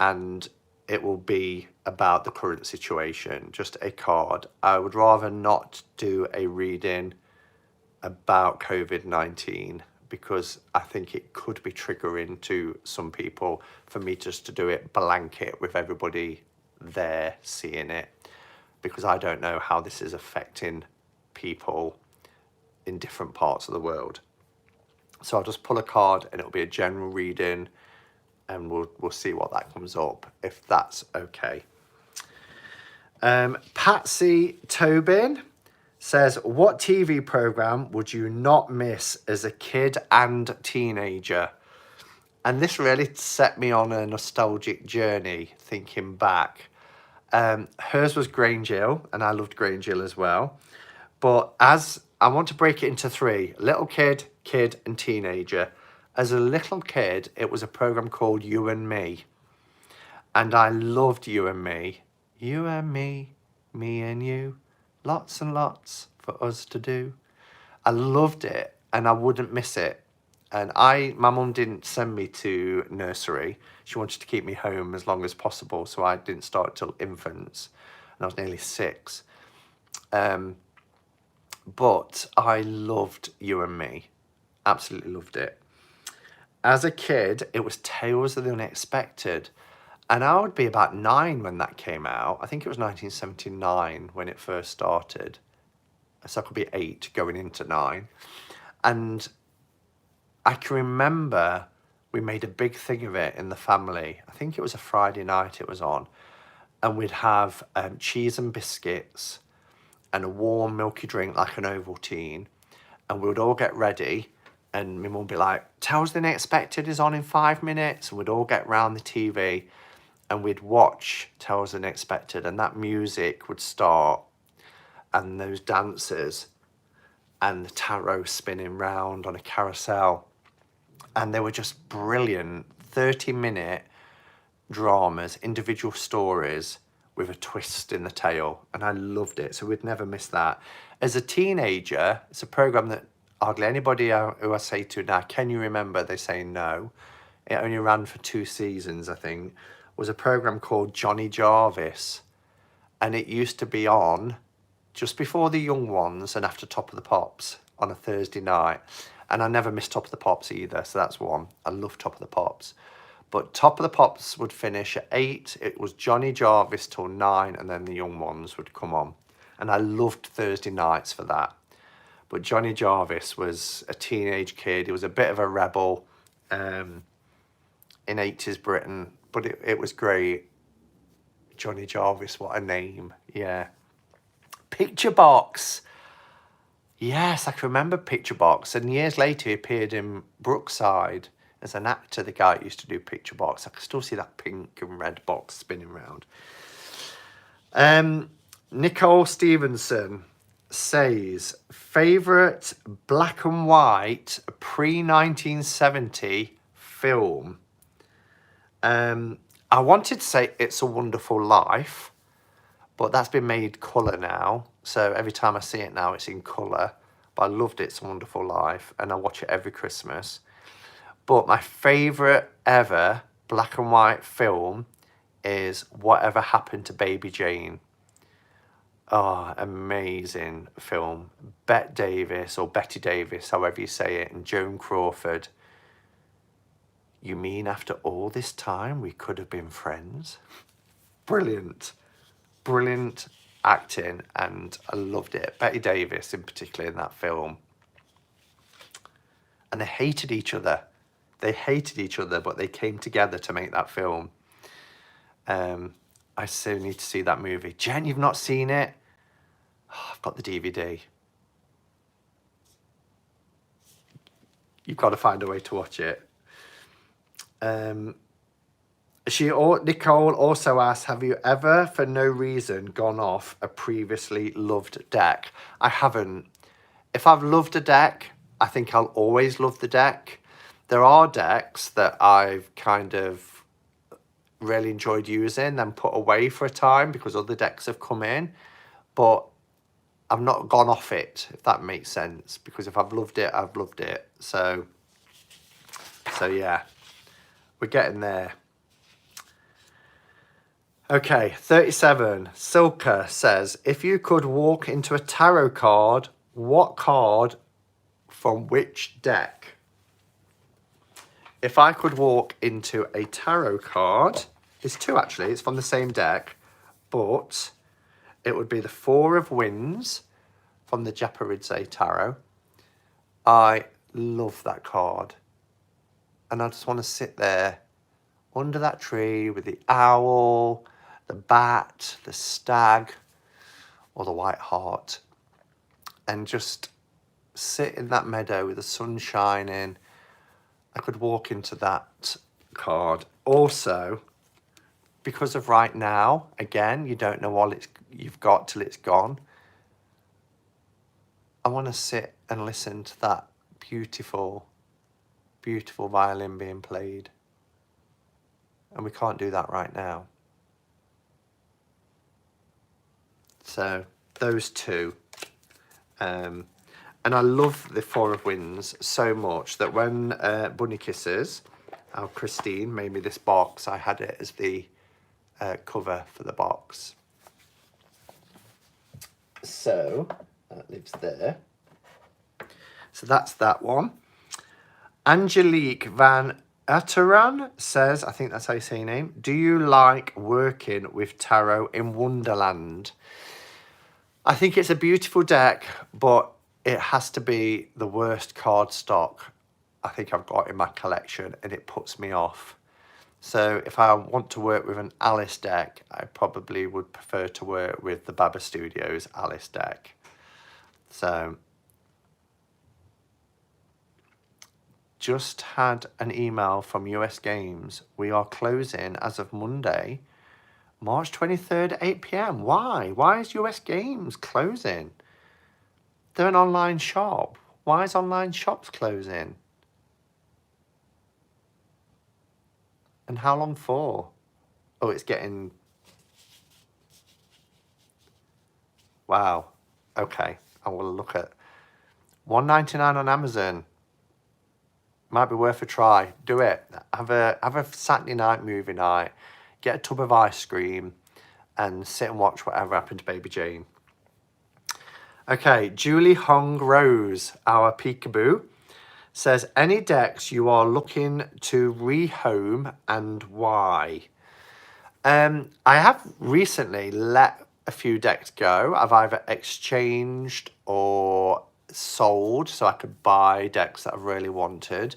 and it will be about the current situation, just a card. I would rather not do a reading about COVID-19 because I think it could be triggering to some people for me just to do it blanket with everybody there seeing it, because I don't know how this is affecting people in different parts of the world. So I'll just pull a card and it'll be a general reading, and we'll see what that comes up, if that's okay. Patsy Tobin says, what TV program would you not miss as a kid and teenager? And this really set me on a nostalgic journey, thinking back. Hers was Grange Hill, and I loved Grange Hill as well. But as I want to break it into three: little kid, kid, and teenager. As a little kid, it was a program called You and Me. And I loved You and Me. You and me and you. Lots and lots for us to do. I loved it and I wouldn't miss it. And my mum didn't send me to nursery. She wanted to keep me home as long as possible, so I didn't start till infants, and I was nearly 6. But I loved You and Me. Absolutely loved it. As a kid, it was Tales of the Unexpected. And I would be about 9 when that came out. I think it was 1979 when it first started. So I could be 8 going into 9. And I can remember we made a big thing of it in the family. I think it was a Friday night it was on. And we'd have cheese and biscuits and a warm milky drink like an Ovaltine. And we would all get ready. And my mum would be like, Tales of the Unexpected is on in 5 minutes. And we'd all get round the TV. And we'd watch Tales of the Unexpected, and that music would start, and those dancers, and the tarot spinning round on a carousel. And they were just brilliant 30-minute dramas, individual stories with a twist in the tale. And I loved it, so we'd never miss that. As a teenager, it's a program that hardly anybody who I say to now, can you remember? They say no. It only ran for 2 seasons, I think. Was a program called Johnny Jarvis, and it used to be on just before the Young Ones and after Top of the Pops on a Thursday night. And I never missed Top of the Pops either, so that's one. I love Top of the Pops. But Top of the Pops would finish at 8. It was Johnny Jarvis till 9, and then the Young Ones would come on. And I loved Thursday nights for that. But Johnny Jarvis was a teenage kid. He was a bit of a rebel in 80s Britain. But it was great. Johnny Jarvis, what a name. Yeah. Picture Box. Yes, I can remember Picture Box. And years later, he appeared in Brookside as an actor, the guy who used to do Picture Box. I can still see that pink and red box spinning around. Nicole Stevenson says, favourite black and white pre-1970 film? I wanted to say It's a Wonderful Life, but that's been made colour now. So every time I see it now, it's in colour. But I loved It's a Wonderful Life, and I watch it every Christmas. But my favourite ever black and white film is Whatever Happened to Baby Jane. Oh, amazing film. Bette Davis, or Betty Davis, however you say it, and Joan Crawford. You mean after all this time we could have been friends? Brilliant. Brilliant acting, and I loved it. Betty Davis in particular in that film. And they hated each other. They hated each other, but they came together to make that film. I so need to see that movie. Jen, you've not seen it? Oh, I've got the DVD. You've got to find a way to watch it. Nicole also asked, have you ever, for no reason, gone off a previously loved deck? I haven't. If I've loved a deck, I think I'll always love the deck. There are decks that I've kind of really enjoyed using and put away for a time because other decks have come in, but I've not gone off it, if that makes sense, because if I've loved it, I've loved it. So yeah, we're getting there. Okay, 37. Silka says, if you could walk into a tarot card, what card from which deck? If I could walk into a tarot card, there's two actually, it's from the same deck, but it would be the Four of Winds from the Japaridze Tarot. I love that card. And I just want to sit there under that tree with the owl, the bat, the stag, or the white hart, and just sit in that meadow with the sun shining. I could walk into that card. Also, because of right now, again, you don't know all you've got till it's gone. I want to sit and listen to that beautiful, beautiful violin being played. And we can't do that right now. So those two. And I love the Four of Winds so much that when Bunny Kisses, our Christine, made me this box, I had it as the cover for the box. So that lives there. So that's that one. Angelique Van Atteran says, I think that's how you say your name, do you like working with tarot in Wonderland? I think it's a beautiful deck, but it has to be the worst card stock I think I've got in my collection, and it puts me off. So if I want to work with an Alice deck, I probably would prefer to work with the Baba Studios Alice deck. So just had an email from US Games. We are closing as of Monday, March 23rd at 8 p.m. Why? Why is US Games closing? They're an online shop. Why is online shops closing? And how long for? Oh, it's getting... Wow. Okay. I will look at... $1.99 on Amazon. Might be worth a try. Do it. Have a Saturday night movie night. Get a tub of ice cream and sit and watch Whatever Happened to Baby Jane. Okay, Julie Hong Rose, our peekaboo, says, any decks you are looking to rehome and why? I have recently let a few decks go. I've either exchanged or sold so I could buy decks that I really wanted.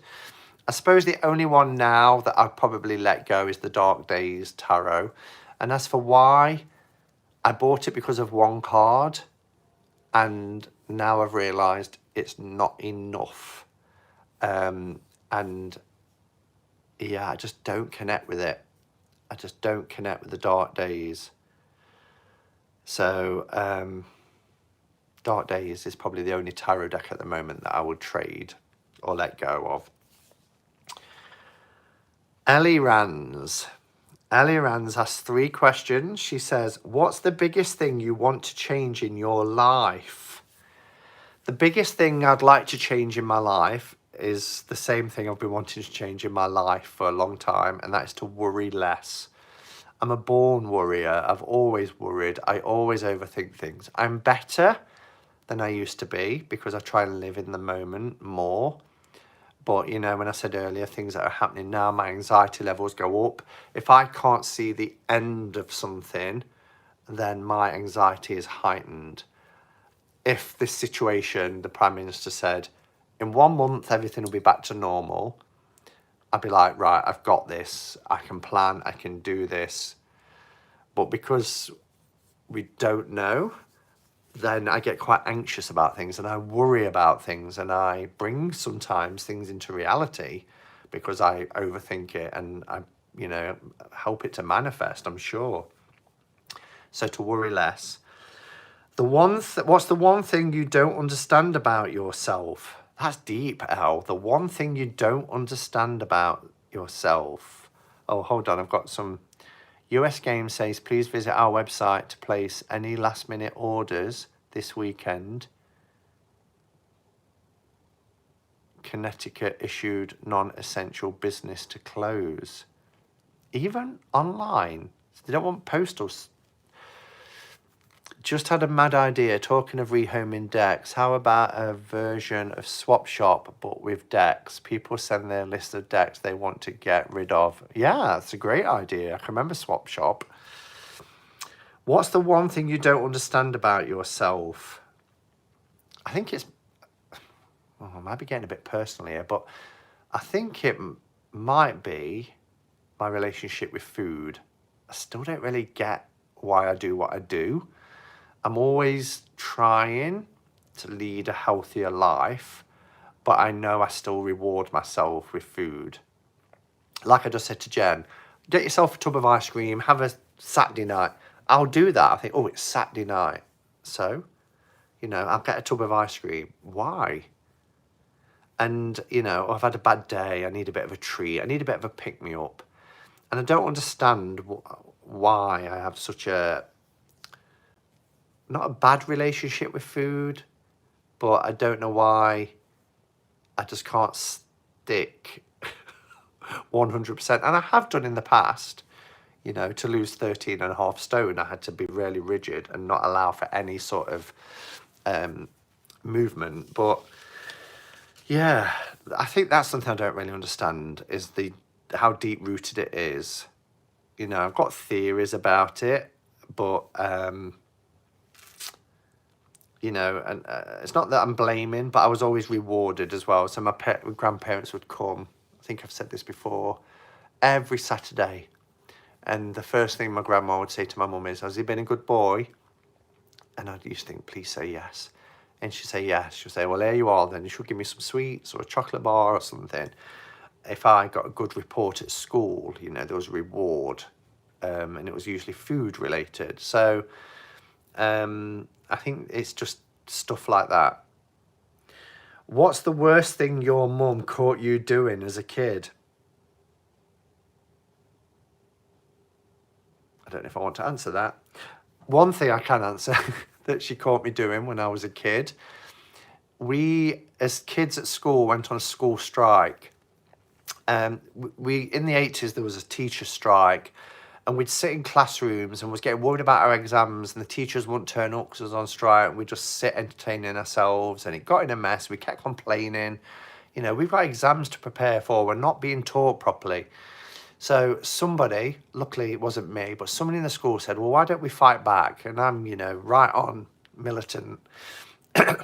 I suppose the only one now that I'd probably let go is the Dark Days Tarot. And as for why, I bought it because of one card. And now I've realised it's not enough. And yeah, I just don't connect with it. I just don't connect with the Dark Days. So Dark Days is probably the only tarot deck at the moment that I would trade or let go of. Ellie Rands has 3 questions. She says, what's the biggest thing you want to change in your life? The biggest thing I'd like to change in my life is the same thing I've been wanting to change in my life for a long time, and that is to worry less. I'm a born worrier. I've always worried. I always overthink things. I'm better than I used to be because I try and live in the moment more. But, you know, when I said earlier, things that are happening now, my anxiety levels go up. If I can't see the end of something, then my anxiety is heightened. If this situation, the Prime Minister said, in 1 month, everything will be back to normal, I'd be like, right, I've got this. I can plan, I can do this. But because we don't know, then I get quite anxious about things and I worry about things and I bring sometimes things into reality because I overthink it and I, you know, help it to manifest, I'm sure. So to worry less. What's the one thing you don't understand about yourself? That's deep, Al. The one thing you don't understand about yourself. Oh, hold on. I've got some. US Game says, please visit our website to place any last minute orders this weekend. Connecticut issued non-essential business to close. Even online. They don't want postal. Just had a mad idea, talking of rehoming decks. How about a version of Swap Shop, but with decks? People send their list of decks they want to get rid of. Yeah, that's a great idea. I can remember Swap Shop. What's the one thing you don't understand about yourself? I think it's... Oh, I might be getting a bit personal here, but I think it might be my relationship with food. I still don't really get why I do what I do. I'm always trying to lead a healthier life, but I know I still reward myself with food. Like I just said to Jen, get yourself a tub of ice cream, have a Saturday night. I'll do that. I think, oh, it's Saturday night. So, you know, I'll get a tub of ice cream. Why? And, you know, I've had a bad day. I need a bit of a treat. I need a bit of a pick-me-up. And I don't understand why I have such a... not a bad relationship with food, but I don't know why I just can't stick 100%. And I have done in the past, you know, to lose 13.5 stone, I had to be really rigid and not allow for any sort of movement. But yeah, I think that's something I don't really understand, is how deep rooted it is. You know, I've got theories about it, but you know, and it's not that I'm blaming, but I was always rewarded as well. So my grandparents would come, I think I've said this before, every Saturday. And the first thing my grandma would say to my mum is, has he been a good boy? And I used to think, please say yes. And she'd say yes. She'd say, well, there you are then. You should give me some sweets or a chocolate bar or something. If I got a good report at school, you know, there was a reward. And it was usually food related. So... I think it's just stuff like that. What's the worst thing your mum caught you doing as a kid? I don't know if I want to answer that. One thing I can answer that she caught me doing when I was a kid. We, as kids at school, went on a school strike. In the 80s, there was a teacher strike. And we'd sit in classrooms and was getting worried about our exams, and the teachers wouldn't turn up because it was on strike, and we'd just sit entertaining ourselves, and it got in a mess. We kept complaining. You know, we've got exams to prepare for. We're not being taught properly. So somebody, luckily it wasn't me, but somebody in the school said, well, why don't we fight back? And I'm, you know, right on militant.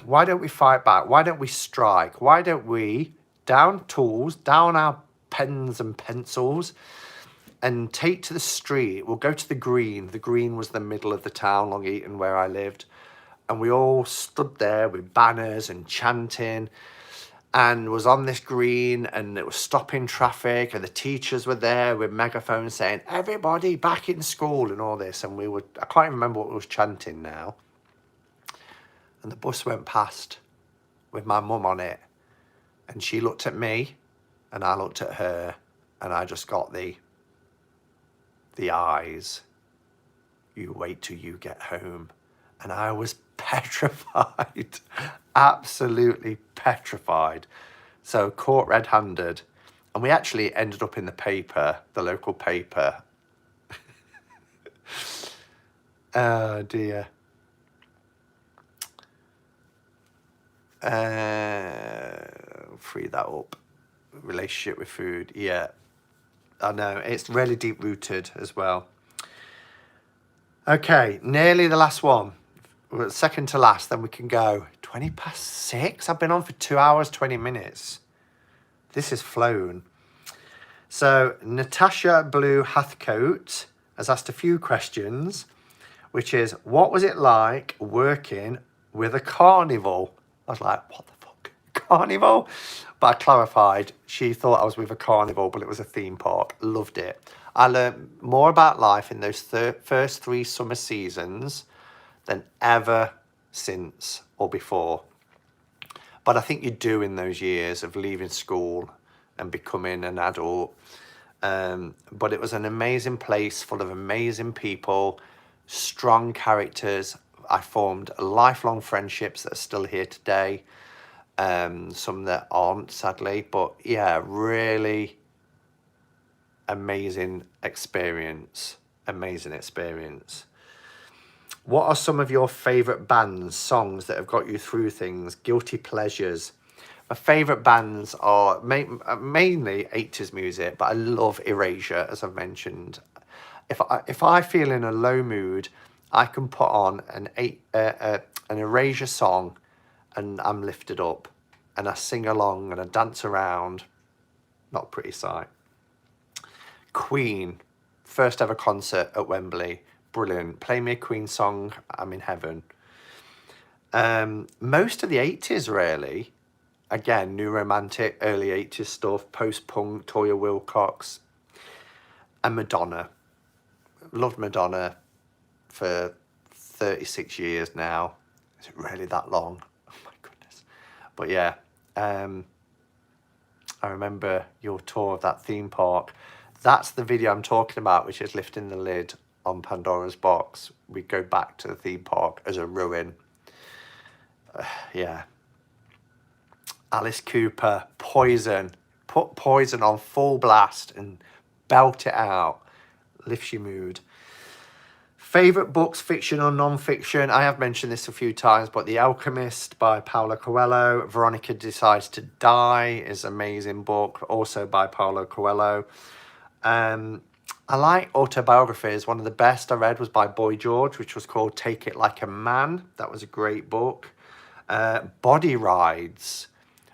Why don't we fight back? Why don't we strike? Why don't we down tools, down our pens and pencils, and take to the street? We'll go to the green. The green was the middle of the town, Long Eaton, where I lived. And we all stood there with banners and chanting, and was on this green, and it was stopping traffic, and the teachers were there with megaphones saying, everybody back in school, and all this. And I can't even remember what we was chanting now. And the bus went past with my mum on it. And she looked at me, and I looked at her, and I just got the eyes. You wait till you get home. And I was petrified, absolutely petrified. So caught red-handed. And we actually ended up in the paper, the local paper. Oh dear. Free that up. Relationship with food. Yeah. I know. It's really deep rooted as well. Okay. Nearly the last one. We're second to last. Then we can go. 6:20. I've been on for 2 hours, 20 minutes. This has flown. So Natasha Blue Hathcote has asked a few questions, which is, what was it like working with a carnival? I was like, what the fuck? Carnival? But I clarified, she thought I was with a carnival, but it was a theme park. Loved it. I learned more about life in those first 3 summer seasons than ever since or before. But I think you do in those years of leaving school and becoming an adult. But it was an amazing place full of amazing people, strong characters. I formed lifelong friendships that are still here today. Some that aren't, sadly. But yeah, really amazing experience. Amazing experience. What are some of your favourite bands, songs that have got you through things, guilty pleasures? My favourite bands are mainly 80s music, but I love Erasure, as I've mentioned. If I feel in a low mood, I can put on an Erasure song and I'm lifted up. And I sing along and I dance around. Not a pretty sight. Queen, first ever concert at Wembley. Brilliant. Play me a Queen song, I'm in heaven. Most of the 80s, really. Again, new romantic, early 80s stuff, post-punk, Toya Wilcox. And Madonna. Loved Madonna for 36 years now. Is it really that long? Oh my goodness. But yeah, I remember your tour of that theme park. That's the video I'm talking about, which is lifting the lid on Pandora's box. We go back to the theme park as a ruin. Yeah. Alice Cooper, Poison. Put Poison on full blast and belt it out. Lifts your mood. Favourite books, fiction or non-fiction? I have mentioned this a few times, but The Alchemist by Paulo Coelho. Veronica Decides to Die is an amazing book, also by Paulo Coelho. I like autobiographies. One of the best I read was by Boy George, which was called Take It Like a Man. That was a great book. Body Rides,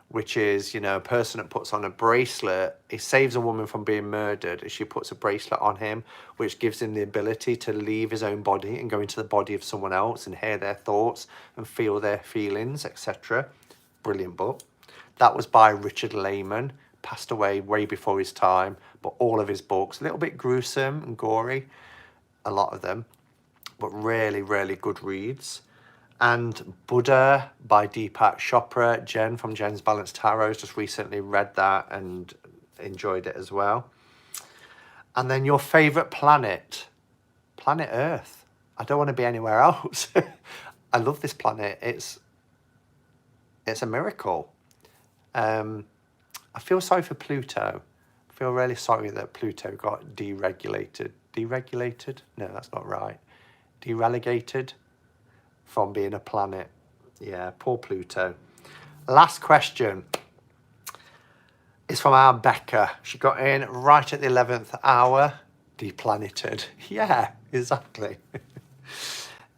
which is, you know, a person that puts on a bracelet. He saves a woman from being murdered and she puts a bracelet on him, which gives him the ability to leave his own body and go into the body of someone else and hear their thoughts and feel their feelings, etc. Brilliant book. That was by Richard Lehman. Passed away way before his time, but all of his books, a little bit gruesome and gory, a lot of them, but really, really good reads. And Buddha by Deepak Chopra. Jen from Jen's Balanced Tarot just recently read that and enjoyed it as well. And then your favourite planet? Planet Earth. I don't want to be anywhere else. I love this planet. It's a miracle. I feel sorry for Pluto. I feel really sorry that Pluto got deregulated. Deregulated? No, that's not right. Derelegated from being a planet. Yeah, poor Pluto. Last question is from our Becca. She got in right at the 11th hour. Deplaneted. Yeah, exactly.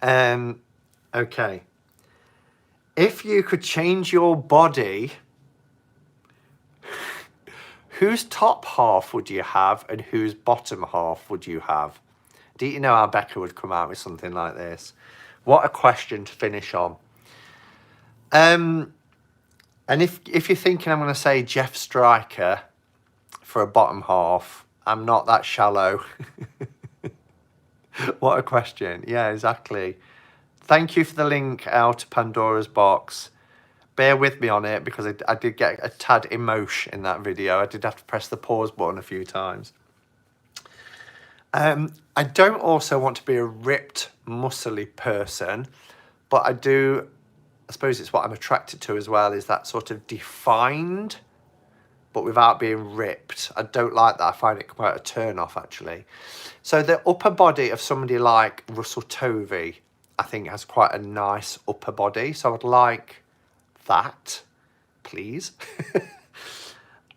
Okay. If you could change your body, whose top half would you have and whose bottom half would you have? Do you know how Becca would come out with something like this? What a question to finish on. And if you're thinking I'm going to say Jeff Stryker for a bottom half, I'm not that shallow. What a question. Yeah, exactly. Thank you for the link out to Pandora's box. Bear with me on it because I did get a tad emotion in that video. I did have to press the pause button a few times. I don't also want to be a ripped, muscly person, but I suppose it's what I'm attracted to as well, is that sort of defined but without being ripped. I don't like that. I find it quite a turn off, actually. So the upper body of somebody like Russell Tovey, I think, has quite a nice upper body. So I'd like that, please.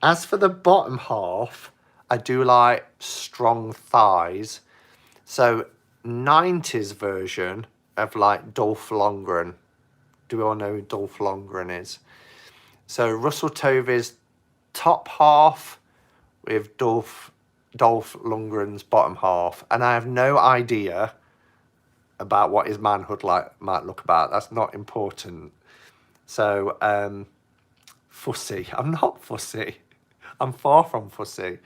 As for the bottom half, I do like strong thighs. So 90s version of like Dolph Lundgren. Do we all know who Dolph Lundgren is? So Russell Tovey's top half with Dolph Lundgren's bottom half. And I have no idea about what his manhood might look about. That's not important. So fussy. I'm not fussy. I'm far from fussy.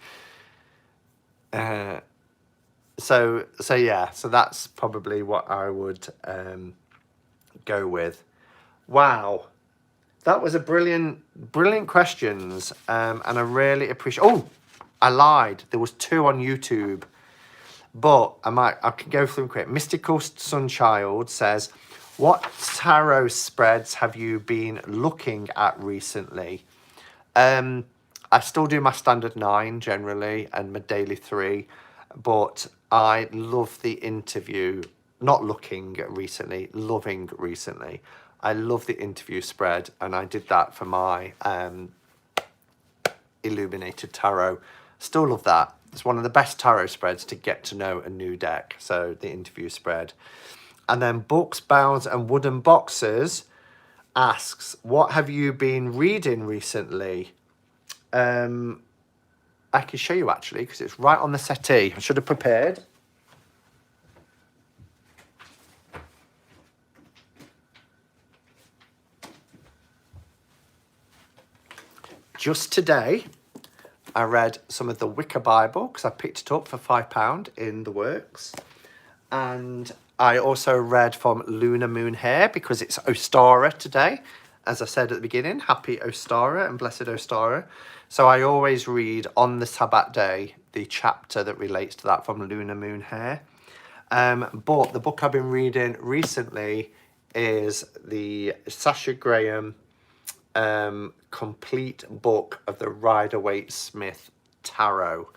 So yeah, so that's probably what I would go with. Wow, that was a brilliant questions, and I really appreciate. Oh, I lied. There was 2 on YouTube, but I can go through them quick. Mystical Sunchild says, "What tarot spreads have you been looking at recently?" I still do my standard 9 generally and my daily 3, but I love the interview, not looking recently, loving recently. I love the interview spread, and I did that for my Illuminated Tarot. Still love that. It's one of the best tarot spreads to get to know a new deck, so the interview spread. And then Books, Bounds and Wooden Boxes asks, what have you been reading recently? I can show you actually, because it's right on the settee. I should have prepared. Just today, I read some of the Wicker Bible, because I picked it up for £5 in the works. And I also read from Lunar Moon Hair, because it's Ostara today. As I said at the beginning, happy Ostara and blessed Ostara. So I always read on the Sabbath day the chapter that relates to that from Lunar Moon Hair. But the book I've been reading recently is the Sasha Graham complete book of the Rider-Waite-Smith Tarot.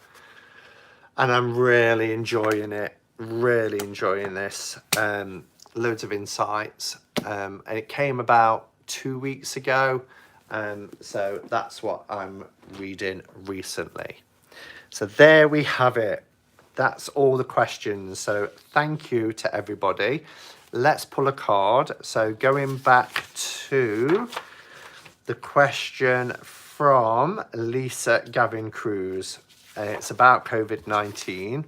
And I'm really enjoying it. Really enjoying this. Loads of insights. And it came about 2 weeks ago. So that's what I'm reading recently. So there we have it. That's all the questions. So thank you to everybody. Let's pull a card. So going back to the question from Lisa Gavin Cruz. It's about COVID-19.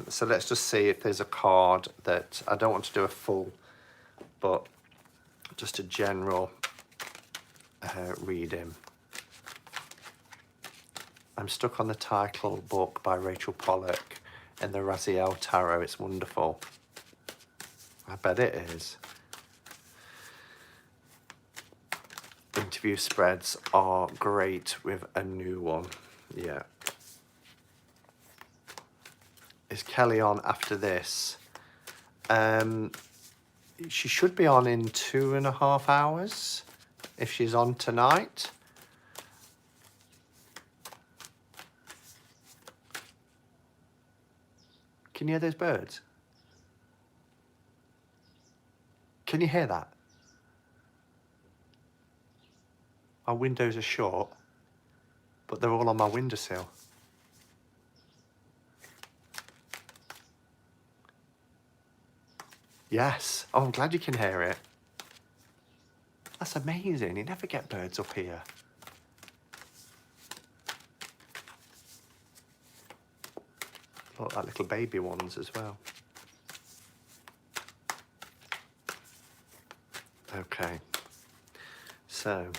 So let's just see if there's a card that I don't want to do a full, but just a general reading. I'm stuck on the title book by Rachel Pollack in the Raziel Tarot. It's wonderful. I bet it is. Interview spreads are great with a new one. Yeah. Is Kelly on after this? She should be on in 2.5 hours if she's on tonight. Can you hear those birds? Can you hear that? My windows are short, but they're all on my windowsill. Yes. Oh, I'm glad you can hear it. That's amazing. You never get birds up here. Look, like little baby ones as well. Okay. So,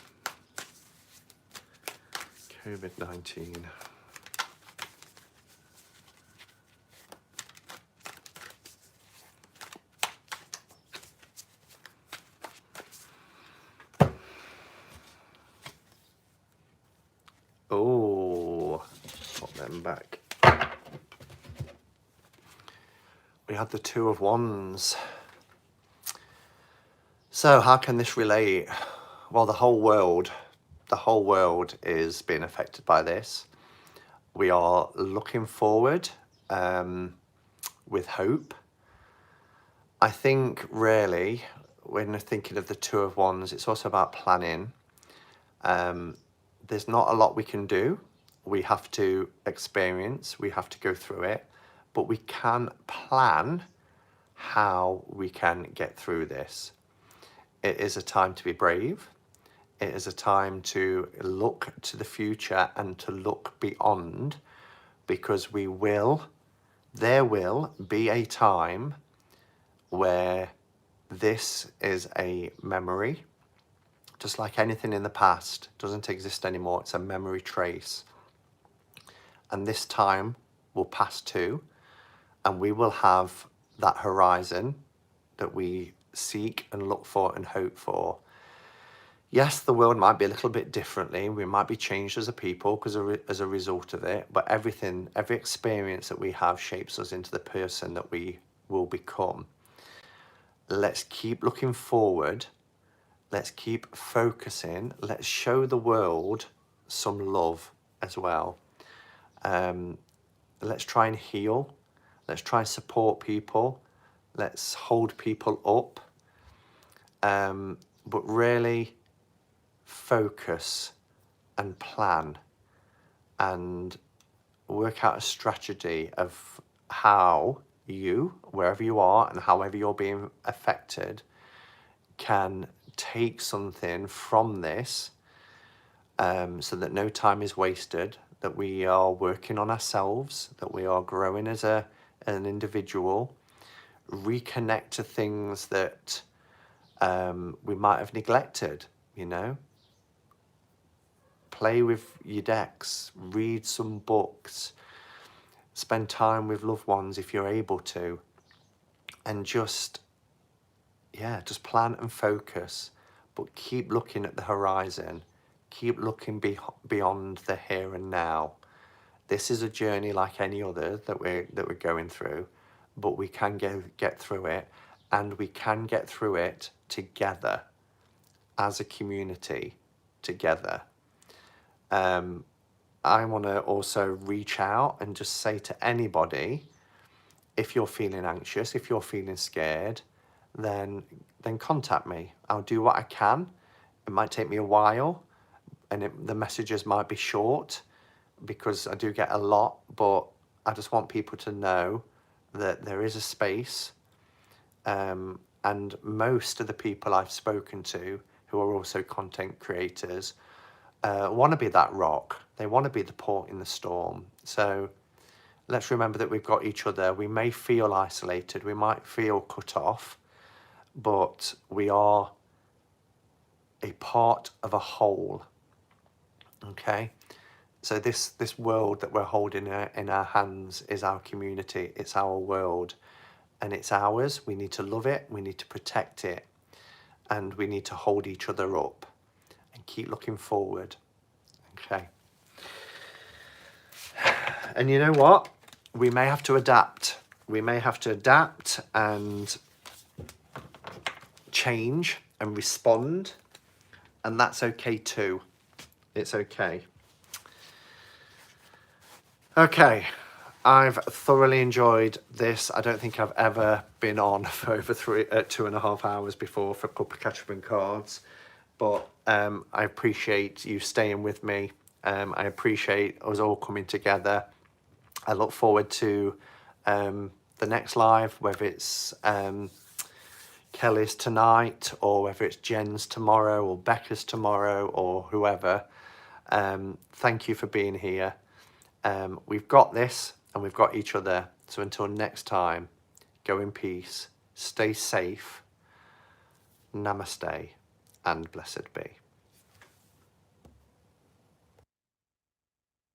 COVID-19. Oh, put them back. We had the Two of Wands. So how can this relate? Well, the whole world the whole world is being affected by this. We are looking forward with hope. I think really, when thinking of the Two of Wands, it's also about planning. There's not a lot we can do. We have to experience, we have to go through it, but we can plan how we can get through this. It is a time to be brave. It is a time to look to the future and to look beyond, because there will be a time where this is a memory, just like anything in the past doesn't exist anymore. It's a memory trace. And this time will pass too, and we will have that horizon that we seek and look for and hope for. Yes, the world might be a little bit differently. We might be changed as a people because as a result of it, but every experience that we have shapes us into the person that we will become. Let's keep looking forward. Let's keep focusing. Let's show the world some love as well. Let's try and heal. Let's try and support people. Let's hold people up. But really focus and plan and work out a strategy of how you, wherever you are and however you're being affected, can take something from this, so that no time is wasted, that we are working on ourselves, that we are growing as an individual, reconnect to things that we might have neglected, you know. Play with your decks, read some books, spend time with loved ones if you're able to, and just plan and focus, but keep looking at the horizon, keep looking beyond the here and now. This is a journey like any other that we're going through, but we can get through it, and we can get through it together, as a community, together. I want to also reach out and just say to anybody, if you're feeling anxious, if you're feeling scared, then contact me. I'll do what I can. It might take me a while, and the messages might be short, because I do get a lot, but I just want people to know that there is a space. And most of the people I've spoken to, who are also content creators, want to be that rock. They want to be the port in the storm. So let's remember that we've got each other. We may feel isolated, we might feel cut off, but we are a part of a whole. Okay? So this world that we're holding in our hands is our community. It's our world, and it's ours. We need to love it. We need to protect it, and we need to hold each other up and keep looking forward. Okay. And you know what? We may have to adapt. We may have to adapt and change and respond, and that's okay too. It's okay. Okay, I've thoroughly enjoyed this. I don't think I've ever been on for over 2.5 hours before for a couple of catch-up cards, but I appreciate you staying with me. I appreciate us all coming together. I look forward to the next live, whether it's Kelly's tonight, or whether it's Jen's tomorrow, or Becca's tomorrow, or whoever. Thank you for being here. We've got this, and we've got each other. So until next time, go in peace, stay safe, namaste, and blessed be.